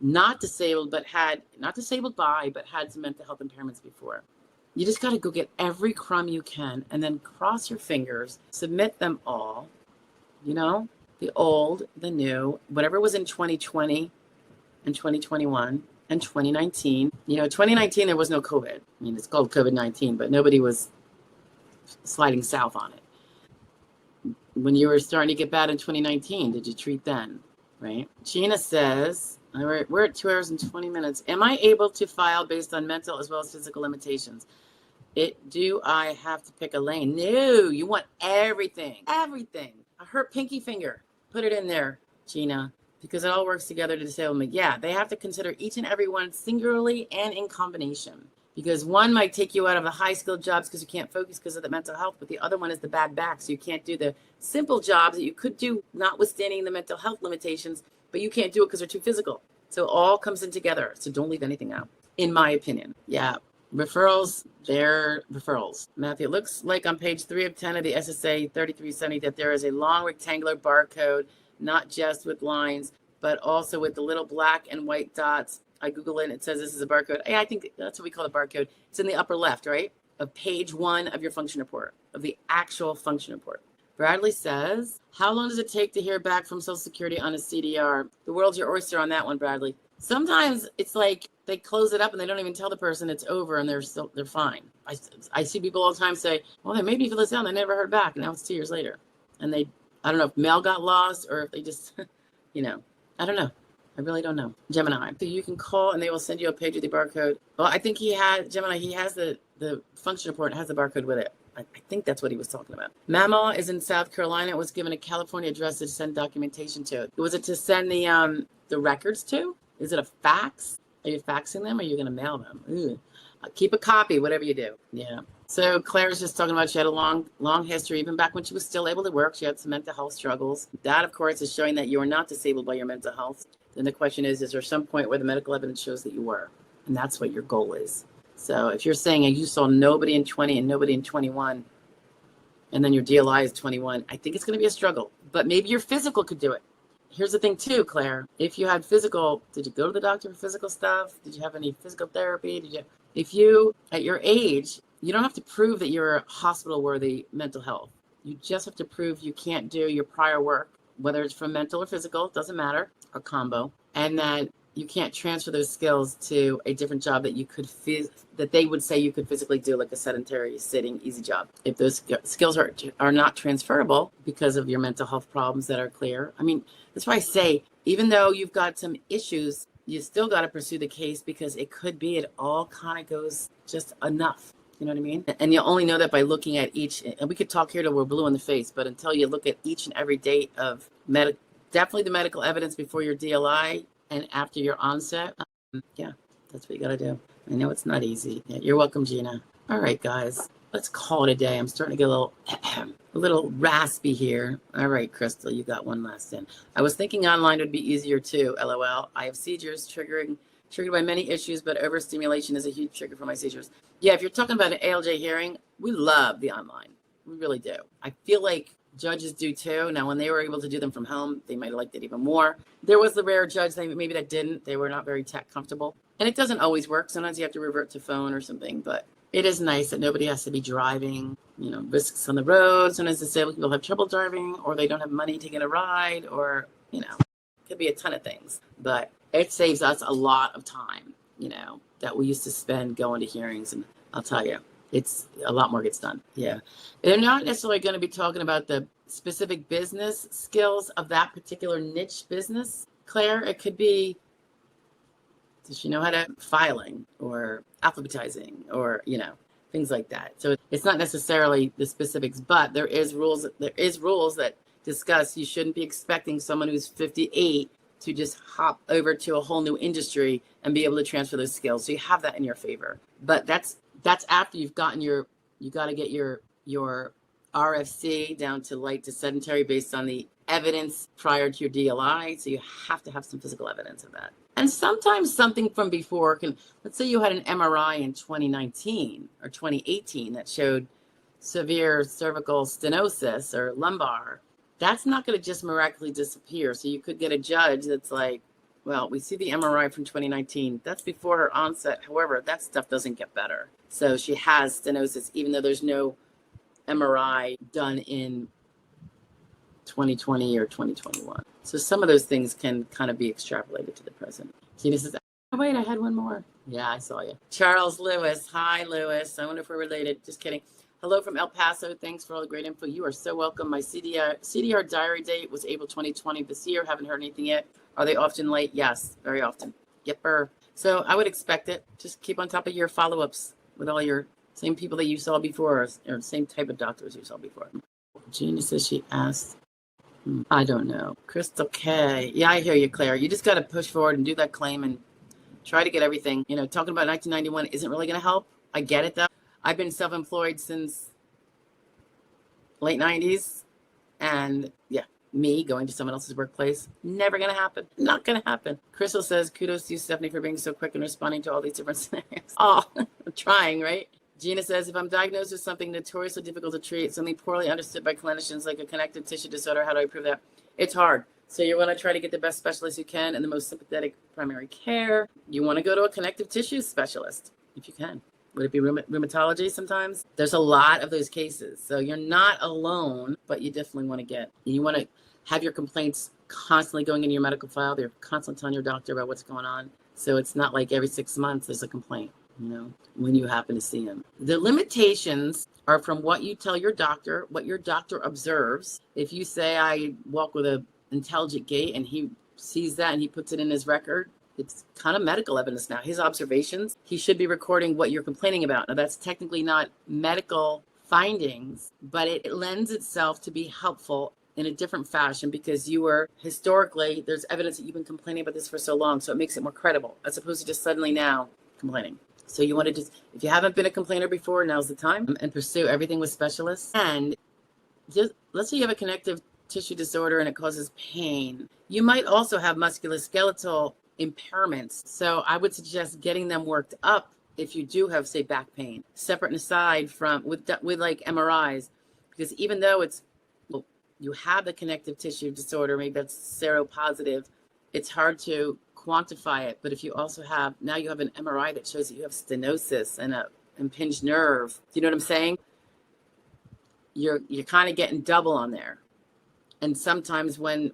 not disabled by, but had some mental health impairments before. You just got to go get every crumb you can and then cross your fingers, submit them all, the old, the new, whatever was in 2020 and 2021 and 2019. 2019, there was no COVID. It's called COVID-19, but nobody was sliding south on it. When you were starting to get bad in 2019, did you treat then, right? Gina says, we're at 2 hours and 20 minutes. Am I able to file based on mental as well as physical limitations? Do I have to pick a lane? No, you want everything. Everything. A hurt pinky finger. Put it in there, Gina, because it all works together to disable me. Yeah, they have to consider each and every one singularly and in combination. Because one might take you out of the high-skilled jobs because you can't focus because of the mental health, but the other one is the bad back, so you can't do the simple jobs that you could do, notwithstanding the mental health limitations, but you can't do it because they're too physical. So it all comes in together. So don't leave anything out, in my opinion. Yeah. Referrals, they're referrals. Matthew, it looks like on page 3 of 10 of the SSA 3370 that there is a long rectangular barcode, not just with lines, but also with the little black and white dots. I Google it and it says this is a barcode. Hey, I think that's what we call a barcode. It's in the upper left, right? Of page 1 of your function report, of the actual function report. Bradley says, how long does it take to hear back from Social Security on a CDR? The world's your oyster on that one, Bradley. Sometimes it's like they close it up and they don't even tell the person it's over and they're fine. I see people all the time say, well, they made me fill this out and I never heard back. And now it's 2 years later. And I don't know if mail got lost or if they just, I don't know. I really don't know. Gemini. So you can call and they will send you a page with the barcode. Well, I think Gemini, he has the function report, has the barcode with it. I think that's what he was talking about. Mama is in South Carolina, was given a California address to send documentation to. Was it to send the records to? Is it a fax? Are you faxing them or are you going to mail them? Ooh. Keep a copy, whatever you do. Yeah. So Claire's just talking about she had a long history, even back when she was still able to work. She had some mental health struggles. That, of course, is showing that you are not disabled by your mental health. Then the question is there some point where the medical evidence shows that you were? And that's what your goal is. So if you're saying you saw nobody in 20 and nobody in 21, and then your DLI is 21, I think it's going to be a struggle. But maybe your physical could do it. Here's the thing too, Claire. If you had physical, did you go to the doctor for physical stuff? Did you have any physical therapy? If you, at your age, you don't have to prove that you're hospital-worthy mental health. You just have to prove you can't do your prior work, whether it's from mental or physical, doesn't matter, or combo, and that you can't transfer those skills to a different job that you could that they would say you could physically do, like a sedentary, sitting, easy job. If those skills are not transferable because of your mental health problems that are clear, I mean, that's why I say, even though you've got some issues, you still got to pursue the case, because it could be it all kind of goes just enough. You know what I mean? And you'll only know that by looking at each, and we could talk here till we're blue in the face, but until you look at each and every date of definitely the medical evidence before your DLI and after your onset, yeah, that's what you got to do. I know it's not easy. Yeah, you're welcome, Gina. All right, guys, let's call it a day. I'm starting to get a little raspy here. All right, Crystal, you got one last in. I was thinking online would be easier too, LOL. I have seizures triggered by many issues, but overstimulation is a huge trigger for my seizures. Yeah, if you're talking about an ALJ hearing, we love the online. We really do. I feel like judges do too. Now, when they were able to do them from home, they might have liked it even more. There was the rare judge maybe that didn't. They were not very tech comfortable. And it doesn't always work. Sometimes you have to revert to phone or something, but it is nice that nobody has to be driving, risks on the road. Sometimes disabled people have trouble driving, or they don't have money to get a ride, or, it could be a ton of things. But it saves us a lot of time, that we used to spend going to hearings. And I'll tell you, it's a lot more gets done. Yeah. They're not necessarily going to be talking about the specific business skills of that particular niche business, Claire. It could be, does she know how to filing or alphabetizing or, things like that. So it's not necessarily the specifics, but there is rules that discuss you shouldn't be expecting someone who's 58 to just hop over to a whole new industry and be able to transfer those skills. So you have that in your favor. But that's after you've gotten you got to get your RFC down to light to sedentary based on the evidence prior to your DLI. So you have to have some physical evidence of that. And sometimes something from before let's say you had an MRI in 2019 or 2018 that showed severe cervical stenosis or lumbar. That's not going to just miraculously disappear. So you could get a judge that's like, well, we see the MRI from 2019. That's before her onset. However, that stuff doesn't get better. So she has stenosis, even though there's no MRI done in 2020 or 2021. So some of those things can kind of be extrapolated to the present. Gina says, oh, wait, I had one more. Yeah, I saw you. Charles Lewis. Hi, Lewis. I wonder if we're related. Just kidding. Hello from El Paso. Thanks for all the great info. You are so welcome. My CDR diary date was April 2020 this year. Haven't heard anything yet. Are they often late? Yes, very often. Yepper. So I would expect it. Just keep on top of your follow-ups with all your same people that you saw before, or same type of doctors you saw before. Gina says she asked. I don't know. Crystal K. Yeah, I hear you, Claire. You just got to push forward and do that claim and try to get everything. Talking about 1991 isn't really going to help. I get it, though. I've been self-employed since late 90s. And yeah, me going to someone else's workplace, never going to happen. Not going to happen. Crystal says, kudos to you, Stephanie, for being so quick and responding to all these different scenarios. Oh, I'm trying, right? Gina says, if I'm diagnosed with something notoriously difficult to treat, something poorly understood by clinicians like a connective tissue disorder, how do I prove that? It's hard. So you want to try to get the best specialist you can and the most sympathetic primary care. You want to go to a connective tissue specialist if you can. Would it be rheumatology sometimes? There's a lot of those cases. So you're not alone, but you definitely want to have your complaints constantly going into your medical file. They're constantly telling your doctor about what's going on. So it's not like every 6 months there's a complaint, when you happen to see him. The limitations are from what you tell your doctor, what your doctor observes. If you say, I walk with an intelligent gait, and he sees that and he puts it in his record, it's kind of medical evidence now. His observations, he should be recording what you're complaining about. Now, that's technically not medical findings, but it lends itself to be helpful in a different fashion because you were historically, there's evidence that you've been complaining about this for so long. So it makes it more credible as opposed to just suddenly now complaining. So you want to just, if you haven't been a complainer before, now's the time, and pursue everything with specialists. And just, let's say you have a connective tissue disorder and it causes pain. You might also have musculoskeletal impairments. So I would suggest getting them worked up if you do have, say, back pain, separate and aside from with like MRIs, because even though it's, well, you have the connective tissue disorder, maybe that's seropositive, it's hard to quantify it. But if you also have, now you have an MRI that shows that you have stenosis and a impinged nerve. Do you know what I'm saying? You're kind of getting double on there. And sometimes when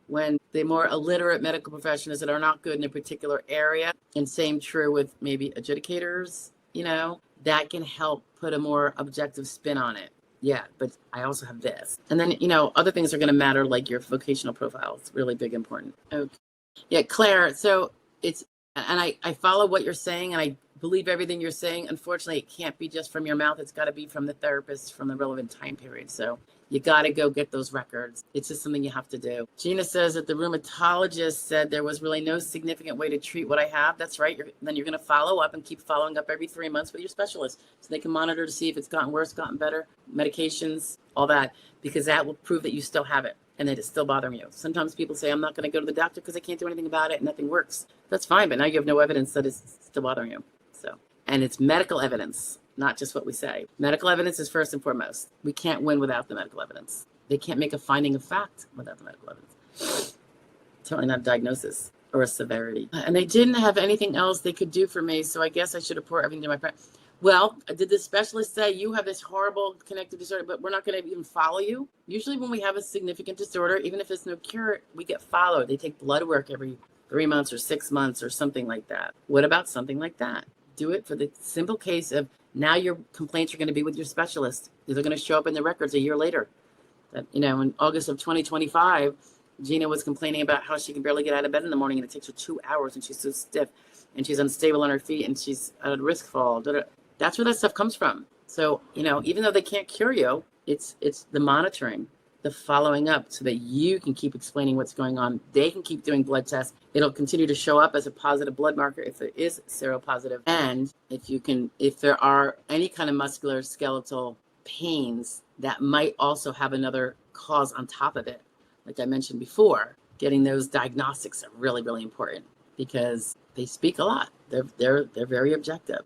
the more illiterate medical professionals that are not good in a particular area, and same true with maybe adjudicators, you know, that can help put a more objective spin on it. Yeah, but I also have this. And then, you know, other things are going to matter, like your vocational profile. It's really big, important. Okay. Yeah, Claire, so it's, and I follow what you're saying, and I believe everything you're saying. Unfortunately, it can't be just from your mouth. It's got to be from the therapist from the relevant time period. So you got to go get those records. It's just something you have to do. Gina says that the rheumatologist said there was really no significant way to treat what I have. That's right. Then you're going to follow up and keep following up every 3 months with your specialist so they can monitor to see if it's gotten worse, gotten better, medications, all that, because that will prove that you still have it and that it's still bothering you. Sometimes people say, I'm not going to go to the doctor because I can't do anything about it and nothing works. That's fine, but now you have no evidence that it's still bothering you. So, and it's medical evidence, not just what we say. Medical evidence is first and foremost. We can't win without the medical evidence. They can't make a finding of fact without the medical evidence. Certainly not a diagnosis or a severity. And they didn't have anything else they could do for me, so I guess I should report everything to my friend. Well, did the specialist say you have this horrible connective disorder, but we're not going to even follow you? Usually when we have a significant disorder, even if there's no cure, we get followed. They take blood work every 3 months or 6 months or something like that. What about something like that? Do it for the simple case of now your complaints are going to be with your specialist. They're going to show up in the records a year later. That, you know, in August of 2025, Gina was complaining about how she can barely get out of bed in the morning and it takes her 2 hours and she's so stiff and she's unstable on her feet and she's at a risk fall. That's where that stuff comes from. So, you know, even though they can't cure you, it's the monitoring, the following up so that you can keep explaining what's going on. They can keep doing blood tests. It'll continue to show up as a positive blood marker if it is seropositive. And if there are any kind of muscular skeletal pains that might also have another cause on top of it, like I mentioned before, getting those diagnostics are really, really important because they speak a lot. They're very objective.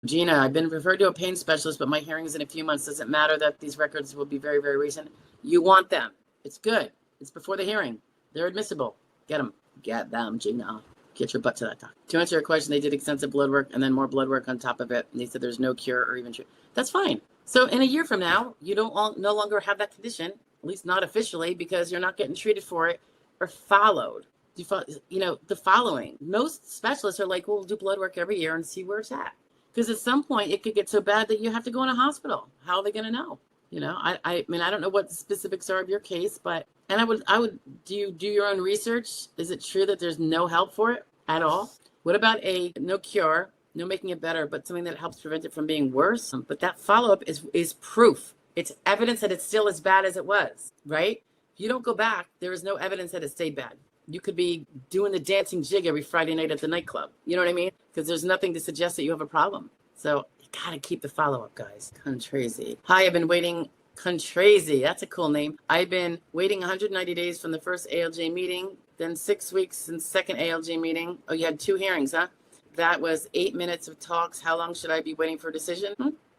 Gina, I've been referred to a pain specialist, but my hearing is in a few months. Does it matter that these records will be very, very recent? You want them. It's good. It's before the hearing. They're admissible. Get them. Get them, Gina. Get your butt to that doctor. To answer your question, they did extensive blood work and then more blood work on top of it. And they said there's no cure or even treatment. That's fine. So in a year from now, you no longer have that condition, at least not officially, because you're not getting treated for it or followed. You know, the following. Most specialists are like, well, we'll do blood work every year and see where it's at. Because at some point it could get so bad that you have to go in a hospital. How are they going to know? You know, I mean, I don't know what the specifics are of your case, but, and I would, do you do your own research? Is it true that there's no help for it at all? What about no cure, no making it better, but something that helps prevent it from being worse? But that follow-up is proof. It's evidence that it's still as bad as it was, right? If you don't go back, there is no evidence that it stayed bad. You could be doing the dancing jig every Friday night at the nightclub. You know what I mean? Because there's nothing to suggest that you have a problem. So you got to keep the follow-up, guys. Contrazy. Hi, I've been waiting. Contrazy. That's a cool name. I've been waiting 190 days from the first ALJ meeting, then 6 weeks since second ALJ meeting. Oh, you had 2 hearings, huh? That was 8 minutes of talks. How long should I be waiting for a decision?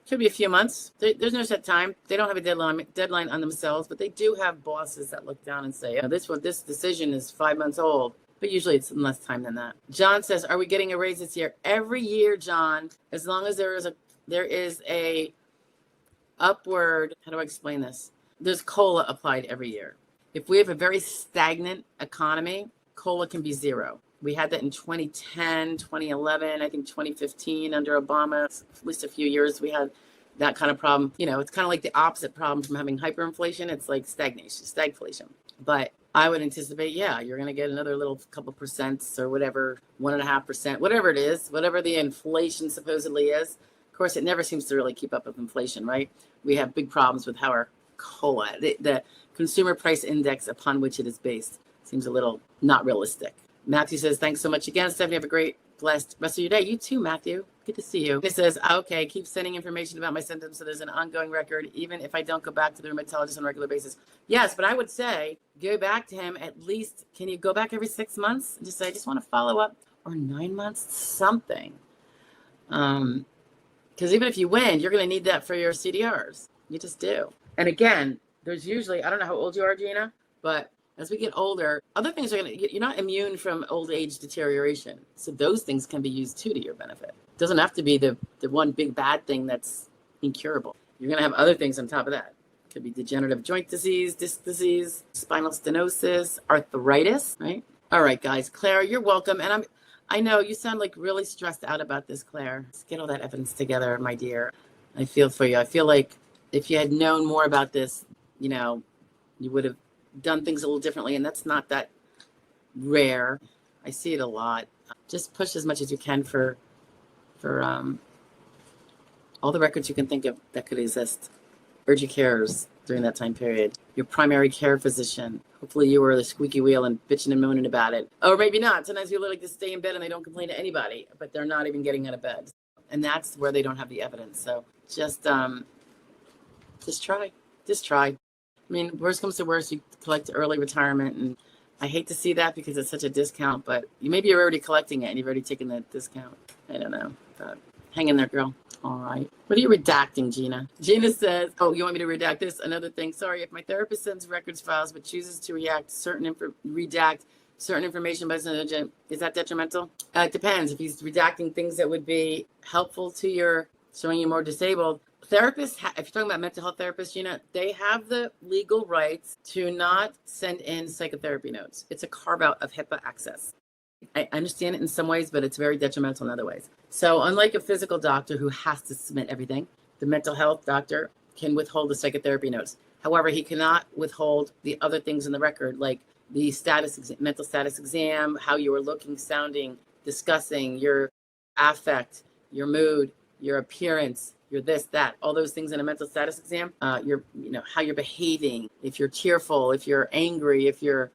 Could be a few months. There's no set time. They don't have a deadline on themselves, but they do have bosses that look down and say, oh, this decision is 5 months old. But usually it's in less time than that. John says, are we getting a raise this year? Every year, John, as long as there is a upward, how do I explain this? There's COLA applied every year. If we have a very stagnant economy, COLA can be 0. We had that in 2010, 2011, I think 2015 under Obama, at least a few years we had that kind of problem. You know, it's kind of like the opposite problem from having hyperinflation. It's like stagflation. But I would anticipate, yeah, you're going to get another little couple percents or whatever, 1.5%, whatever it is, whatever the inflation supposedly is. Of course, it never seems to really keep up with inflation, right? We have big problems with how our COLA, the consumer price index upon which it is based, seems a little not realistic. Matthew says, thanks so much again, Stephanie. Have a great, blessed rest of your day. You too, Matthew. Good to see you. It says, okay, keep sending information about my symptoms so there's an ongoing record, even if I don't go back to the rheumatologist on a regular basis. Yes, but I would say go back to him at least. Can you go back every 6 months and just say, I just want to follow up, or 9 months, something. Because even if you win, you're going to need that for your CDRs. You just do. And again, there's usually, I don't know how old you are, Gina, but as we get older, other things are going to, you're not immune from old age deterioration. So those things can be used too to your benefit. It doesn't have to be the one big bad thing that's incurable. You're going to have other things on top of that. It could be degenerative joint disease, disc disease, spinal stenosis, arthritis, right? All right, guys. Claire, you're welcome. And I know you sound like really stressed out about this, Claire. Let's get all that evidence together, my dear. I feel for you. I feel like if you had known more about this, you know, you would have done things a little differently, and that's not that rare. I see it a lot. Just push as much as you can for all the records you can think of that could exist. Urgent cares during that time period. Your primary care physician. Hopefully you were the squeaky wheel and bitching and moaning about it. Or maybe not. Sometimes people like to stay in bed and they don't complain to anybody, but they're not even getting out of bed. And that's where they don't have the evidence. So just try. Just try. I mean, worst comes to worst, you collect early retirement, and I hate to see that because it's such a discount, but maybe you're already collecting it and you've already taken the discount. I don't know, but hang in there, girl. All right. What are you redacting, Gina? Gina says, oh, you want me to redact this? Another thing. Sorry, if my therapist sends records files but chooses to redact certain information by agent, is that detrimental? It depends. If he's redacting things that would be helpful to your showing you more disabled. Therapists, if you're talking about mental health therapists, Gina, they have the legal rights to not send in psychotherapy notes. It's a carve out of HIPAA access. I understand it in some ways, but it's very detrimental in other ways. So unlike a physical doctor who has to submit everything, the mental health doctor can withhold the psychotherapy notes. However, he cannot withhold the other things in the record, like the mental status exam, how you were looking, sounding, discussing, your affect, your mood, your appearance, your this, that, all those things in a mental status exam, how you're behaving, if you're tearful, if you're angry, if you're,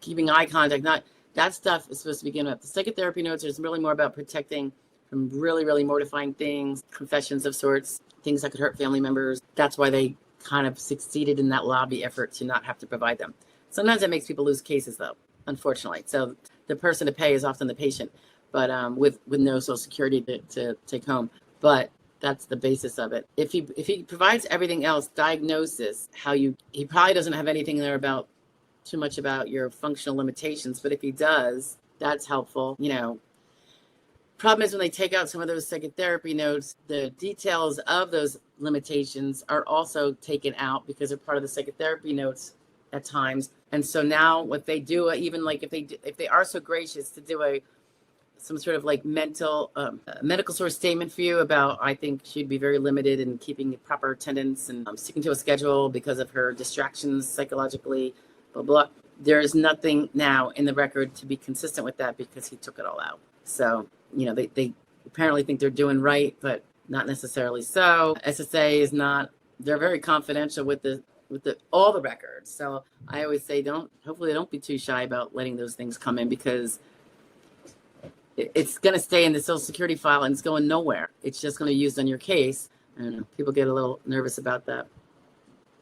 keeping eye contact, that stuff is supposed to be given up. The psychotherapy notes is really more about protecting from really, really mortifying things, confessions of sorts, things that could hurt family members. That's why they kind of succeeded in that lobby effort to not have to provide them. Sometimes that makes people lose cases, though, unfortunately. So the person to pay is often the patient, but with no Social Security to take home. But that's the basis of it. If he provides everything else, diagnosis, he probably doesn't have anything there about too much about your functional limitations, but if he does, that's helpful. Problem is when they take out some of those psychotherapy notes, the details of those limitations are also taken out because they're part of the psychotherapy notes at times. And so now what they do, even like if they are so gracious to do some sort of like medical source statement for you about, I think she'd be very limited in keeping proper attendance and sticking to a schedule because of her distractions psychologically, blah, blah. There is nothing now in the record to be consistent with that because he took it all out. So, they apparently think they're doing right, but not necessarily so. SSA is not, they're very confidential with all the records. So I always say hopefully don't be too shy about letting those things come in because it's going to stay in the Social Security file and it's going nowhere. It's just going to be used on your case. I don't know. People get a little nervous about that.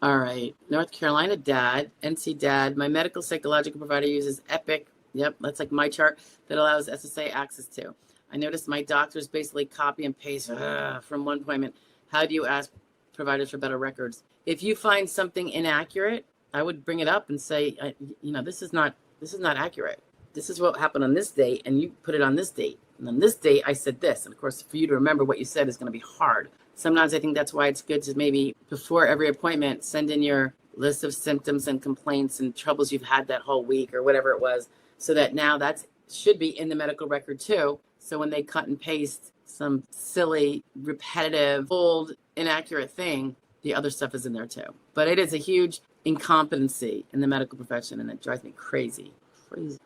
All right. North Carolina dad, NC dad. My medical psychological provider uses Epic. Yep. That's like my chart that allows SSA access to. I noticed my doctors basically copy and paste from one appointment. How do you ask providers for better records? If you find something inaccurate, I would bring it up and say, this is not accurate. This is what happened on this date, and you put it on this date. And on this date, I said this. And of course, for you to remember what you said is going to be hard. Sometimes I think that's why it's good to maybe before every appointment, send in your list of symptoms and complaints and troubles you've had that whole week or whatever it was, so that now that should be in the medical record too. So when they cut and paste some silly, repetitive, old, inaccurate thing, the other stuff is in there too. But it is a huge incompetency in the medical profession, and it drives me crazy.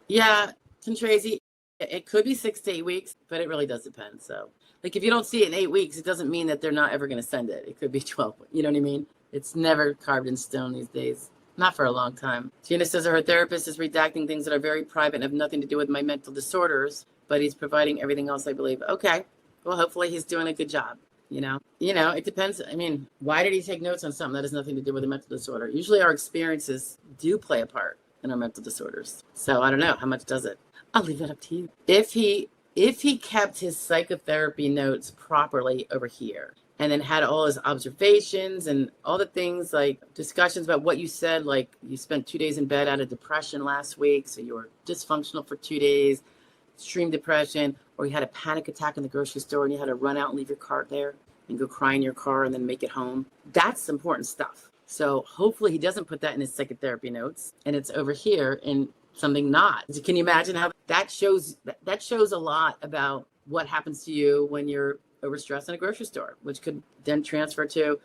Yeah, Crazy. It could be 6 to 8 weeks, but it really does depend. So like if you don't see it in 8 weeks, it doesn't mean that they're not ever going to send it. It could be 12. You know what I mean? It's never carved in stone these days. Not for a long time. Gina says her therapist is redacting things that are very private and have nothing to do with my mental disorders, but he's providing everything else, I believe. Okay. Well, hopefully he's doing a good job. You know, it depends. I mean, why did he take notes on something that has nothing to do with a mental disorder? Usually our experiences do play a part in our mental disorders. So I don't know. How much does it? I'll leave that up to you. If he kept his psychotherapy notes properly over here and then had all his observations and all the things like discussions about what you said, like you spent 2 days in bed out of depression last week, so you were dysfunctional for 2 days, extreme depression, or you had a panic attack in the grocery store and you had to run out and leave your cart there and go cry in your car and then make it home. That's important stuff. So hopefully he doesn't put that in his psychotherapy notes and it's over here in something not. Can you imagine how that shows a lot about what happens to you when you're overstressed in a grocery store, which could then transfer to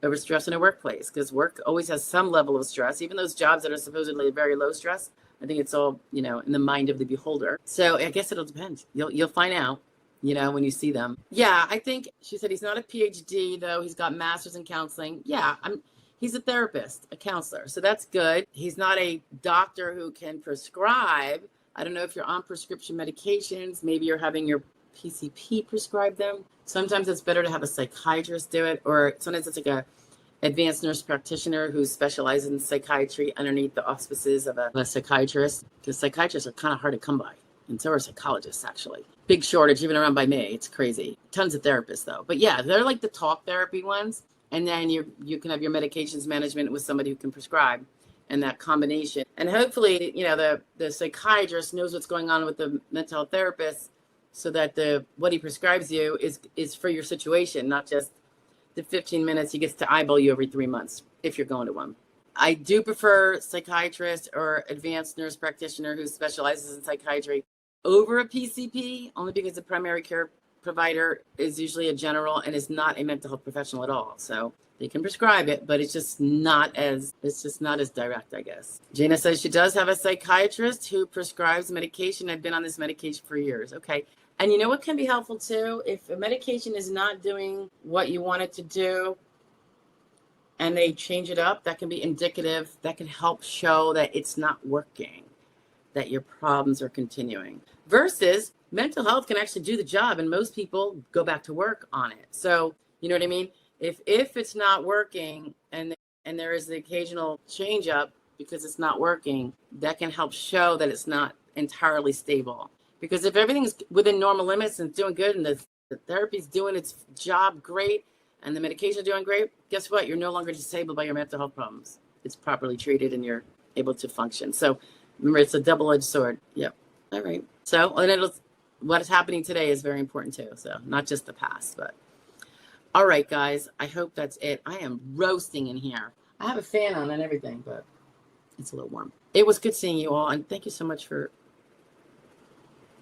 overstress in a workplace, because work always has some level of stress, even those jobs that are supposedly very low stress. I think it's all, in the mind of the beholder. So I guess it'll depend. You'll find out, when you see them. Yeah, I think she said he's not a PhD though. He's got masters in counseling. Yeah, he's a therapist, a counselor. So that's good. He's not a doctor who can prescribe. I don't know if you're on prescription medications. Maybe you're having your PCP prescribe them. Sometimes it's better to have a psychiatrist do it, or sometimes it's like a advanced nurse practitioner who specializes in psychiatry underneath the auspices of a psychiatrist, because psychiatrists are kind of hard to come by, and so are psychologists, actually. Big shortage, even around by me. It's crazy. Tons of therapists, though. But yeah, they're like the talk therapy ones, and then you can have your medications management with somebody who can prescribe, and that combination. And hopefully, the psychiatrist knows what's going on with the mental health therapist, so that what he prescribes you is for your situation, not just the 15 minutes he gets to eyeball you every 3 months, if you're going to one. I do prefer psychiatrist or advanced nurse practitioner who specializes in psychiatry over a PCP, only because the primary care provider is usually a general and is not a mental health professional at all. So they can prescribe it, but it's just not as direct, I guess. Gina says she does have a psychiatrist who prescribes medication. I've been on this medication for years. Okay. And you know what can be helpful too? If a medication is not doing what you want it to do and they change it up, that can be indicative. That can help show that it's not working, that your problems are continuing. Versus mental health can actually do the job and most people go back to work on it. So, you know what I mean? If it's not working and there is the occasional change up because it's not working, that can help show that it's not entirely stable. Because if everything's within normal limits and doing good and the therapy's doing its job great and the medication is doing great, guess what? You're no longer disabled by your mental health problems. It's properly treated and you're able to function. So remember, it's a double-edged sword. Yep. All right. So what is happening today is very important too. So not just the past, but all right, guys. I hope that's it. I am roasting in here. I have a fan on and everything, but it's a little warm. It was good seeing you all. And thank you so much for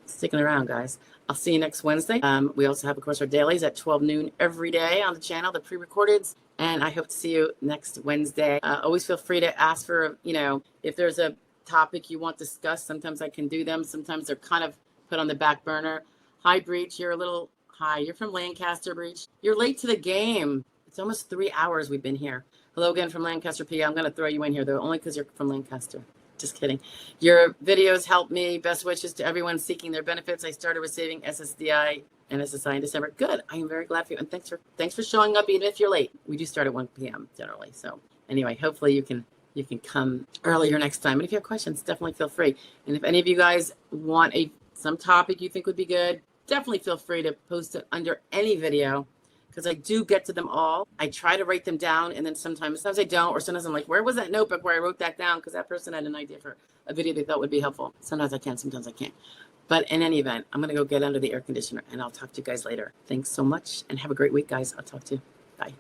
sticking around, guys. I'll see you next Wednesday. We also have, of course, our dailies at 12 noon every day on the channel, the pre-recordeds. And I hope to see you next Wednesday. Always feel free to ask for, if there's a topic you want discussed. Sometimes I can do them. Sometimes they're kind of put on the back burner. Hi, Breach. You're from Lancaster, Breach. You're late to the game. It's almost 3 hours we've been here. Hello again from Lancaster, PA. I'm going to throw you in here, though, only because you're from Lancaster. Just kidding. Your videos help me. Best wishes to everyone seeking their benefits. I started receiving SSDI and SSI in December. Good. I am very glad for you. And thanks for showing up, even if you're late. We do start at 1 p.m. generally. So anyway, hopefully you can come earlier next time. And if you have questions, definitely feel free. And if any of you guys want some topic you think would be good, definitely feel free to post it under any video, because I do get to them all. I try to write them down, and then sometimes I don't, or sometimes I'm like, where was that notebook where I wrote that down? Because that person had an idea for a video they thought would be helpful. Sometimes I can, sometimes I can't. But in any event, I'm going to go get under the air conditioner, and I'll talk to you guys later. Thanks so much, and have a great week, guys. I'll talk to you. Bye.